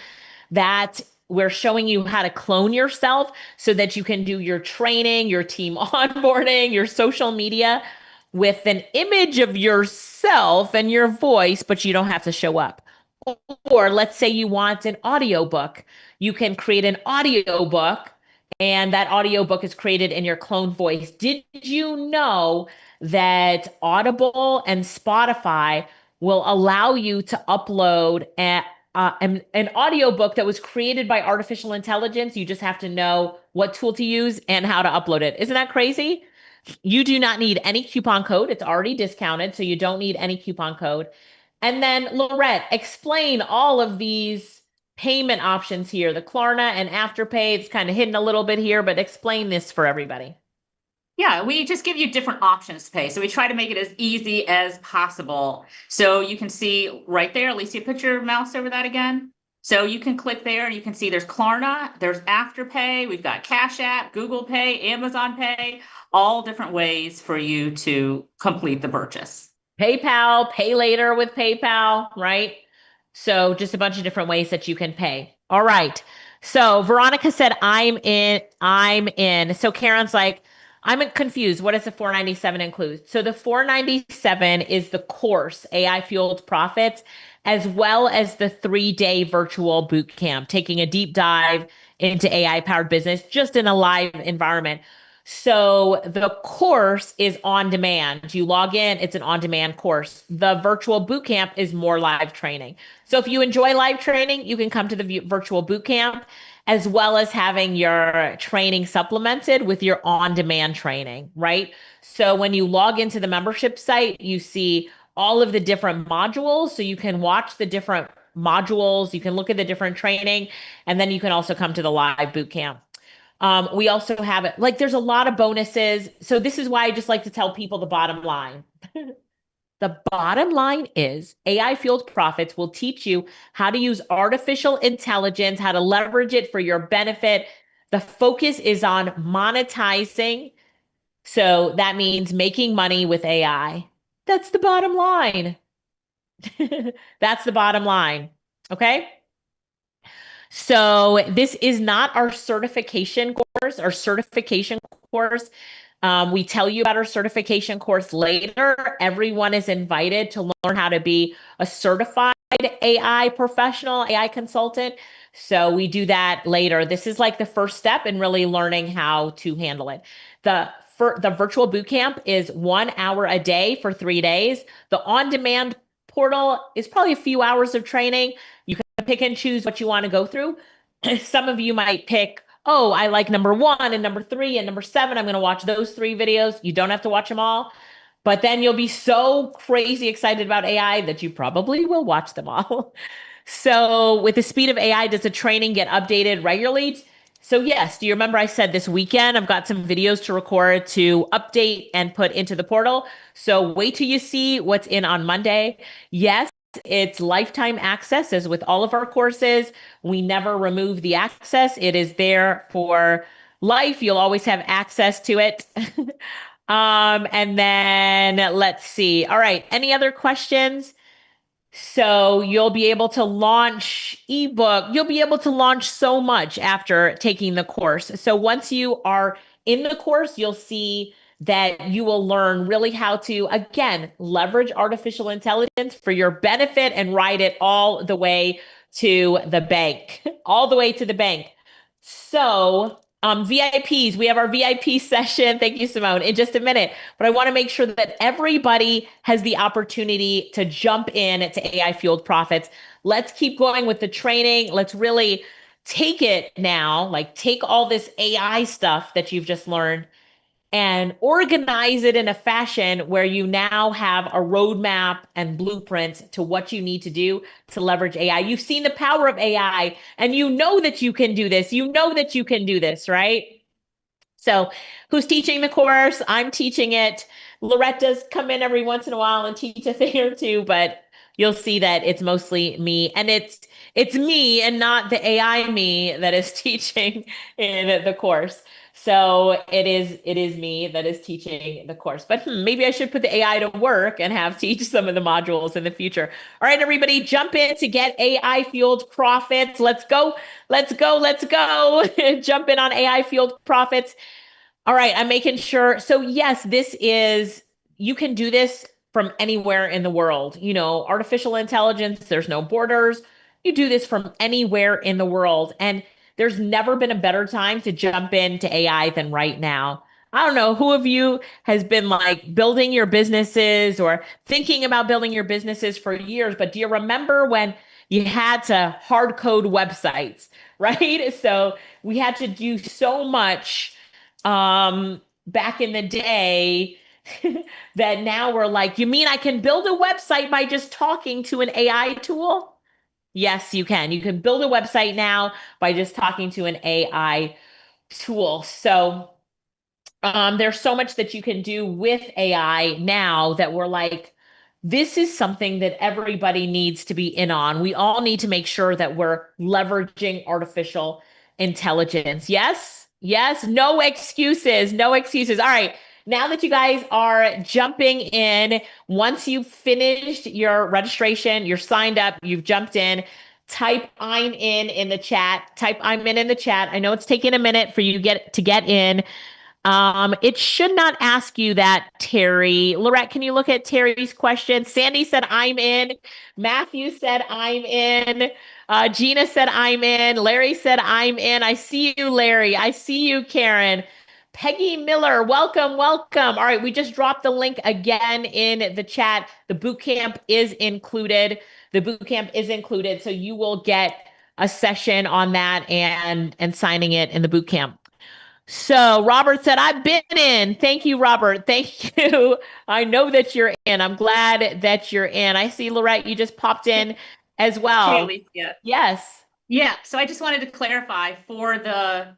That we're showing you how to clone yourself so that you can do your training, your team onboarding, your social media with an image of yourself and your voice, but you don't have to show up. Or let's say you want an audiobook. You can create an audiobook, and that audiobook is created in your clone voice. Did you know that Audible and Spotify will allow you to upload an audiobook that was created by artificial intelligence? You just have to know what tool to use and how to upload it. Isn't that crazy? You do not need any coupon code. It's already discounted, so you don't need any coupon code. And then Lorette, explain all of these payment options here, the Klarna and Afterpay. It's kind of hidden a little bit here, but explain this for everybody. Yeah, we just give you different options to pay. So we try to make it as easy as possible. So you can see right there, Alicia, put your mouse over that again. So you can click there and you can see there's Klarna, there's Afterpay, we've got Cash App, Google Pay, Amazon Pay, all different ways for you to complete the purchase. PayPal, pay later with PayPal, right? So just a bunch of different ways that you can pay. All right. So Veronica said, I'm in. So Karen's like, I'm confused. What does the $497 include? So the $497 is the course, AI Fueled Profits, as well as the 3-day virtual boot camp, taking a deep dive into AI powered business, just in a live environment. So the course is on demand. You log in, it's an on-demand course. The virtual boot camp is more live training. So if you enjoy live training, you can come to the virtual boot camp, as well as having your training supplemented with your on-demand training, right? So when you log into the membership site, you see all of the different modules. So you can watch the different modules, you can look at the different training, and then you can also come to the live boot camp. We also have it, like, there's a lot of bonuses. So this is why I just like to tell people the bottom line. The bottom line is AI Fueled Profits will teach you how to use artificial intelligence, how to leverage it for your benefit. The focus is on monetizing. So that means making money with AI. That's the bottom line. That's the bottom line. Okay. So this is not our certification course. We tell you about our certification course later. Everyone is invited to learn how to be a certified AI professional, AI consultant. So we do that later. This is like the first step in really learning how to handle it. The virtual bootcamp is 1 hour a day for 3 days. The on-demand portal is probably a few hours of training. You can pick and choose what you want to go through. Some of you might pick, oh, I like number 1 and number 3 and number 7. I'm going to watch those 3 videos. You don't have to watch them all. But then you'll be so crazy excited about AI that you probably will watch them all. So with the speed of AI, does the training get updated regularly? So yes, do you remember I said this weekend, I've got some videos to record to update and put into the portal. So wait till you see what's in on Monday. Yes, it's lifetime access as with all of our courses. We never remove the access. It is there for life. You'll always have access to it. And then let's see. All right. Any other questions? So you'll be able to launch ebook. You'll be able to launch so much after taking the course. So once you are in the course, you'll see that you will learn really how to, again, leverage artificial intelligence for your benefit and ride it all the way to the bank, all the way to the bank. So VIPs, we have our VIP session. Thank you, Simone, in just a minute. But I want to make sure that everybody has the opportunity to jump in to AI Fueled Profits. Let's keep going with the training. Let's really take it now, like take all this AI stuff that you've just learned and organize it in a fashion where you now have a roadmap and blueprint to what you need to do to leverage AI. You've seen the power of AI and you know that you can do this. You know that you can do this, right? So who's teaching the course? I'm teaching it. Lorette does come in every once in a while and teach a thing or two, but you'll see that it's mostly me, and it's me and not the AI me that is teaching in the course. So it is me that is teaching the course. But maybe I should put the AI to work and have teach some of the modules in the future. All right, everybody, jump in to get AI Fueled Profits. Let's go. Let's go. Let's go. Jump in on AI Fueled Profits. All right, I'm making sure. So yes, you can do this from anywhere in the world. You know, artificial intelligence, there's no borders. You do this from anywhere in the world. And there's never been a better time to jump into AI than right now. I don't know who of you has been like building your businesses or thinking about building your businesses for years, but do you remember when you had to hard code websites, right? So we had to do so much back in the day that now we're like, you mean I can build a website by just talking to an AI tool? Yes, you can. You can build a website now by just talking to an AI tool. So there's so much that you can do with AI now that we're like, this is something that everybody needs to be in on. We all need to make sure that we're leveraging artificial intelligence. Yes, yes, no excuses, no excuses. All right. Now that you guys are jumping in, once you've finished your registration, you're signed up, you've jumped in, type I'm in the chat. Type I'm in the chat. I know it's taking a minute for you to get in. It should not ask you that, Terry. Lorette, can you look at Terry's question? Sandy said, I'm in. Matthew said, I'm in. Gina said, I'm in. Larry said, I'm in. I see you, Larry. I see you, Karen. Peggy Miller, welcome, welcome. All right, we just dropped the link again in the chat. The boot camp is included. The boot camp is included, so you will get a session on that and signing it in the boot camp. So Robert said, I've been in. Thank you, Robert. Thank you. I know that you're in. I'm glad that you're in. I see, Lorette, you just popped in as well. Hey, Alicia. Yes. Yeah. So I just wanted to clarify for the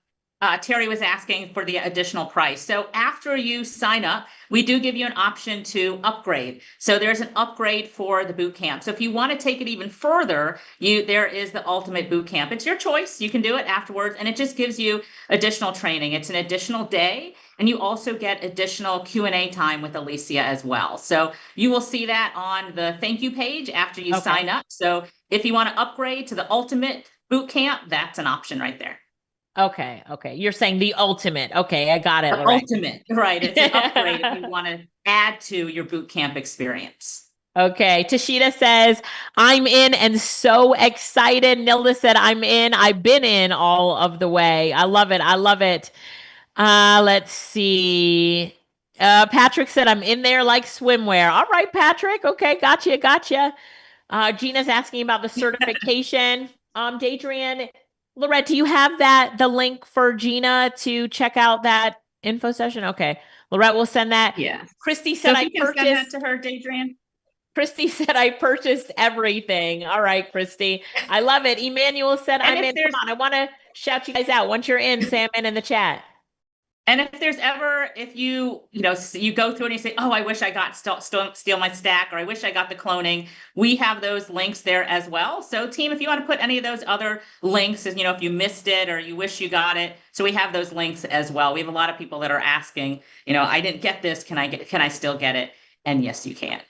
Terry was asking for the additional price. So after you sign up, we do give you an option to upgrade. So there's an upgrade for the boot camp. So if you want to take it even further, there is the ultimate boot camp. It's your choice. You can do it afterwards, and it just gives you additional training. It's an additional day, and you also get additional Q&A time with Alicia as well. So you will see that on the thank you page after you sign up. So if you want to upgrade to the ultimate boot camp, that's an option right there. Okay. Okay. You're saying the ultimate. Okay. I got it. The ultimate, right. It's an upgrade if you want to add to your boot camp experience. Okay. Tashita says, I'm in and so excited. Nilda said, I'm in. I've been in all of the way. I love it. I love it. Let's see. Patrick said, I'm in there like swimwear. All right, Patrick. Okay. Gotcha. Gotcha. Gina's asking about the certification. Dadrian, Lorette, do you have the link for Gina to check out that info session? Okay. Lorette will send that. Yeah. Christy said, I purchased. Send that to her, Dadrian. Christy said, I purchased everything. All right, Christy. I love it. Emmanuel said, I'm in. Come on. I want to shout you guys out. Once you're in, say I'm in the chat. And if you go through and you say, oh, I wish I got steal my stack, or I wish I got the cloning, we have those links there as well. So team, if you want to put any of those other links, if you missed it or you wish you got it, so we have those links as well. We have a lot of people that are asking, I didn't get this. Can I still get it? And yes, you can.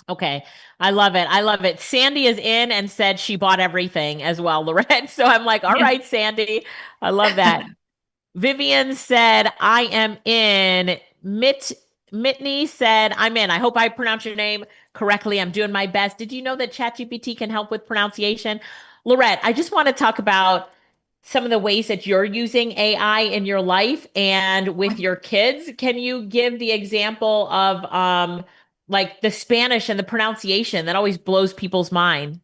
Okay. I love it. I love it. Sandy is in and said she bought everything as well, Lorette. So I'm like, all right, Sandy. I love that. Vivian said, I am in. Mitney said, I'm in. I hope I pronounced your name correctly. I'm doing my best. Did you know that ChatGPT can help with pronunciation? Lorette, I just want to talk about some of the ways that you're using AI in your life and with your kids. Can you give the example of like the Spanish and the pronunciation that always blows people's mind?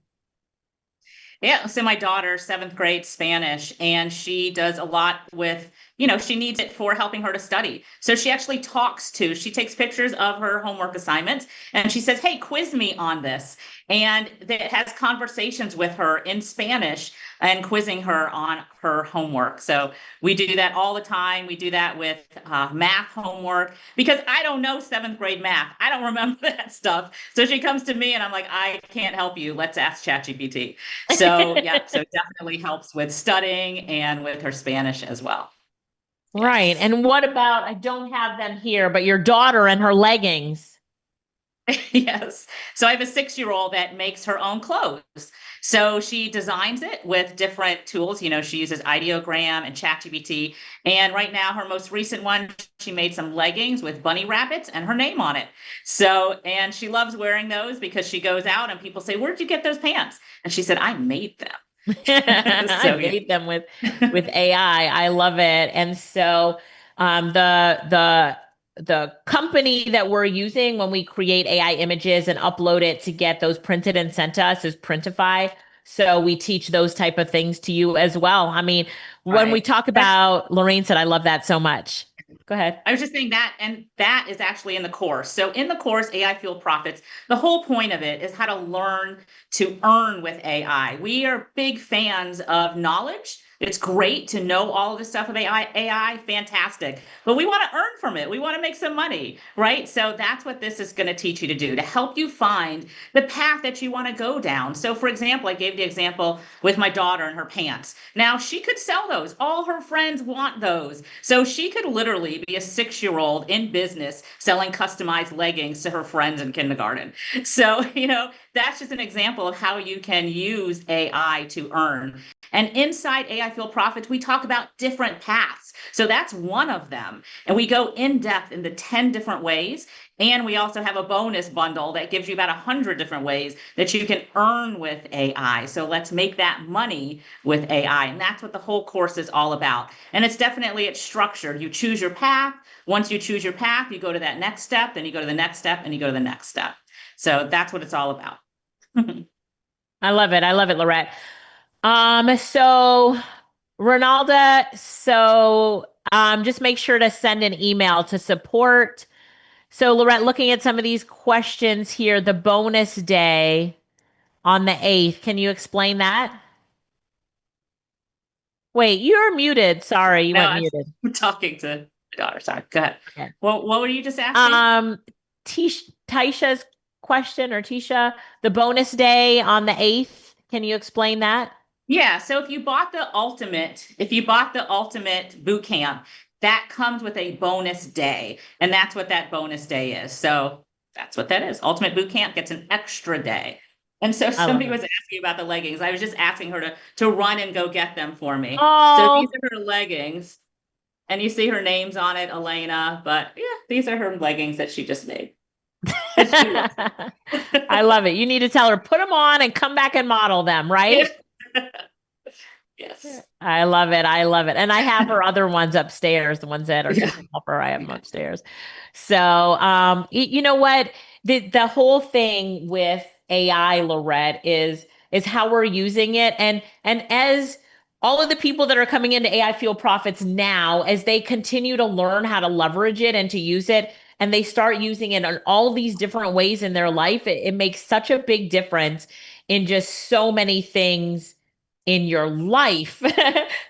Yeah, so my daughter, 7th grade Spanish, and she does a lot with, she needs it for helping her to study. So she actually she takes pictures of her homework assignments and she says, hey, quiz me on this. And it has conversations with her in Spanish and quizzing her on her homework. So we do that all the time. We do that with math homework because I don't know 7th grade math. I don't remember that stuff. So she comes to me and I'm like, I can't help you. Let's ask ChatGPT. So yeah, so it definitely helps with studying and with her Spanish as well. Right. And what about, I don't have them here, but your daughter and her leggings? Yes. So I have a 6-year-old that makes her own clothes. So she designs it with different tools. She uses ideogram and ChatGPT. And right now, her most recent one, she made some leggings with bunny rabbits and her name on it. So, and she loves wearing those because she goes out and people say, where'd you get those pants? And she said, I made them. I made them with AI. I love it. And so the company that we're using when we create AI images and upload it to get those printed and sent to us is Printify. So we teach those type of things to you as well. I mean, when we talk about, Lorraine said, I love that so much. Go ahead. I was just saying that, and that is actually in the course. So in the course, AI Fuel Profits, the whole point of it is how to learn to earn with AI. We are big fans of knowledge. It's great to know all of the stuff of AI, fantastic. But we want to earn from it. We want to make some money, right? So that's what this is going to teach you to do, to help you find the path that you want to go down. So for example, I gave the example with my daughter and her pants. Now she could sell those. All her friends want those. So she could literally be a 6-year-old in business selling customized leggings to her friends in kindergarten. So, that's just an example of how you can use AI to earn. And inside AI Fuel Profits, we talk about different paths. So that's one of them. And we go in depth into 10 different ways. And we also have a bonus bundle that gives you about 100 different ways that you can earn with AI. So let's make that money with AI. And that's what the whole course is all about. And it's structured. You choose your path. Once you choose your path, you go to that next step, then you go to the next step, and you go to the next step. So that's what it's all about. I love it. I love it, Lorette. So Ronalda, just make sure to send an email to support. So Lorette, looking at some of these questions here, the bonus day on the 8th, can you explain that? Wait, you're muted. Sorry, you went muted. I'm talking to my daughter. Sorry. Go ahead. Okay. Well, what were you just asking? Tisha's question, or Tisha, the bonus day on the 8th. Can you explain that? Yeah. So if you bought the ultimate boot camp, that comes with a bonus day. And that's what that bonus day is. So that's what that is. Ultimate boot camp gets an extra day. And so somebody was asking about the leggings. I was just asking her to run and go get them for me. Oh. So these are her leggings. And you see her names on it, Elena. But yeah, these are her leggings that she just made. I love it. You need to tell her, put them on and come back and model them, right? Yes. I love it. I love it. And I have her other ones upstairs, the ones that are just helper. I have them upstairs. So, you know what? The whole thing with AI, Lorette, is how we're using it. And as all of the people that are coming into AI Fuel Profits now, as they continue to learn how to leverage it and to use it, and they start using it in all these different ways in their life, it makes such a big difference in just so many things in your life.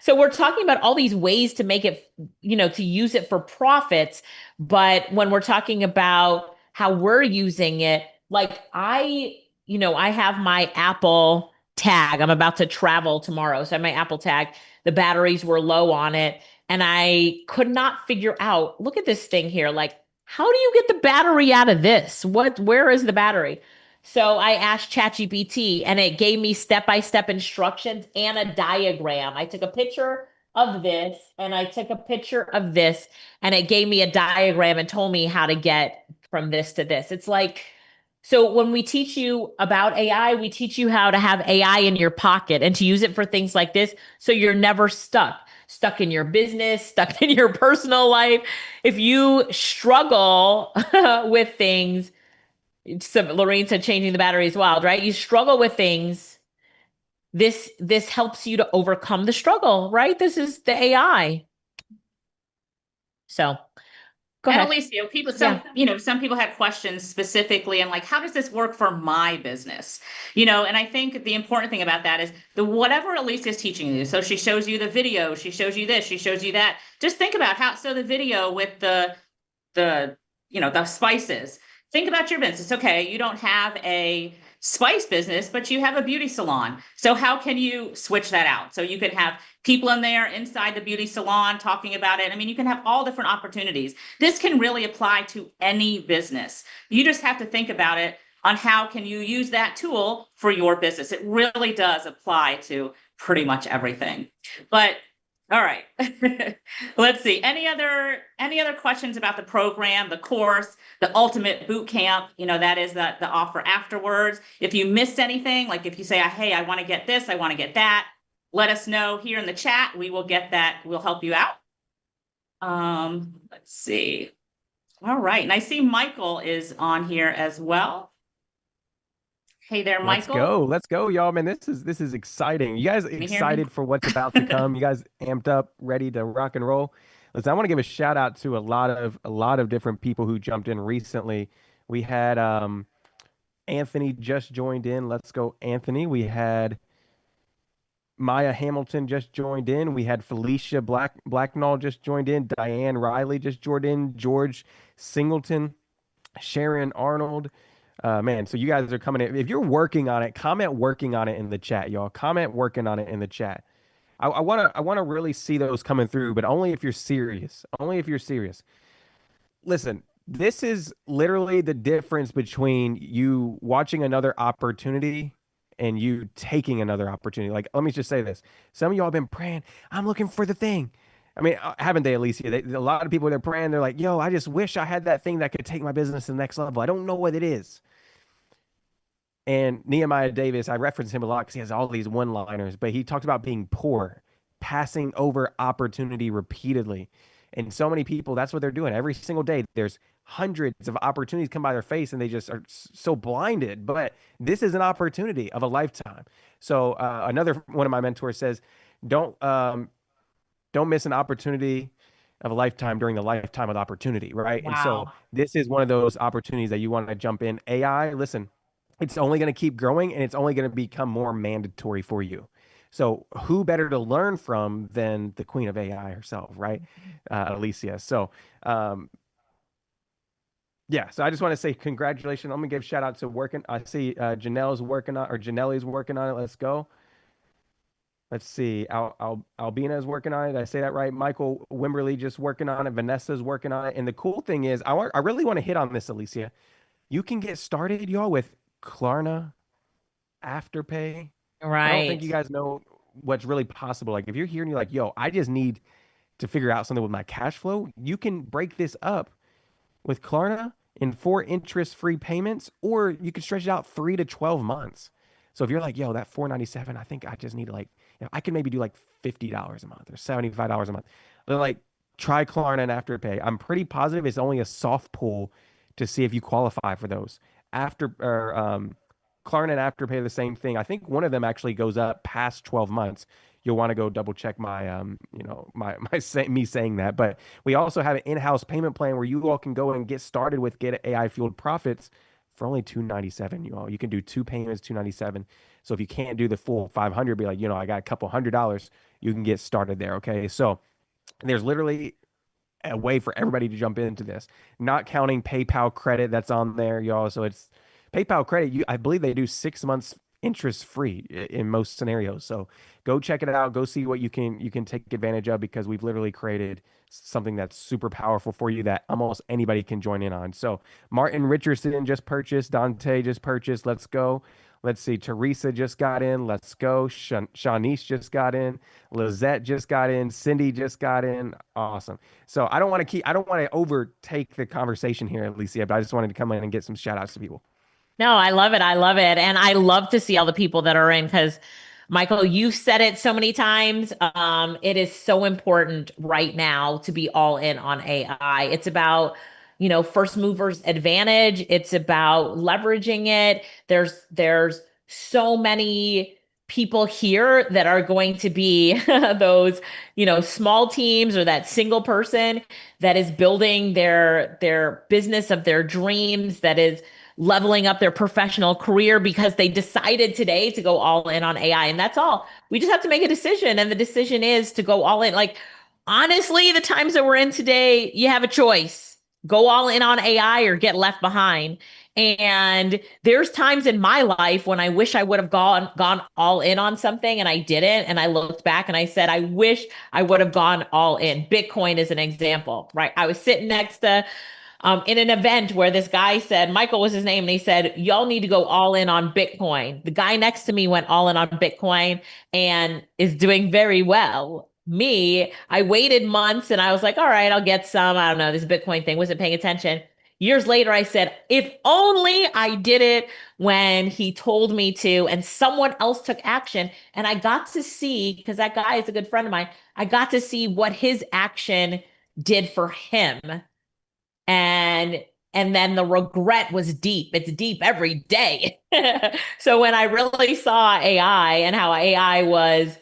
So we're talking about all these ways to make it, to use it for profits. But when we're talking about how we're using it, like I have my Apple tag. I'm about to travel tomorrow. So I have my Apple tag. The batteries were low on it. And I could not figure out, look at this thing here. Like, how do you get the battery out of this? Where is the battery? So I asked ChatGPT and it gave me step-by-step instructions and a diagram. I took a picture of this and I took a picture of this and it gave me a diagram and told me how to get from this to this. It's like, so when we teach you about AI, we teach you how to have AI in your pocket and to use it for things like this so you're never stuck in your business, stuck in your personal life. If you struggle with things, Lorraine said changing the battery is wild, right? You struggle with things. This helps you to overcome the struggle, right? This is the AI. So go ahead. Alicia, some people had questions specifically and like, how does this work for my business? And I think the important thing about that is whatever Alicia is teaching you. So she shows you the video, she shows you this, she shows you that. Just think about the video with the spices. Think about your business. Okay, you don't have a spice business, but you have a beauty salon. So how can you switch that out? So you could have people in there inside the beauty salon talking about it. I mean, you can have all different opportunities. This can really apply to any business. You just have to think about it on how can you use that tool for your business. It really does apply to pretty much everything. But all right, let's see. Any other questions about the program, the course, the ultimate boot camp? That is the offer afterwards. If you missed anything, like if you say, hey, I want to get this, I want to get that, let us know here in the chat. We will get that. We'll help you out. Let's see. All right. And I see Michael is on here as well. Hey there, Michael. Let's go, y'all, man. This is exciting. You guys excited for what's about to come? You guys amped up, ready to rock and roll? Listen, I want to give a shout out to a lot of different people who jumped in recently. We had Anthony just joined in. Let's go, Anthony. We had Maya Hamilton just joined in. We had Felicia Blacknall just joined in. Diane Riley just joined in. George Singleton, Sharon Arnold. Man, so you guys are coming in. If you're working on it, comment working on it in the chat, y'all. Comment working on it in the chat. I wanna really see those coming through, but only if you're serious. Only if you're serious. Listen, this is literally the difference between you watching another opportunity and you taking another opportunity. Like, let me just say this. Some of y'all have been praying, I'm looking for the thing. I mean, haven't they, Alicia? A lot of people, they're praying, they're like, yo, I just wish I had that thing that could take my business to the next level. I don't know what it is. And Nehemiah Davis, I reference him a lot because he has all these one-liners, but he talked about being poor, passing over opportunity repeatedly. And so many people, that's what they're doing. Every single day, there's hundreds of opportunities come by their face and they just are so blinded. But this is an opportunity of a lifetime. So another one of my mentors says, don't miss an opportunity of a lifetime during the lifetime of opportunity, right? Wow. And so this is one of those opportunities that you want to jump in. AI, listen, it's only going to keep growing and it's only going to become more mandatory for you. So who better to learn from than the queen of AI herself, right? Alicia. So, yeah, so I just want to say congratulations. I'm going to give a shout out to working. I see Janelle's working on, or Janelle's working on it. Let's go. Let's see. Albina is working on it. Did I say that right? Michael Wimberly just working on it. Vanessa's working on it. And the cool thing is, I really want to hit on this, Alicia. You can get started, y'all, with Klarna Afterpay. Right. I don't think you guys know what's really possible. Like if you're here and you're like, yo, I just need to figure out something with my cash flow, you can break this up with Klarna in 4 interest-free payments, or you can stretch it out 3 to 12 months. So if you're like, yo, that $497, I think I just need like, I can maybe do like $50 a month or $75 a month. They're like, try Klarna and Afterpay. I'm pretty positive it's only a soft pull to see if you qualify for those. Klarna and Afterpay are the same thing. I think one of them actually goes up past 12 months. You'll want to go double check my, me saying that. But we also have an in-house payment plan where you all can go and get started with Get AI Fueled Profits for only $297. You can do 2 payments, $297. So if you can't do the full 500, be like, I got a couple $100, you can get started there. Okay. So there's literally a way for everybody to jump into this, not counting PayPal credit that's on there, y'all. So it's PayPal credit. I believe they do 6 months interest free in most scenarios. So go check it out. Go see what you can take advantage of, because we've literally created something that's super powerful for you that almost anybody can join in on. So Martin Richardson just purchased. Dante just purchased. Let's go. Let's see. Teresa just got in. Let's go. Shanice just got in. Lizette just got in. Cindy just got in. Awesome. So I don't want to overtake the conversation here, Alicia, but I just wanted to come in and get some shout outs to people. No, I love it. I love it. And I love to see all the people that are in, because Michael, you've said it so many times. It is so important right now to be all in on AI. It's about, first movers advantage. It's about leveraging it. There's so many people here that are going to be those, small teams, or that single person that is building their business of their dreams, that is leveling up their professional career because they decided today to go all in on AI. And that's all. We just have to make a decision. And the decision is to go all in. Like, honestly, the times that we're in today, you have a choice. Go all in on AI or get left behind. And there's times in my life when I wish I would have gone all in on something and I didn't. And I looked back and I said, I wish I would have gone all in. Bitcoin is an example, right? I was sitting next to in an event where this guy said, Michael was his name, and he said, y'all need to go all in on Bitcoin. The guy next to me went all in on Bitcoin and is doing very well. Me, I waited months and I was like, all right, I'll get some. I don't know, this Bitcoin thing, wasn't paying attention. Years later, I said, if only I did it when he told me to, and someone else took action. And I got to see, because that guy is a good friend of mine, I got to see what his action did for him. And then the regret was deep. It's deep every day. So when I really saw AI and how AI was,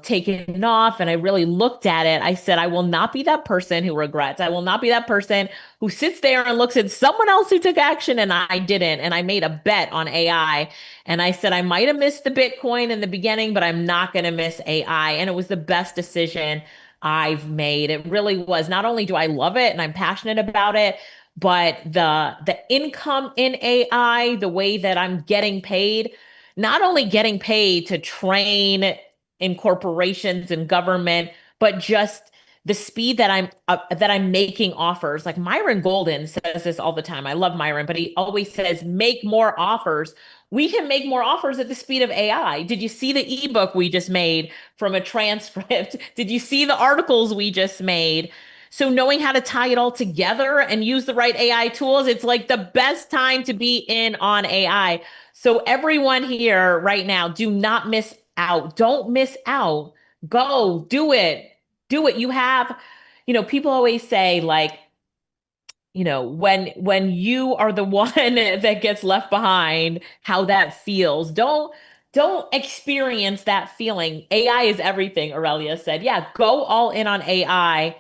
taking off, and I really looked at it, I said, I will not be that person who regrets. I will not be that person who sits there and looks at someone else who took action and I didn't. And I made a bet on AI. And I said, I might have missed the Bitcoin in the beginning, but I'm not going to miss AI. And it was the best decision I've made. It really was. Not only do I love it and I'm passionate about it, but the income in AI, the way that I'm getting paid, not only getting paid to train in corporations and government, but just the speed that I'm making offers. Like Myron Golden says this all the time. I love Myron, but he always says, make more offers. We can make more offers at the speed of AI. Did you see the ebook we just made from a transcript? Did you see the articles we just made? So knowing how to tie it all together and use the right AI tools, it's like the best time to be in on AI. So everyone here right now, do not miss out. Don't miss out. Go do it. Do it. You have, people always say, like, when you are the one that gets left behind, how that feels. Don't experience that feeling. AI is everything, Aurelia said. Yeah, go all in on AI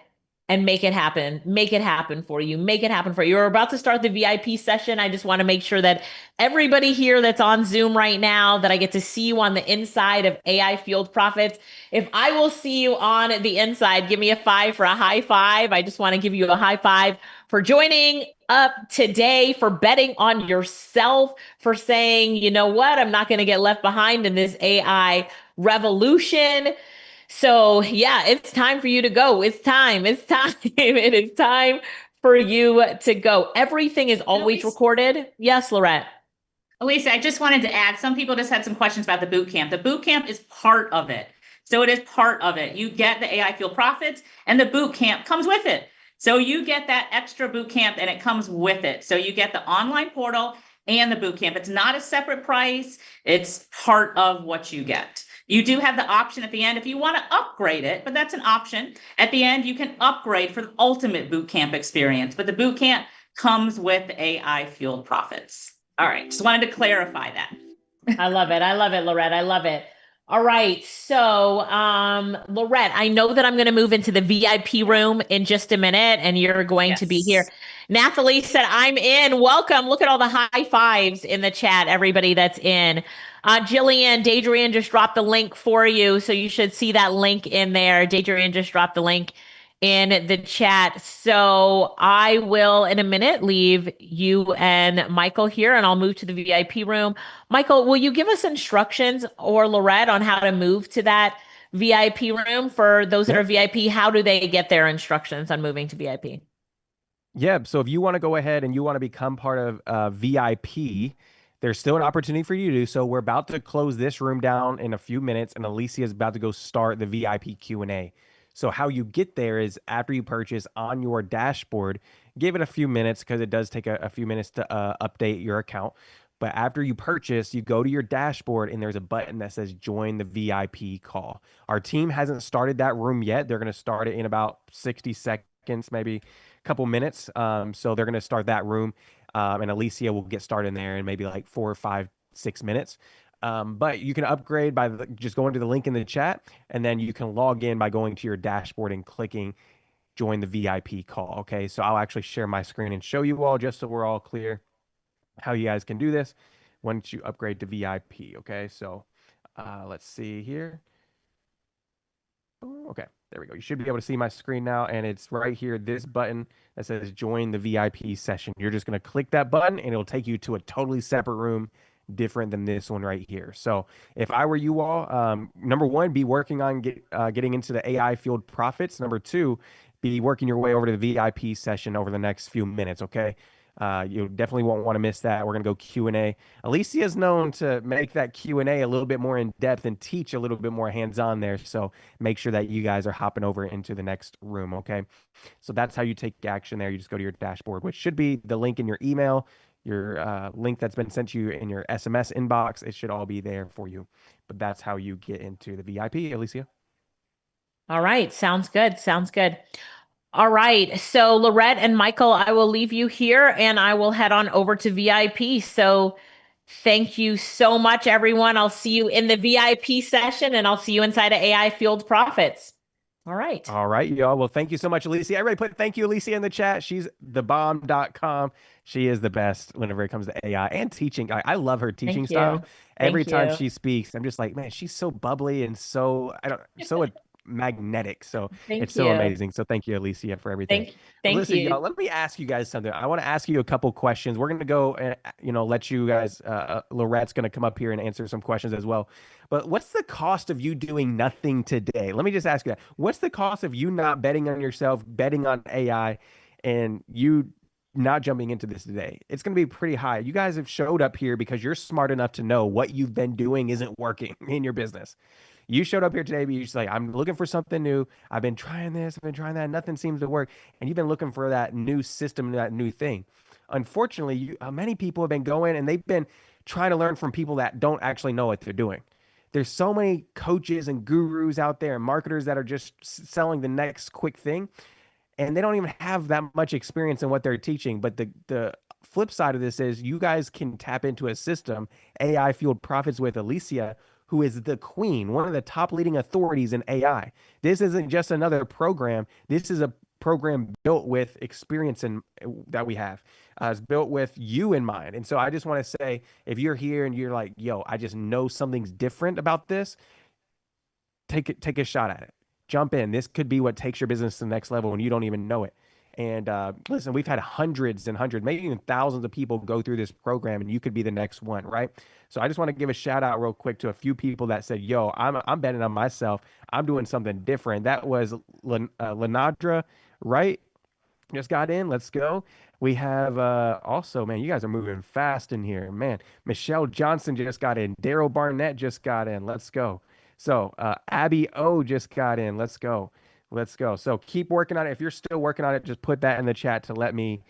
and make it happen. Make it happen for you. Make it happen for you. We're about to start the VIP session. I just want to make sure that everybody here that's on Zoom right now, that I get to see you on the inside of AI Fueled Profits. If I will see you on the inside, give me a 5 for a high five. I just want to give you a high five for joining up today, for betting on yourself, for saying, you know what, I'm not going to get left behind in this AI revolution. So yeah, it's time for you to go. It's time. It is time for you to go. Everything is always recorded. Yes, Lorette. Elisa, I just wanted to add, some people just had some questions about the boot camp. The boot camp is part of it. So it is part of it. You get the AI Fuel Profits and the boot camp comes with it. So you get that extra boot camp and it comes with it. So you get the online portal and the boot camp. It's not a separate price. It's part of what you get. You do have the option at the end if you want to upgrade it, but that's an option. At the end, you can upgrade for the ultimate boot camp experience, but the boot camp comes with AI Fueled Profits. All right, just wanted to clarify that. I love it. I love it, Lorette. I love it. All right. So, Lorette, I know that I'm going to move into the VIP room in just a minute and you're going to be here. Nathalie said, I'm in. Welcome. Look at all the high fives in the chat, everybody that's in. Jillian, Dadrian just dropped the link for you. So you should see that link in there. Dadrian just dropped the link in the chat. So I will, in a minute, leave you and Michael here and I'll move to the VIP room. Michael, will you give us instructions or Lorette on how to move to that VIP room for those that are VIP? How do they get their instructions on moving to VIP? Yeah, so if you want to go ahead and you want to become part of VIP, there's still an opportunity for you to do so. We're about to close this room down in a few minutes, and Alicia is about to go start the VIP Q&A. So how you get there is after you purchase on your dashboard, give it a few minutes because it does take a few minutes to update your account. But after you purchase, you go to your dashboard and there's a button that says join the VIP call. Our team hasn't started that room yet. They're going to start it in about 60 seconds, maybe a couple minutes. So they're going to start that room. And Alicia will get started in there in maybe like 4 or 5, 6 minutes. But you can upgrade by just going to the link in the chat, and then you can log in by going to your dashboard and clicking join the VIP call. Okay, so I'll actually share my screen and show you all just so we're all clear how you guys can do this once you upgrade to VIP. Okay, so let's see here. Okay, there we go. You should be able to see my screen now, and it's right here, this button that says join the VIP session. You're just going to click that button, and it'll take you to a totally separate room, different than this one right here. So if I were you all, number one, be working on getting into the AI field profits. Number two, be working your way over to the VIP session over the next few minutes, okay? You definitely won't want to miss that. We're going to go Q&A. Alicia is known to make that Q&A a little bit more in depth and teach a little bit more hands-on there. So make sure that you guys are hopping over into the next room, okay? So that's how you take action there. You just go to your dashboard, which should be the link in your email, your link that's been sent to you in your SMS inbox. It should all be there for you. But that's how you get into the VIP, Alicia. All right. Sounds good. Sounds good. All right. So Lorette and Michael, I will leave you here and I will head on over to VIP. So thank you so much, everyone. I'll see you in the VIP session and I'll see you inside of AI Field Profits. All right. All right, y'all. Well, thank you so much, Alicia. Everybody put thank you, Alicia, in the chat. She's thebomb.com. She is the best whenever it comes to AI and teaching. I love her teaching style. Every time she speaks, I'm just like, man, she's so bubbly and so magnetic. So it's so amazing. So thank you, Alicia, for everything. Thank you. Y'all, let me ask you guys something. I want to ask you a couple questions. We're going to go and, let you guys, Lorette's going to come up here and answer some questions as well. But what's the cost of you doing nothing today? Let me just ask you that. What's the cost of you not betting on yourself, betting on AI, and you not jumping into this today? It's going to be pretty high. You guys have showed up here because you're smart enough to know what you've been doing isn't working in your business. You showed up here today, but you're just like, I'm looking for something new. I've been trying this, I've been trying that. Nothing seems to work. And you've been looking for that new system, that new thing. Unfortunately, many people have been going and they've been trying to learn from people that don't actually know what they're doing. There's so many coaches and gurus out there and marketers that are just selling the next quick thing. And they don't even have that much experience in what they're teaching. But the flip side of this is you guys can tap into a system, AI Fueled Profits with Alicia, who is the queen, one of the top leading authorities in AI. This isn't just another program. This is a program built with experience that we have. It's built with you in mind. And so I just want to say, if you're here and you're like, yo, I just know something's different about this, take a shot at it. Jump in. This could be what takes your business to the next level when you don't even know it. And listen, we've had hundreds and hundreds, maybe even thousands of people go through this program, and you could be the next one, right? So I just want to give a shout out real quick to a few people that said, yo, I'm betting on myself. I'm doing something different. That was Lenadra, right? Just got in. Let's go. We have also, man, you guys are moving fast in here, man. Michelle Johnson just got in. Daryl Barnett just got in. Let's go. So Abby O just got in. Let's go. Let's go. So keep working on it. If you're still working on it, just put that in the chat to let me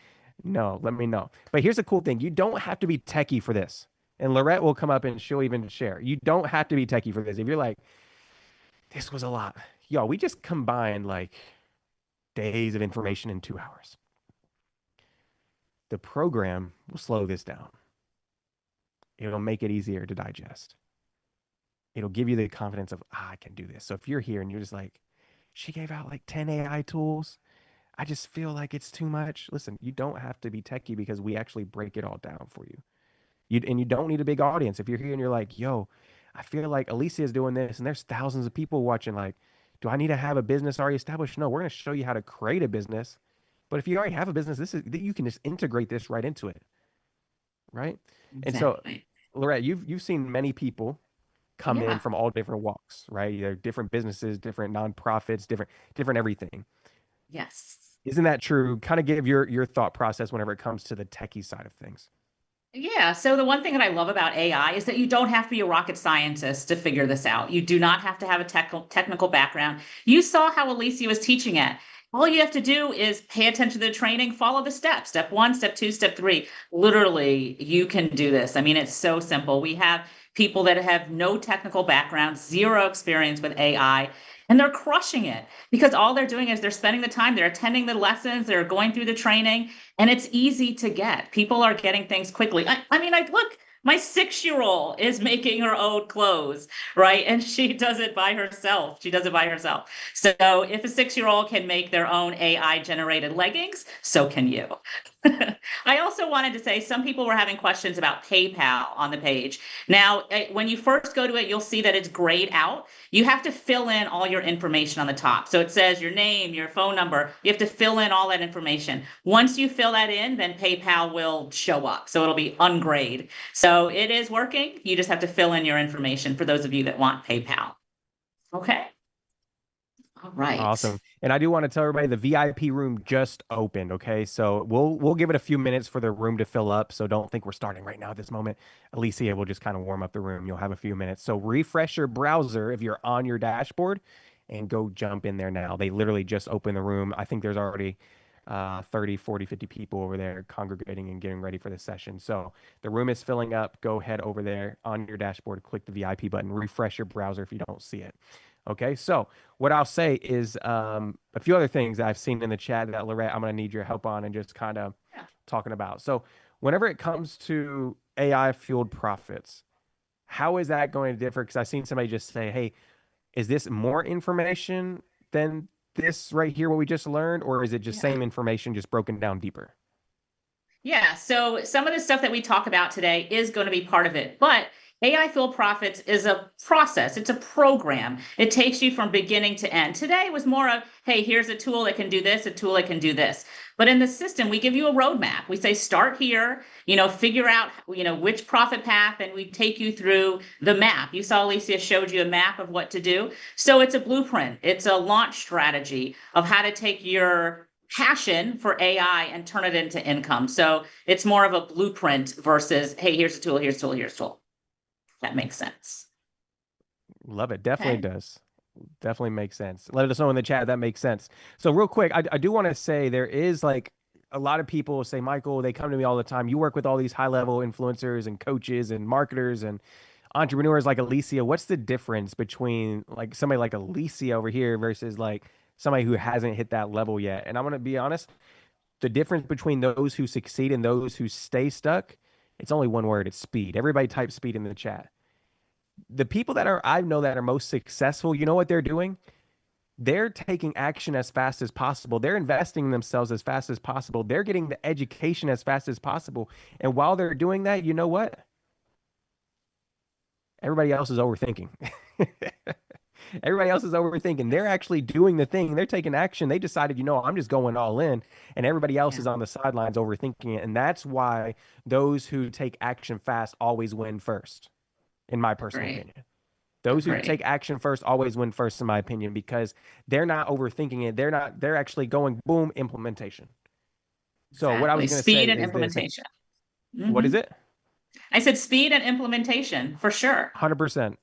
know. Let me know. But here's the cool thing. You don't have to be techie for this. And Lorette will come up and she'll even share. You don't have to be techie for this. If you're like, this was a lot. Yo, we just combined like days of information in 2 hours. The program will slow this down. It'll make it easier to digest. it'll give you the confidence of, I can do this. So if you're here and you're just like, she gave out like 10 AI tools, I just feel like it's too much. Listen, you don't have to be techie because we actually break it all down for you. And you don't need a big audience. If you're here and you're like, yo, I feel like Alicia is doing this and there's thousands of people watching, like, do I need to have a business already established? No, we're going to show you how to create a business. But if you already have a business, you can just integrate this right into it. Right. Exactly. And so, Lorette, you've seen many people come in from all different walks, right? They're different businesses, different nonprofits, different everything. Yes. Isn't that true? Kind of give your thought process whenever it comes to the techie side of things. Yeah. So the one thing that I love about AI is that you don't have to be a rocket scientist to figure this out. You do not have to have a technical background. You saw how Alicia was teaching it. All you have to do is pay attention to the training, follow the steps. Step 1, step 2, step 3. Literally, you can do this. I mean, it's so simple. We have people that have no technical background, zero experience with AI, and they're crushing it because all they're doing is they're spending the time, they're attending the lessons, they're going through the training, and it's easy to get. People are getting things quickly. I mean, look, my 6-year-old is making her own clothes, right? And she does it by herself. So if a 6-year-old can make their own AI generated leggings, so can you. I also wanted to say some people were having questions about PayPal on the page. Now, when you first go to it, you'll see that it's grayed out. You have to fill in all your information on the top. So it says your name, your phone number. You have to fill in all that information. Once you fill that in, then PayPal will show up. So it'll be ungrayed. So it is working. You just have to fill in your information for those of you that want PayPal. Okay. All right. Awesome. And I do want to tell everybody the VIP room just opened. Okay. So we'll give it a few minutes for the room to fill up. So don't think we're starting right now at this moment. Alicia will just kind of warm up the room. You'll have a few minutes. So refresh your browser if you're on your dashboard and go jump in there now. They literally just opened the room. I think there's already 30, 40, 50 people over there congregating and getting ready for the session. So the room is filling up. Go head over there on your dashboard, click the VIP button, refresh your browser if you don't see it. Okay, so what I'll say is a few other things that I've seen in the chat that, Lorette, I'm going to need your help on and just kind of talking about. So whenever it comes to AI-fueled profits, how is that going to differ? Because I've seen somebody just say, hey, is this more information than this right here, what we just learned? Or is it just same information, just broken down deeper? Yeah, so some of the stuff that we talk about today is going to be part of it. But AI Fuel Profits is a process. It's a program. It takes you from beginning to end. Today was more of, hey, here's a tool that can do this, a tool that can do this. But in the system, we give you a roadmap. We say, start here, figure out, which profit path, and we take you through the map. You saw Alicia showed you a map of what to do. So it's a blueprint. It's a launch strategy of how to take your passion for AI and turn it into income. So it's more of a blueprint versus, hey, here's a tool, here's a tool, here's a tool. That makes sense. Love it. Definitely does. Definitely makes sense. Let us know in the chat if that makes sense. So real quick, I do want to say there is like a lot of people say, Michael, they come to me all the time. You work with all these high level influencers and coaches and marketers and entrepreneurs like Alicia. What's the difference between like somebody like Alicia over here versus like somebody who hasn't hit that level yet? And I'm going to be honest, the difference between those who succeed and those who stay stuck, it's only one word. It's speed. Everybody type speed in the chat. The people that I know that are most successful, you know what they're doing? They're taking action as fast as possible. They're investing in themselves as fast as possible. They're getting the education as fast as possible. And while they're doing that, you know what? Everybody else is overthinking. Everybody else is overthinking. They're actually doing the thing. They're taking action. They decided, I'm just going all in. And everybody else is on the sidelines overthinking it. And that's why those who take action fast always win first, in my personal opinion. Those who take action first always win first, in my opinion, because they're not overthinking it. They're actually going, boom, implementation. So what I was going to say speed and is implementation. What is it? I said speed and implementation for sure. 100%.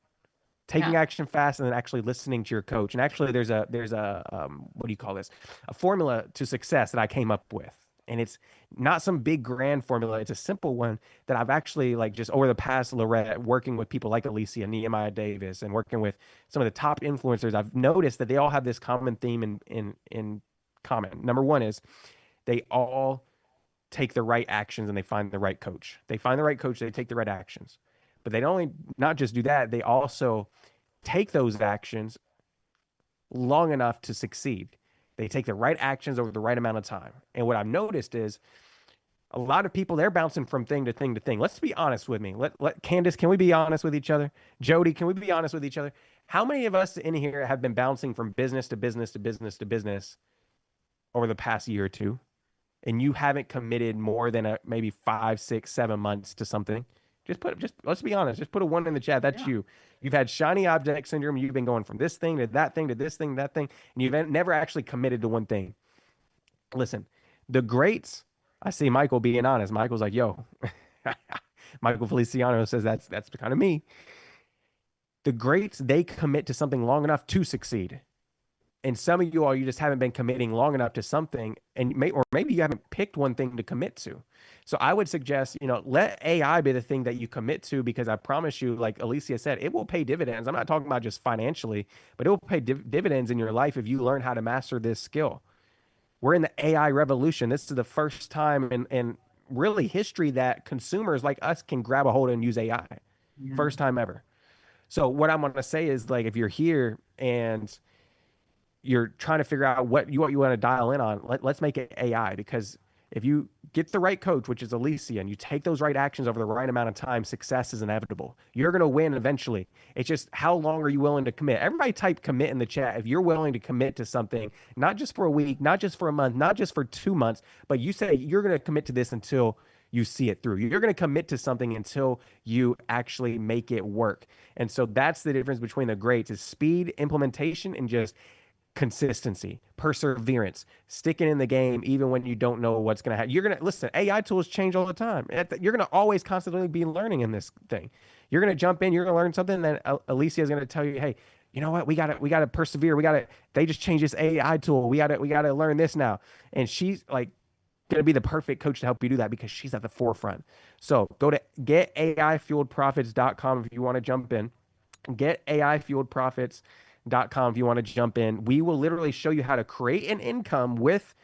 Taking action fast and then actually listening to your coach. And actually there's a what do you call this? A formula to success that I came up with. And it's not some big grand formula. It's a simple one that I've actually like just over the past, Lorette, working with people like Alicia, Nehemiah Davis, and working with some of the top influencers, I've noticed that they all have this common theme in common. Number one is they all take the right actions and they find the right coach. They find the right coach, they take the right actions. But they don't only not just do that, they also take those actions long enough to succeed. They take the right actions over the right amount of time. And what I've noticed is a lot of people, they're bouncing from thing to thing to thing. Let's be honest with me. Let Candace, can we be honest with each other? Jody, can we be honest with each other? How many of us in here have been bouncing from business to business to business to business over the past year or two? And you haven't committed more than maybe 5, 6, 7 months to something. Let's be honest. Just put a 1 in the chat. That's you. You've had shiny object syndrome. You've been going from this thing to that thing to this thing, that thing, and you've never actually committed to one thing. Listen, the greats, I see Michael being honest. Michael's like, yo, Michael Feliciano says that's kind of me. The greats, they commit to something long enough to succeed. And some of you all, you just haven't been committing long enough to something, or maybe you haven't picked one thing to commit to. So I would suggest, let AI be the thing that you commit to, because I promise you, like Alicia said, it will pay dividends. I'm not talking about just financially, but it will pay dividends in your life if you learn how to master this skill. We're in the AI revolution. This is the first time in really history that consumers like us can grab a hold and use AI. Yeah. First time ever. So what I'm going to say is, like, if you're here and you're trying to figure out what you want to dial in on, let's make it AI, because if you get the right coach, which is Alicia, and you take those right actions over the right amount of time, success is inevitable. You're going to win eventually. It's just, how long are you willing to commit? Everybody type commit in the chat if you're willing to commit to something, not just for a week, not just for a month, not just for 2 months, but you say you're going to commit to this until you see it through. You're going to commit to something until you actually make it work. And so that's the difference between the greats, is speed, implementation, and just consistency, perseverance, sticking in the game even when you don't know what's going to happen. You're going to listen, AI tools change all the time. You're going to always constantly be learning in this thing. You're going to jump in, you're going to learn something, then Alicia is going to tell you, hey, you know what? We got to persevere. They just changed this AI tool. We got to learn this now. And she's like going to be the perfect coach to help you do that, because she's at the forefront. So go to getaifueledprofits.com if you want to jump in. Getaifueledprofits.com if you want to jump in. We will literally show you how to create an income with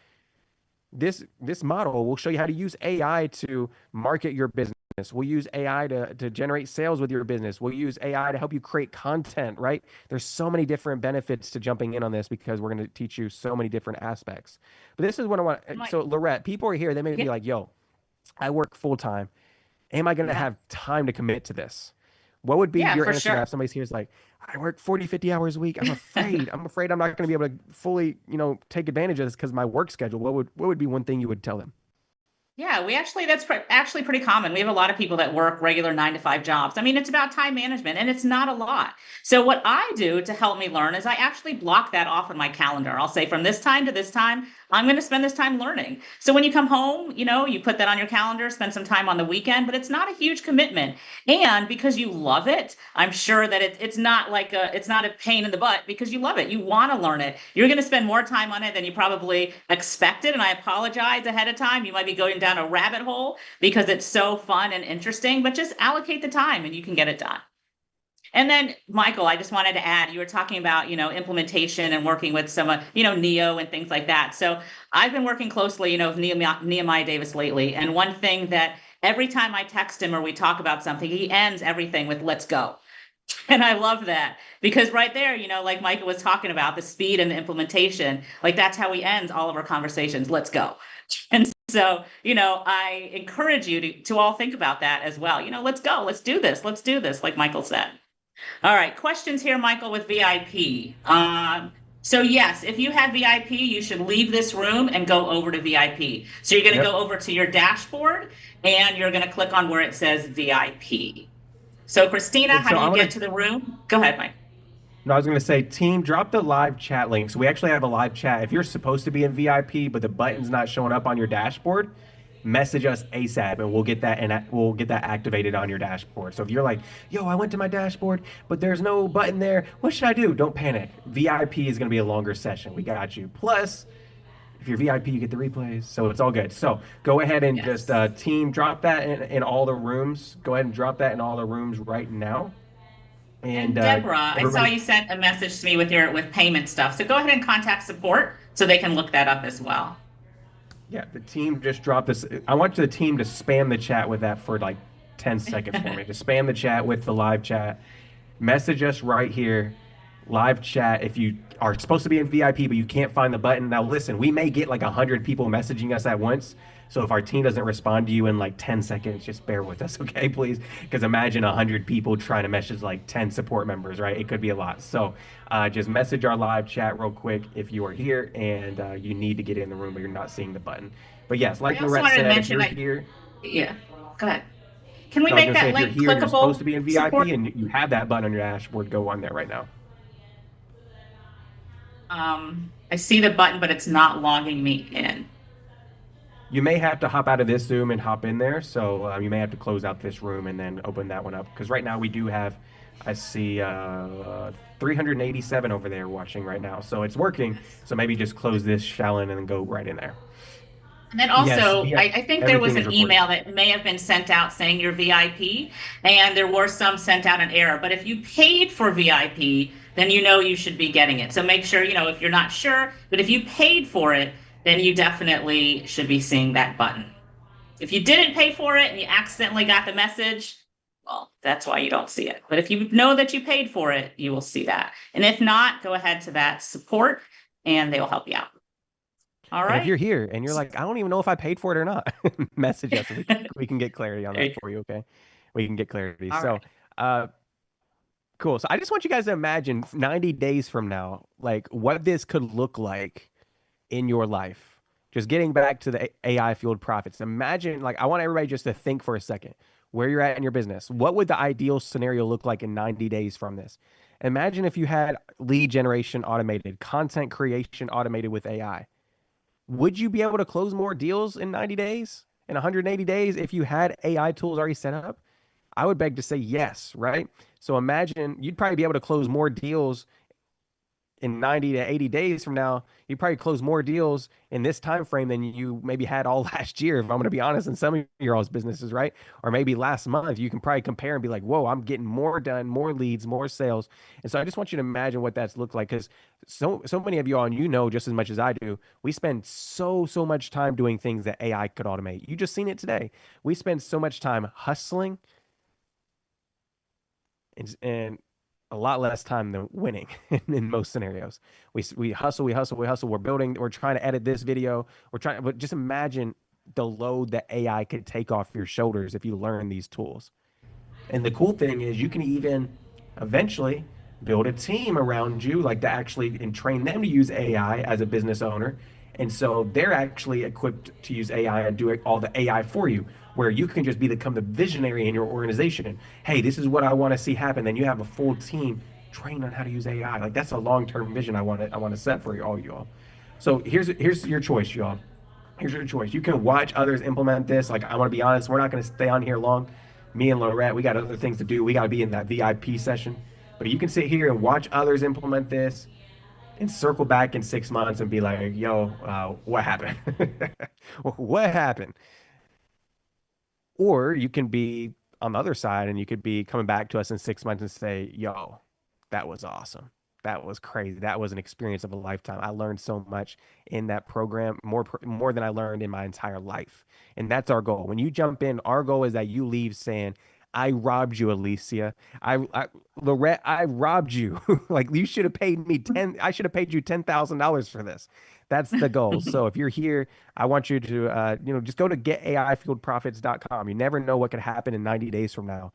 this model. We'll show you how to use AI to market your business. We'll use AI to generate sales with your business. We'll use AI to help you create content, right? There's so many different benefits to jumping in on this, because we're going to teach you so many different aspects. But this is what I want. So Lorette, people are here. They may be like, yo, I work full time. Am I going to have time to commit to this? What would be your answer if somebody's here is like, I work 40, 50 hours a week. I'm afraid. I'm not going to be able to fully, take advantage of this because of my work schedule. What would be one thing you would tell them? Yeah, that's actually pretty common. We have a lot of people that work regular 9-to-5 jobs. I mean, it's about time management, and it's not a lot. So what I do to help me learn is I actually block that off in my calendar. I'll say, from this time to this time, I'm going to spend this time learning. So when you come home, you put that on your calendar, spend some time on the weekend, but it's not a huge commitment. And because you love it, I'm sure that it's not it's not a pain in the butt, because you love it. You want to learn it. You're going to spend more time on it than you probably expected. And I apologize ahead of time. You might be going down a rabbit hole because it's so fun and interesting, but just allocate the time and you can get it done. And then, Michael, I just wanted to add, you were talking about, implementation and working with some, Neo and things like that. So I've been working closely, with Nehemiah Davis lately. And one thing that every time I text him or we talk about something, he ends everything with "let's go." And I love that, because right there, like Michael was talking about, the speed and the implementation, like that's how he ends all of our conversations. Let's go. And so, I encourage you to all think about that as well. Let's go. Let's do this. Let's do this, like Michael said. All right, questions here, Michael, with VIP. So yes, if you have VIP, you should leave this room and go over to VIP. So you're going to go over to your dashboard and you're going to click on where it says VIP. So Christina, how do you get to the room? Go ahead, Mike. No, I was going to say, team, drop the live chat link. So we actually have a live chat. If you're supposed to be in VIP, but the button's not showing up on your dashboard, message us ASAP and we'll get that activated on your dashboard. So if you're like, yo, I went to my dashboard, but there's no button there, what should I do? Don't panic. VIP is going to be a longer session. We got you. Plus, if you're VIP, you get the replays. So it's all good. So go ahead and just team, drop that in all the rooms. Go ahead and drop that in all the rooms right now. And Deborah, I saw you sent a message to me with payment stuff. So go ahead and contact support so they can look that up as well. Yeah, the team just dropped this. I want the team to spam the chat with that for like 10 seconds for me. Just spam the chat with the live chat. Message us right here, live chat. If you are supposed to be in VIP, but you can't find the button. Now, listen, we may get like 100 people messaging us at once. So if our team doesn't respond to you in like 10 seconds, just bear with us, okay, please? Because imagine 100 people trying to message like 10 support members, right? It could be a lot. So just message our live chat real quick if you are here and you need to get in the room, but you're not seeing the button. But yes, like Lorette said, if you're here. Yeah, go ahead. Can we No, make that link clickable? You're supposed to be in VIP support? and you have that button on your dashboard. Go on there right now. I see the button, but it's not logging me in. You may have to hop out of this Zoom and hop in there. So you may have to close out this room and then open that one up. Because right now we do have, I see 387 over there watching right now. So it's working. So maybe just close this shell in and then go right in there. And then also, yes, I think there was an email that may have been sent out saying you're VIP, and there were some sent out in error. But if you paid for VIP, then you know you should be getting it. So make sure, if you're not sure, but if you paid for it, then you definitely should be seeing that button. If you didn't pay for it and you accidentally got the message, well, that's why you don't see it. But if you know that you paid for it, you will see that. And if not, go ahead to that support, and they will help you out. All right. And if you're here and you're like, I don't even know if I paid for it or not, message us. We can get clarity on that for you. Okay. We can get clarity. All right. Cool. So I just want you guys to imagine 90 days from now, like what this could look like in your life. Just getting back to the AI fueled profits. Imagine, I want everybody just to think for a second where you're at in your business. What would the ideal scenario look like in 90 days from this? Imagine if you had lead generation automated, content creation automated with AI. Would you be able to close more deals in 90 days, in 180 days, if you had AI tools already set up? I would beg to say yes, right? So imagine you'd probably be able to close more deals in 90 to 80 days from now. You'd probably close more deals in this time frame than you maybe had all last year, if I'm going to be honest, in some of your all's businesses, right? Or maybe last month. You can probably compare and be like, whoa, I'm getting more done, more leads, more sales. And so I just want you to imagine what that's looked like, because so many of you all, and just as much as I do, we spend so much time doing things that AI could automate. You just seen it today. We spend so much time hustling and a lot less time than winning in most scenarios. We hustle. We're building, we're trying to edit this video. But just imagine the load that AI could take off your shoulders if you learn these tools. And the cool thing is you can even eventually build a team around you, and train them to use AI as a business owner. And so they're actually equipped to use AI and do all the AI for you, where you can just become the visionary in your organization. Hey, this is what I want to see happen. Then you have a full team trained on how to use AI. That's a long-term vision I want to set for all y'all. So here's your choice, y'all. Here's your choice. You can watch others implement this. I want to be honest, we're not going to stay on here long. Me and Lorette, we got other things to do. We got to be in that VIP session. But you can sit here and watch others implement this and circle back in 6 months and be like, yo, what happened? What happened? Or you can be on the other side and you could be coming back to us in 6 months and say, yo, that was awesome. That was crazy. That was an experience of a lifetime. I learned so much in that program, more than I learned in my entire life. And that's our goal. When you jump in, our goal is that you leave saying, I robbed you, Alicia. Lorette, I robbed you. You should have paid me I should have paid you $10,000 for this. That's the goal. So if you're here, I want you to, just go to getaifueledprofits.com. You never know what could happen in 90 days from now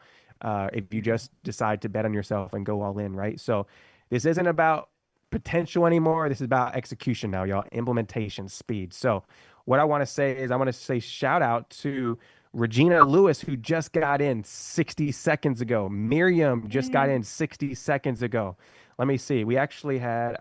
if you just decide to bet on yourself and go all in, right? So this isn't about potential anymore. This is about execution now, y'all. Implementation, speed. So what I want to say is I want to say shout out to Regina Lewis, who just got in 60 seconds ago. Miriam just got in 60 seconds ago. Let me see. We actually had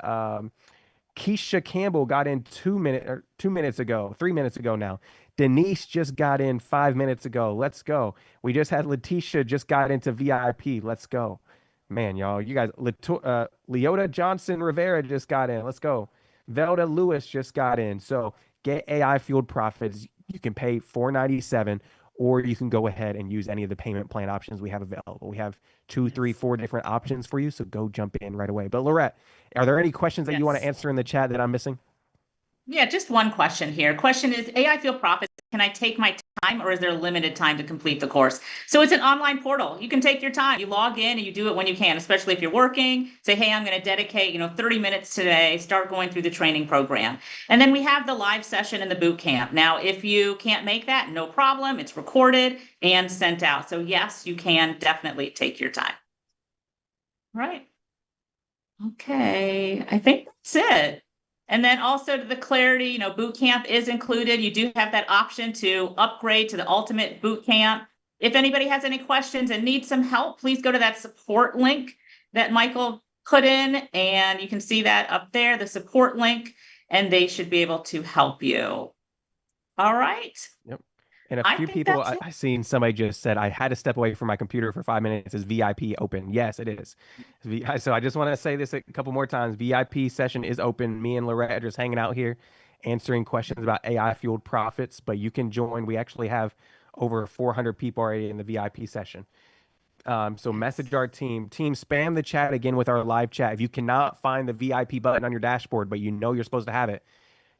Keisha Campbell got in 2 minutes ago, 3 minutes ago now. Denise just got in 5 minutes ago. Let's go. We just had Letitia just got into VIP. Let's go. Man, y'all, you guys, Leota Johnson Rivera just got in. Let's go. Velda Lewis just got in. So get AI fueled profits. You can pay $4.97, or you can go ahead and use any of the payment plan options we have available. We have 2, 3, 4 different options for you. So go jump in right away. But Lorette, are there any questions that you want to answer in the chat that I'm missing? Yeah, just one question here. Question is, AI fueled profits, can I take my time, or is there limited time to complete the course? So it's an online portal. You can take your time. You log in and you do it when you can, especially if you're working. Say, hey, I'm going to dedicate, 30 minutes today, start going through the training program. And then we have the live session in the boot camp. Now, if you can't make that, no problem. It's recorded and sent out. So yes, you can definitely take your time. All right. Okay, I think that's it. And then also to the clarity, boot camp is included. You do have that option to upgrade to the ultimate boot camp. If anybody has any questions and needs some help, please go to that support link that Michael put in, and you can see that up there, the support link, and they should be able to help you. All right. Yep. And a few people, I seen somebody just said, I had to step away from my computer for 5 minutes. Is VIP open? Yes, it is. So I just want to say this a couple more times. VIP session is open. Me and Lorette are just hanging out here answering questions about AI fueled profits, but you can join. We actually have over 400 people already in the VIP session. So message our team. Team, spam the chat again with our live chat. If you cannot find the VIP button on your dashboard, but you're supposed to have it,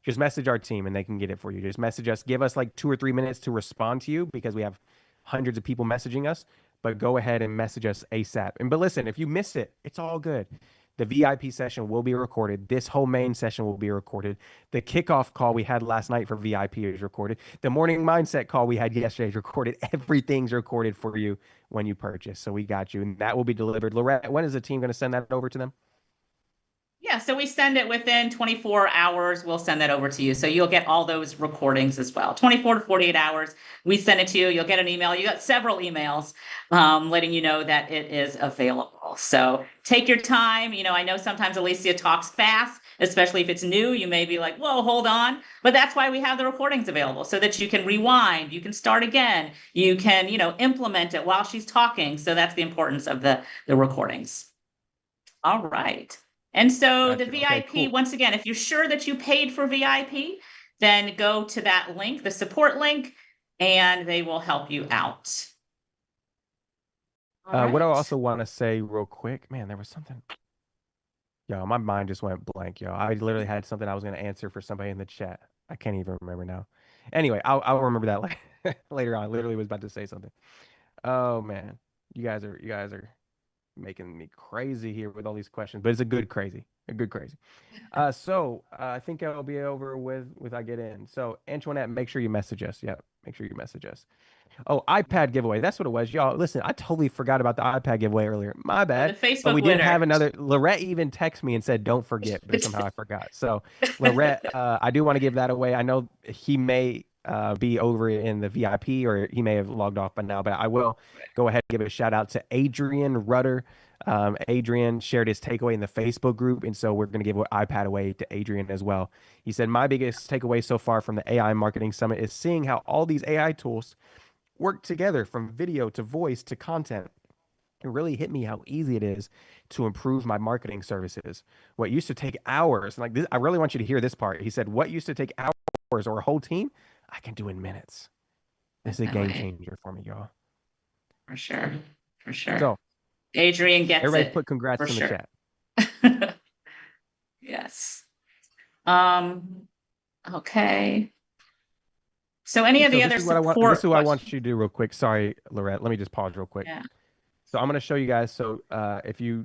just message our team and they can get it for you. Just message us. Give us like 2 or 3 minutes to respond to you because we have hundreds of people messaging us. But go ahead and message us ASAP. But listen, if you missed it, it's all good. The VIP session will be recorded. This whole main session will be recorded. The kickoff call we had last night for VIP is recorded. The morning mindset call we had yesterday is recorded. Everything's recorded for you when you purchase. So we got you. And that will be delivered. Lorette, when is the team going to send that over to them? Yeah, so we send it within 24 hours. We'll send that over to you. So you'll get all those recordings as well. 24 to 48 hours, we send it to you. You'll get an email. You got several emails letting you know that it is available. So take your time. I know sometimes Alicia talks fast, especially if it's new. You may be like, whoa, hold on. But that's why we have the recordings available so that you can rewind. You can start again. You can, implement it while she's talking. So that's the importance of the recordings. All right. And so the VIP, okay, cool. Once again, if you're sure that you paid for VIP, then go to that link, the support link, and they will help you out. What I also want to say real quick, man, there was something. Yo, my mind just went blank, yo. I literally had something I was going to answer for somebody in the chat. I can't even remember now. Anyway, I'll remember that later on. I literally was about to say something. Oh man, you guys are making me crazy here with all these questions, but it's a good crazy. So I think I'll be over with I get in. So Antoinette, make sure you message us. Yeah, make sure you message us. Oh, iPad giveaway. That's what it was, y'all. Listen, I totally forgot about the iPad giveaway earlier. My bad. The Facebook but we winner. did have another. Lorette even texted me and said, "Don't forget," but somehow I forgot. So Lorette, I do want to give that away. I know he may be over in the VIP, or he may have logged off by now, but I will go ahead and give a shout out to Adrian Rudder. Adrian shared his takeaway in the Facebook group, and so we're going to give an iPad away to Adrian as well. He said, my biggest takeaway so far from the AI Marketing Summit is seeing how all these AI tools work together, from video to voice to content. It really hit me how easy it is to improve my marketing services. What used to take hours, like this, I really want you to hear this part. He said, what used to take hours or a whole team, I can do in minutes. This is a game changer for me, y'all. For sure. So Adrian gets everybody it. Put congrats in the chat. Yes. Okay. So any of the other support this is what I want you to do real quick. Sorry, Lorette. Let me just pause real quick. Yeah. So I'm going to show you guys. So if you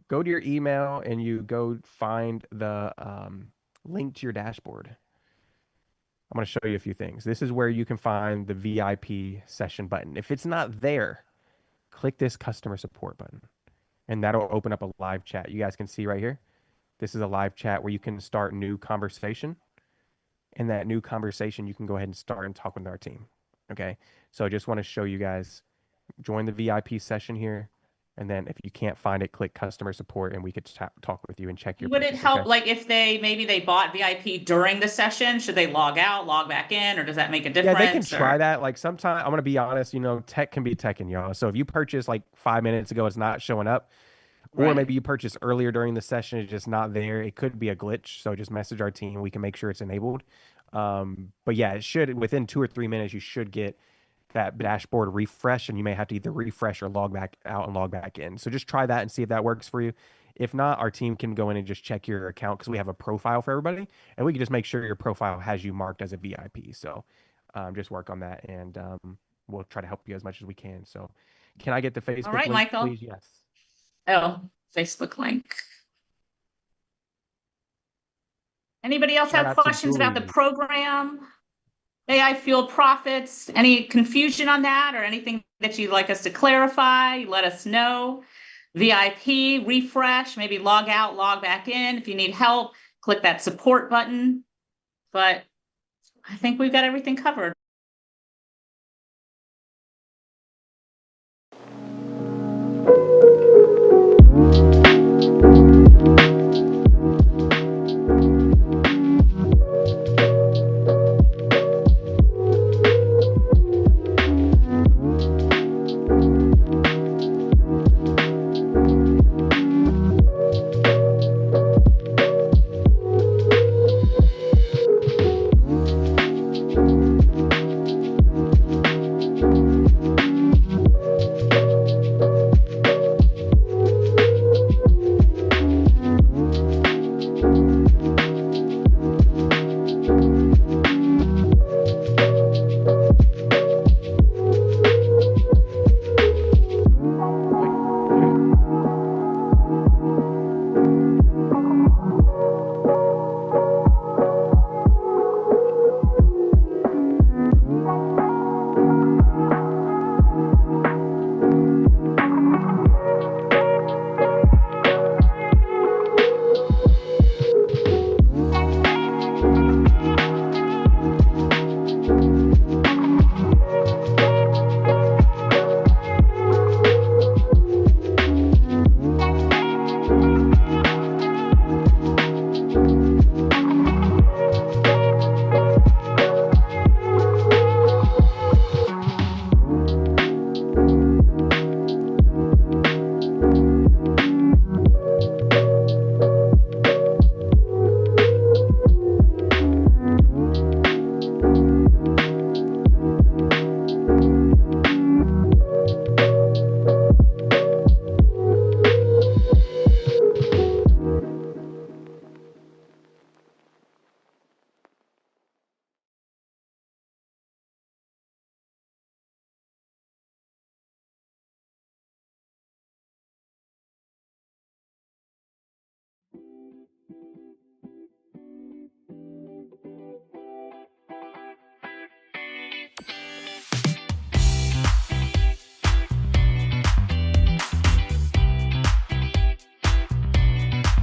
go to your email and you go find the link to your dashboard, I'm going to show you a few things. This is where you can find the VIP session button. If it's not there, click this customer support button, and that'll open up a live chat. You guys can see right here. This is a live chat where you can start new conversation. In that new conversation, you can go ahead and start and talk with our team. Okay. So I just want to show you guys, join the VIP session here. And then if you can't find it, click customer support and we could talk with you and check your Would purchase, it help, okay? like if maybe they bought VIP during the session, should they log out, log back in, or does that make a difference? Yeah, they can try that. Like sometimes, I'm going to be honest, tech can be teching, y'all. So if you purchased like 5 minutes ago, it's not showing up. Or maybe you purchased earlier during the session, it's just not there. It could be a glitch. So just message our team. We can make sure it's enabled. But yeah, it should, within 2 or 3 minutes, you should get that dashboard refresh, and you may have to either refresh or log back out and log back in. So just try that and see if that works for you. If not, our team can go in and just check your account because we have a profile for everybody, and we can just make sure your profile has you marked as a VIP. So just work on that, and we'll try to help you as much as we can. So can I get the Facebook All right, link, Michael. please? Yes. Oh, Facebook link. Anybody else Shout have out to questions about the Julie. program? AI Fuel Profits? Any confusion on that or anything that you'd like us to clarify? Let us know. VIP, refresh, maybe log out, log back in. If you need help, click that support button. But I think we've got everything covered.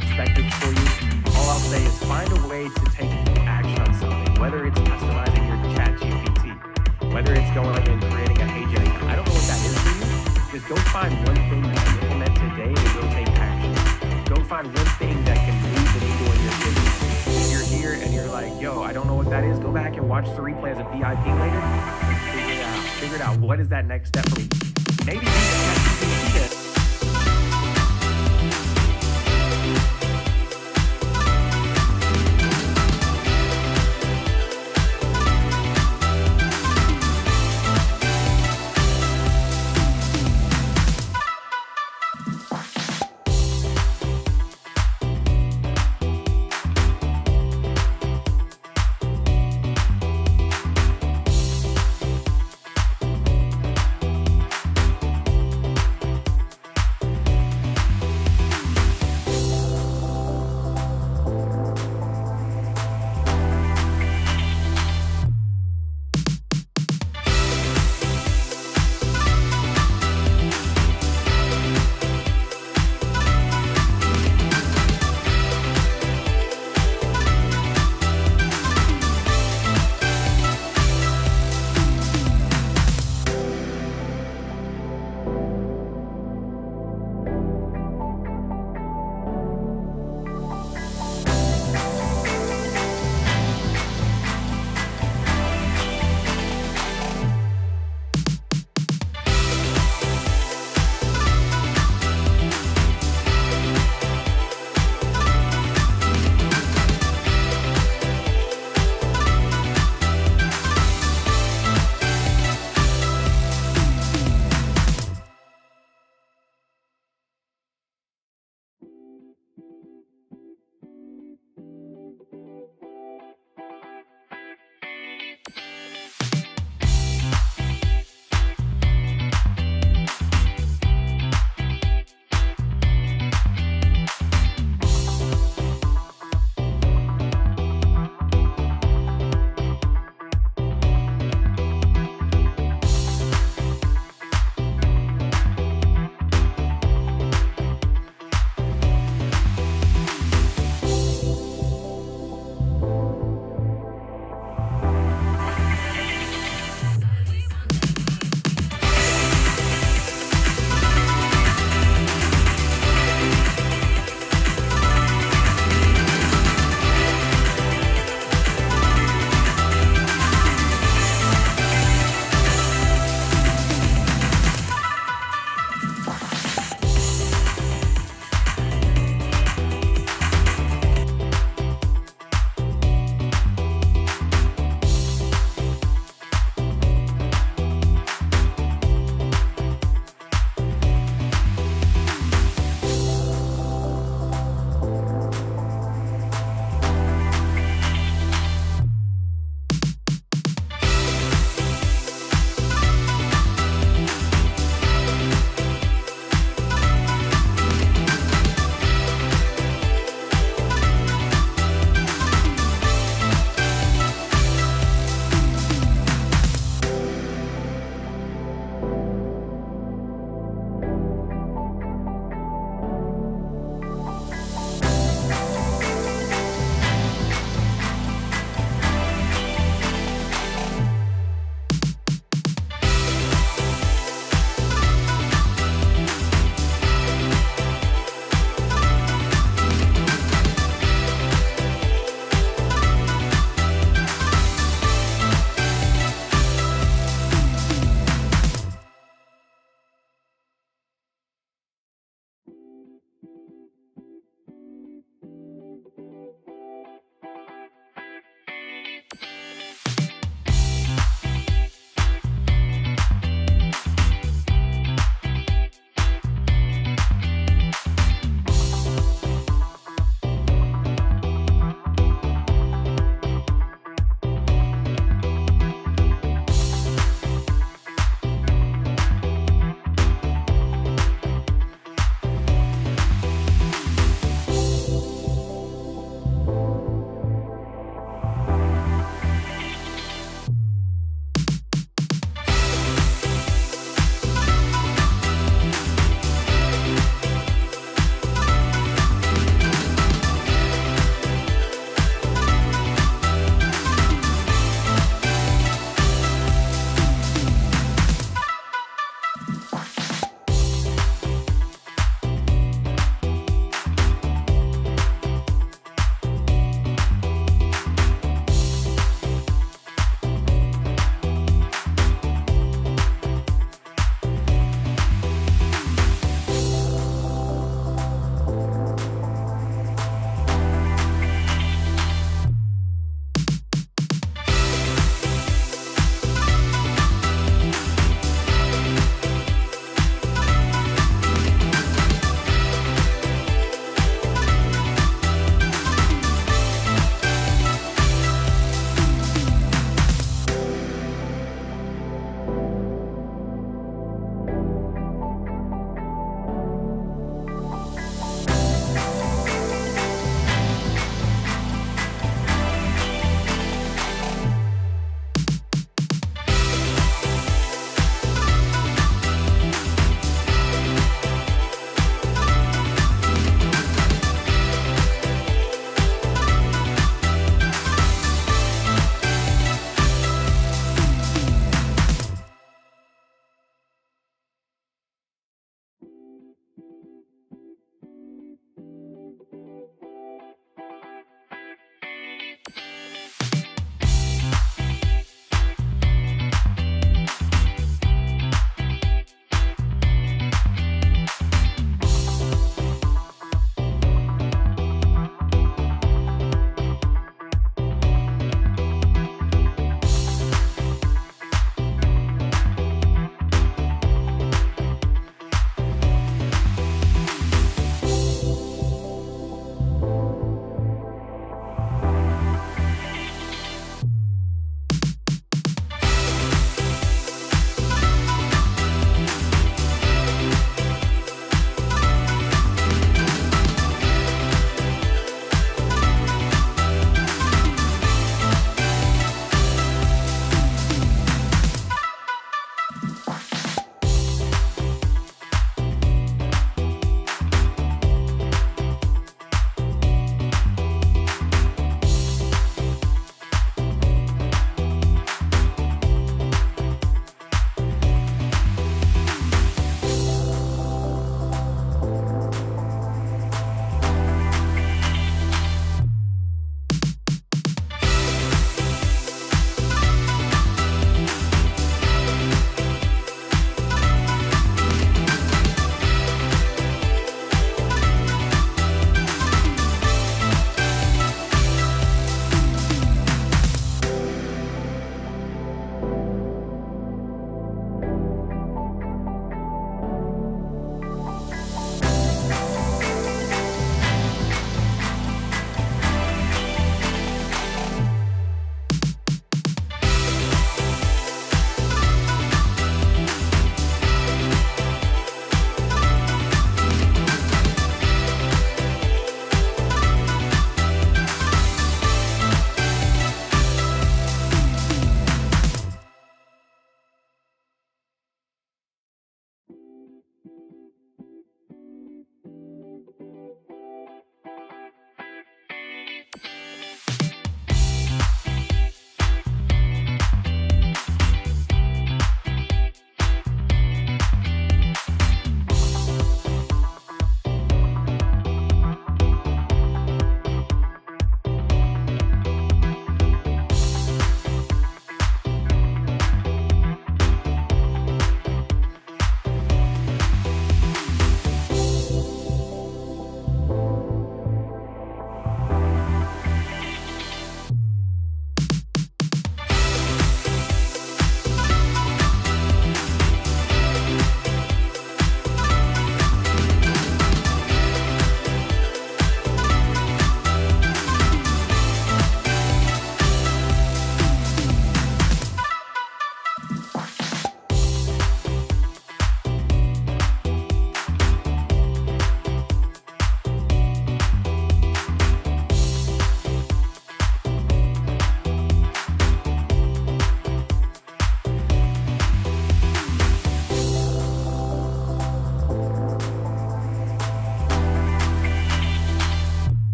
Perspectives for you. All I'll say is find a way to take action on something, whether it's customizing your chat GPT, whether it's going and creating a page edit. I don't know what that is for you. Just go find one thing you can implement today and go take action. Go find one thing that can move the needle in your business. If you're here and you're like, yo, I don't know what that is, go back and watch the replay as a VIP later and figure it out. Figure it out. What is that next step for me? Maybe you can